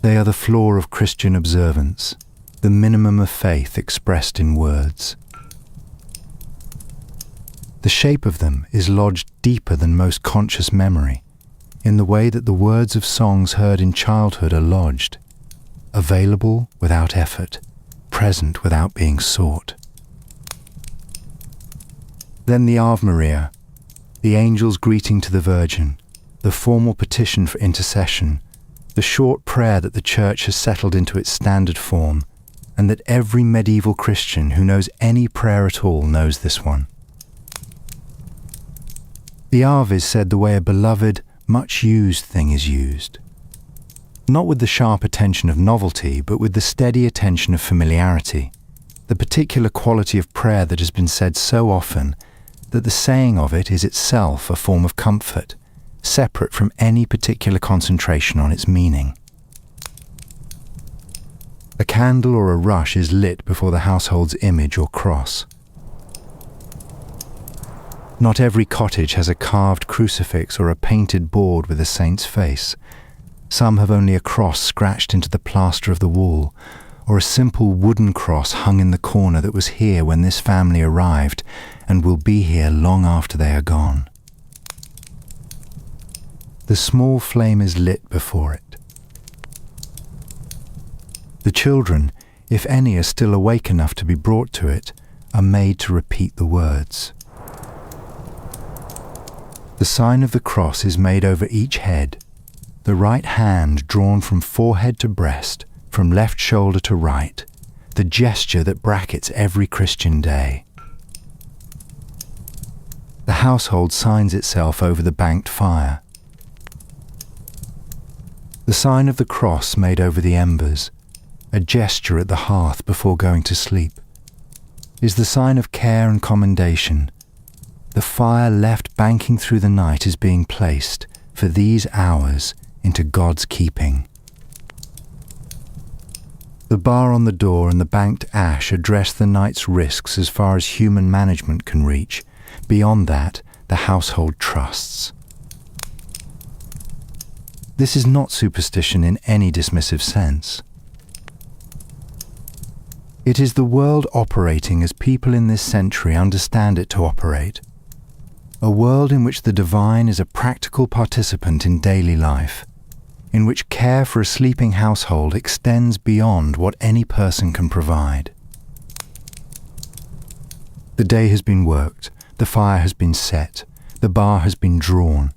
They are the floor of Christian observance, the minimum of faith expressed in words. The shape of them is lodged deeper than most conscious memory, in the way that the words of songs heard in childhood are lodged, available without effort, present without being sought. Then the Ave Maria, the angel's greeting to the Virgin, the formal petition for intercession, the short prayer that the Church has settled into its standard form, and that every medieval Christian who knows any prayer at all knows this one. The Ave is said the way a beloved, much-used thing is used. Not with the sharp attention of novelty, but with the steady attention of familiarity, the particular quality of prayer that has been said so often that the saying of it is itself a form of comfort, separate from any particular concentration on its meaning. A candle or a rush is lit before the household's image or cross. Not every cottage has a carved crucifix or a painted board with a saint's face. Some have only a cross scratched into the plaster of the wall, or a simple wooden cross hung in the corner that was here when this family arrived and will be here long after they are gone. The small flame is lit before it. The children, if any are still awake enough to be brought to it, are made to repeat the words. The sign of the cross is made over each head, the right hand drawn from forehead to breast, from left shoulder to right, the gesture that brackets every Christian day. The household signs itself over the banked fire. The sign of the cross made over the embers, a gesture at the hearth before going to sleep, is the sign of care and commendation. The fire left banking through the night is being placed, for these hours, into God's keeping. The bar on the door and the banked ash address the night's risks as far as human management can reach. Beyond that, the household trusts. This is not superstition in any dismissive sense. It is the world operating as people in this century understand it to operate. A world in which the divine is a practical participant in daily life, in which care for a sleeping household extends beyond what any person can provide. The day has been worked, the fire has been set, the bar has been drawn,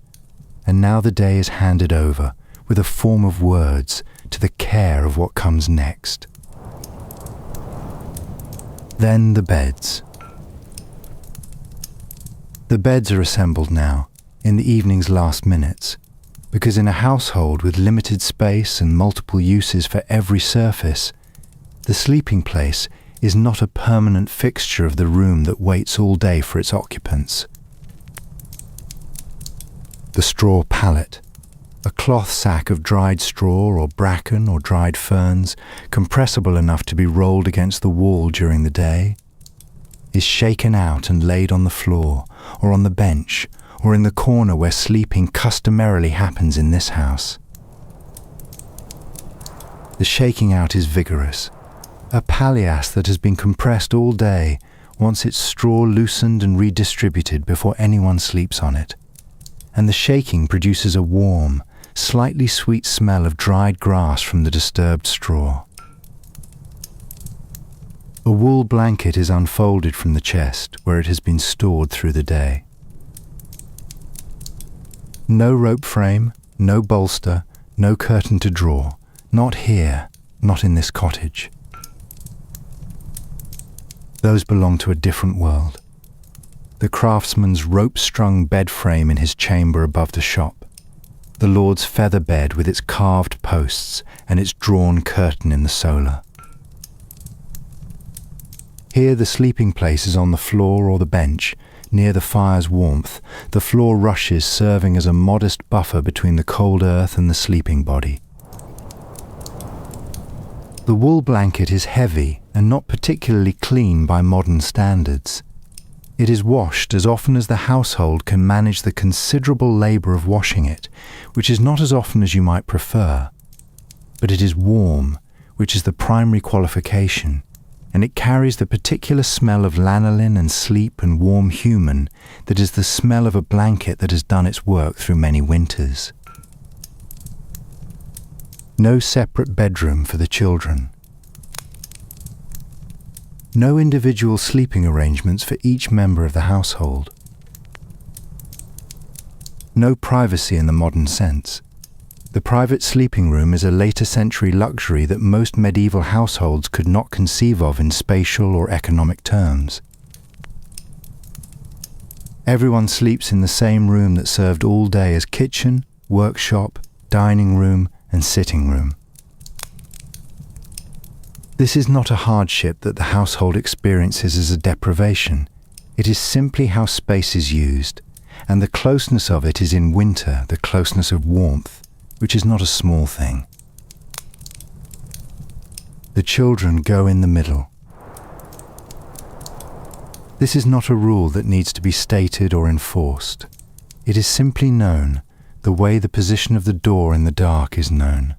and now the day is handed over, with a form of words, to the care of what comes next. Then the beds. The beds are assembled now, in the evening's last minutes, because in a household with limited space and multiple uses for every surface, the sleeping place is not a permanent fixture of the room that waits all day for its occupants. The straw pallet, a cloth sack of dried straw or bracken or dried ferns, compressible enough to be rolled against the wall during the day, is shaken out and laid on the floor or on the bench or in the corner where sleeping customarily happens in this house. The shaking out is vigorous. A palliasse that has been compressed all day wants its straw loosened and redistributed before anyone sleeps on it, and the shaking produces a warm, slightly sweet smell of dried grass from the disturbed straw. A wool blanket is unfolded from the chest where it has been stored through the day. No rope frame, no bolster, no curtain to draw, not here, not in this cottage. Those belong to a different world. The craftsman's rope-strung bed frame in his chamber above the shop, the Lord's feather bed with its carved posts and its drawn curtain in the solar. Here the sleeping place is on the floor or the bench, near the fire's warmth, the floor rushes serving as a modest buffer between the cold earth and the sleeping body. The wool blanket is heavy and not particularly clean by modern standards. It is washed as often as the household can manage the considerable labour of washing it, which is not as often as you might prefer. But it is warm, which is the primary qualification, and it carries the particular smell of lanolin and sleep and warm human that is the smell of a blanket that has done its work through many winters. No separate bedroom for the children. No individual sleeping arrangements for each member of the household. No privacy in the modern sense. The private sleeping room is a later century luxury that most medieval households could not conceive of in spatial or economic terms. Everyone sleeps in the same room that served all day as kitchen, workshop, dining room, and sitting room. This is not a hardship that the household experiences as a deprivation. It is simply how space is used, and the closeness of it is in winter the closeness of warmth, which is not a small thing. The children go in the middle. This is not a rule that needs to be stated or enforced. It is simply known, the way the position of the door in the dark is known.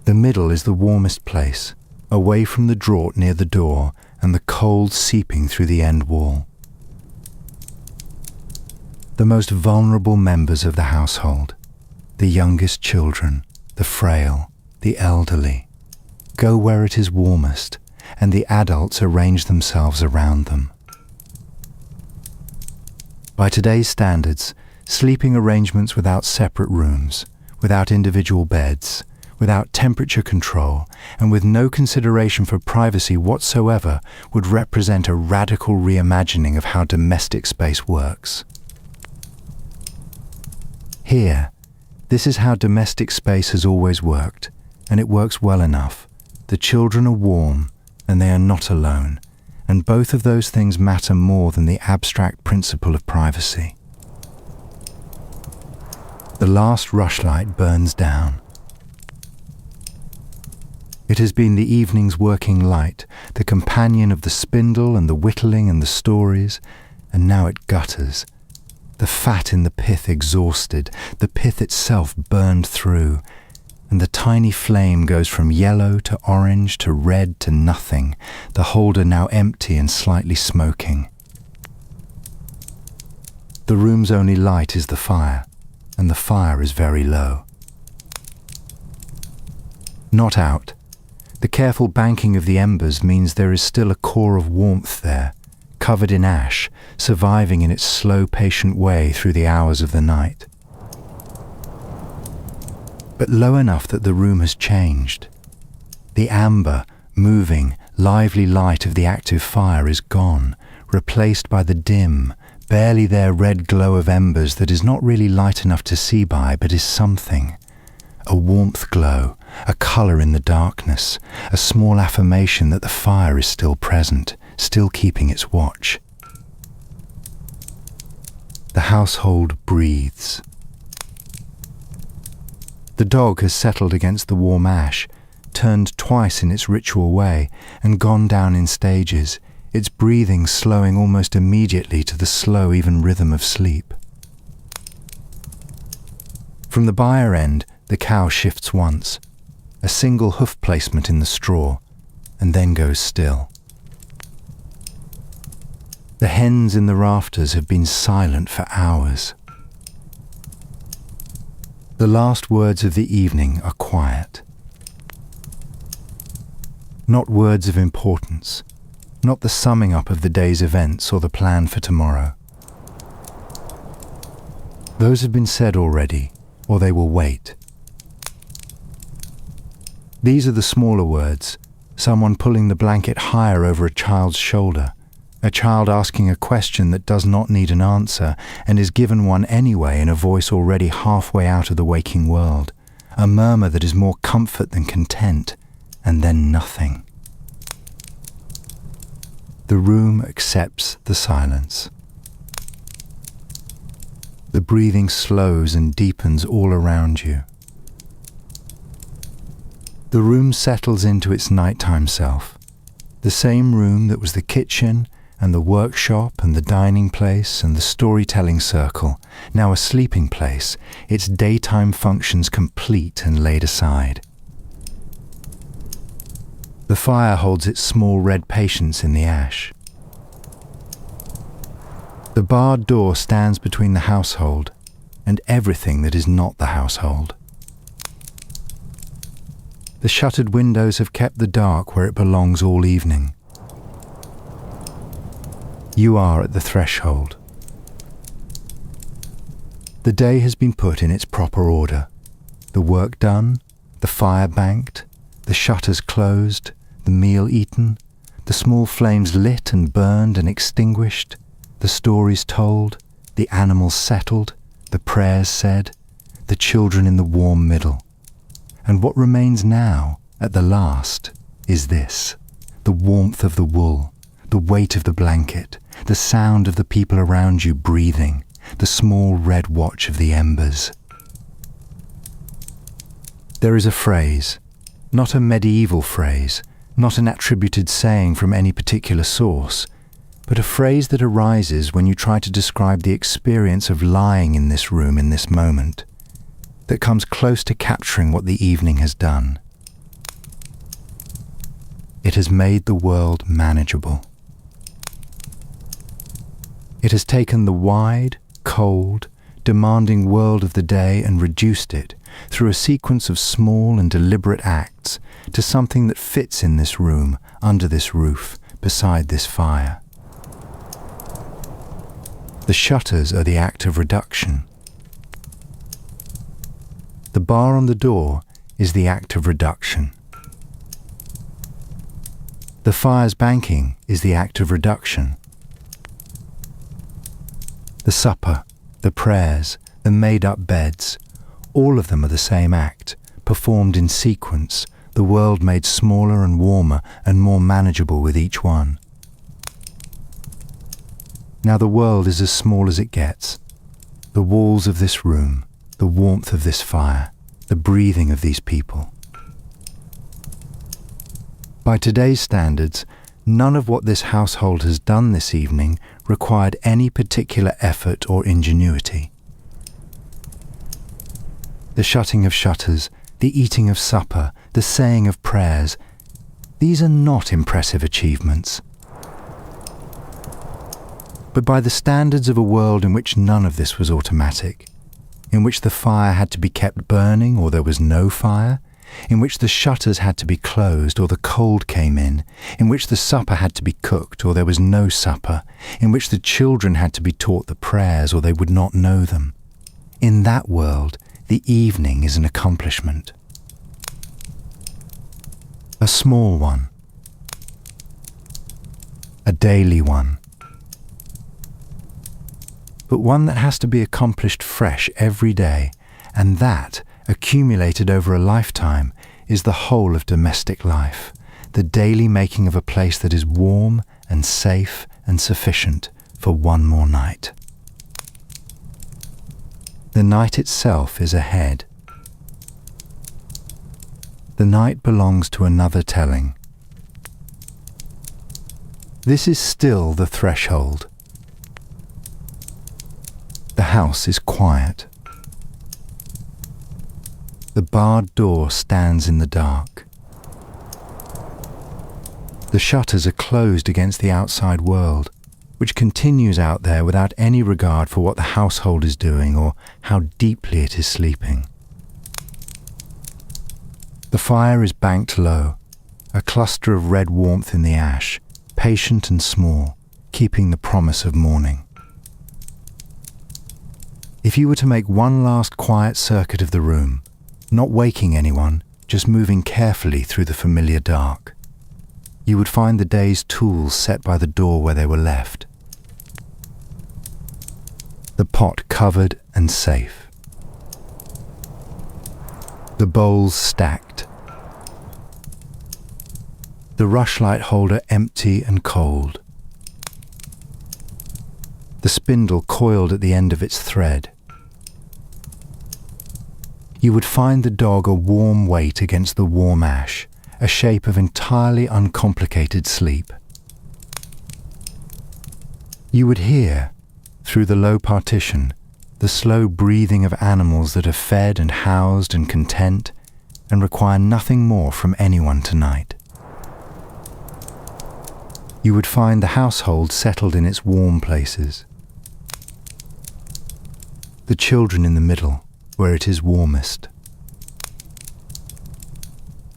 The middle is the warmest place, away from the draught near the door and the cold seeping through the end wall. the most vulnerable members of the household, the youngest children, the frail, the elderly, go where it is warmest, and the adults arrange themselves around them. By today's standards, sleeping arrangements without separate rooms, without individual beds, without temperature control, and with no consideration for privacy whatsoever would represent a radical reimagining of how domestic space works. Here, this is how domestic space has always worked, and it works well enough. The children are warm, and they are not alone, and both of those things matter more than the abstract principle of privacy. The last rushlight burns down. It has been the evening's working light, the companion of the spindle and the whittling and the stories, and now it gutters. The fat in the pith exhausted, the pith itself burned through, and the tiny flame goes from yellow to orange to red to nothing, the holder now empty and slightly smoking. The room's only light is the fire, and the fire is very low. Not out. The careful banking of the embers means there is still a core of warmth there, covered in ash, surviving in its slow, patient way through the hours of the night. But low enough that the room has changed. The amber, moving, lively light of the active fire is gone, replaced by the dim, barely there red glow of embers that is not really light enough to see by, but is something. A warmth glow, a colour in the darkness, a small affirmation that the fire is still present, still keeping its watch. The household breathes. The dog has settled against the warm ash, turned twice in its ritual way, and gone down in stages, its breathing slowing almost immediately to the slow even rhythm of sleep. From the byre end, the cow shifts once, a single hoof placement in the straw, and then goes still. The hens in the rafters have been silent for hours. The last words of the evening are quiet. Not words of importance, not the summing up of the day's events or the plan for tomorrow. Those have been said already, or they will wait. These are the smaller words, someone pulling the blanket higher over a child's shoulder, a child asking a question that does not need an answer and is given one anyway in a voice already halfway out of the waking world, a murmur that is more comfort than content, and then nothing. The room accepts the silence. The breathing slows and deepens all around you. The room settles into its nighttime self, the same room that was the kitchen and the workshop and the dining place and the storytelling circle, now a sleeping place, its daytime functions complete and laid aside. The fire holds its small red patience in the ash. The barred door stands between the household and everything that is not the household. The shuttered windows have kept the dark where it belongs all evening. You are at the threshold. The day has been put in its proper order. The work done, the fire banked, the shutters closed, the meal eaten, the small flames lit and burned and extinguished, the stories told, the animals settled, the prayers said, the children in the warm middle. And what remains now, at the last, is this: the warmth of the wool, the weight of the blanket, the sound of the people around you breathing, the small red watch of the embers. There is a phrase, not a medieval phrase, not an attributed saying from any particular source, but a phrase that arises when you try to describe the experience of lying in this room in this moment, that comes close to capturing what the evening has done. It has made the world manageable. It has taken the wide, cold, demanding world of the day and reduced it, through a sequence of small and deliberate acts, to something that fits in this room, under this roof, beside this fire. The shutters are the act of reduction. The bar on the door is the act of reduction. The fire's banking is the act of reduction. The supper, the prayers, the made-up beds, all of them are the same act, performed in sequence, the world made smaller and warmer and more manageable with each one. Now the world is as small as it gets. The walls of this room, the warmth of this fire, the breathing of these people. By today's standards, none of what this household has done this evening required any particular effort or ingenuity. The shutting of shutters, the eating of supper, the saying of prayers, these are not impressive achievements. But by the standards of a world in which none of this was automatic, in which the fire had to be kept burning or there was no fire, in which the shutters had to be closed or the cold came in which the supper had to be cooked or there was no supper, in which the children had to be taught the prayers or they would not know them. In that world, the evening is an accomplishment. A small one. A daily one. But one that has to be accomplished fresh every day, and that, accumulated over a lifetime, is the whole of domestic life, the daily making of a place that is warm and safe and sufficient for one more night. The night itself is ahead. The night belongs to another telling. This is still the threshold. The house is quiet. The barred door stands in the dark. The shutters are closed against the outside world, which continues out there without any regard for what the household is doing or how deeply it is sleeping. The fire is banked low, a cluster of red warmth in the ash, patient and small, keeping the promise of morning. If you were to make one last quiet circuit of the room, not waking anyone, just moving carefully through the familiar dark, you would find the day's tools set by the door where they were left. The pot covered and safe. The bowls stacked. The rushlight holder empty and cold. The spindle coiled at the end of its thread. You would find the dog a warm weight against the warm ash, a shape of entirely uncomplicated sleep. You would hear, through the low partition, the slow breathing of animals that are fed and housed and content and require nothing more from anyone tonight. You would find the household settled in its warm places. The children in the middle, where it is warmest.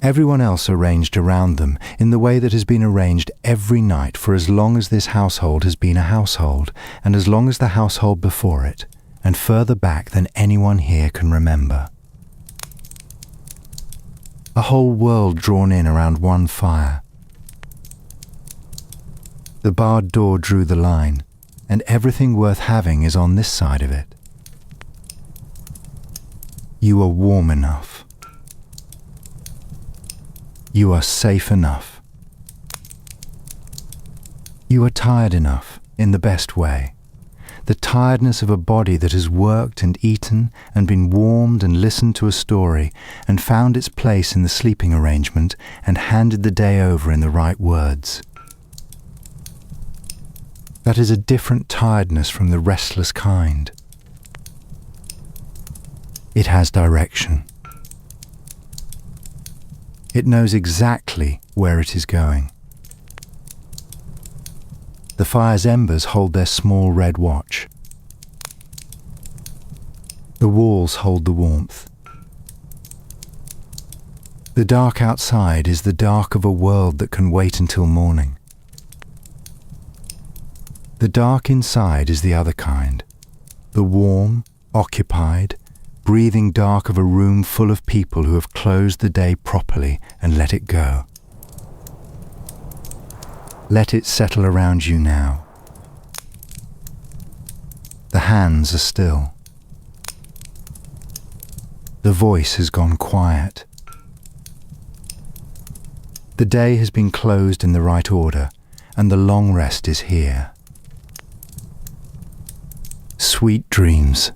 Everyone else arranged around them in the way that has been arranged every night for as long as this household has been a household, and as long as the household before it, and further back than anyone here can remember. A whole world drawn in around one fire. The barred door drew the line, and everything worth having is on this side of it. You are warm enough. You are safe enough. You are tired enough, in the best way. The tiredness of a body that has worked and eaten and been warmed and listened to a story and found its place in the sleeping arrangement and handed the day over in the right words. That is a different tiredness from the restless kind. It has direction. It knows exactly where it is going. The fire's embers hold their small red watch. The walls hold the warmth. The dark outside is the dark of a world that can wait until morning. The dark inside is the other kind, the warm, occupied, breathing dark of a room full of people who have closed the day properly and let it go. Let it settle around you now. The hands are still. The voice has gone quiet. The day has been closed in the right order, and the long rest is here. Sweet dreams.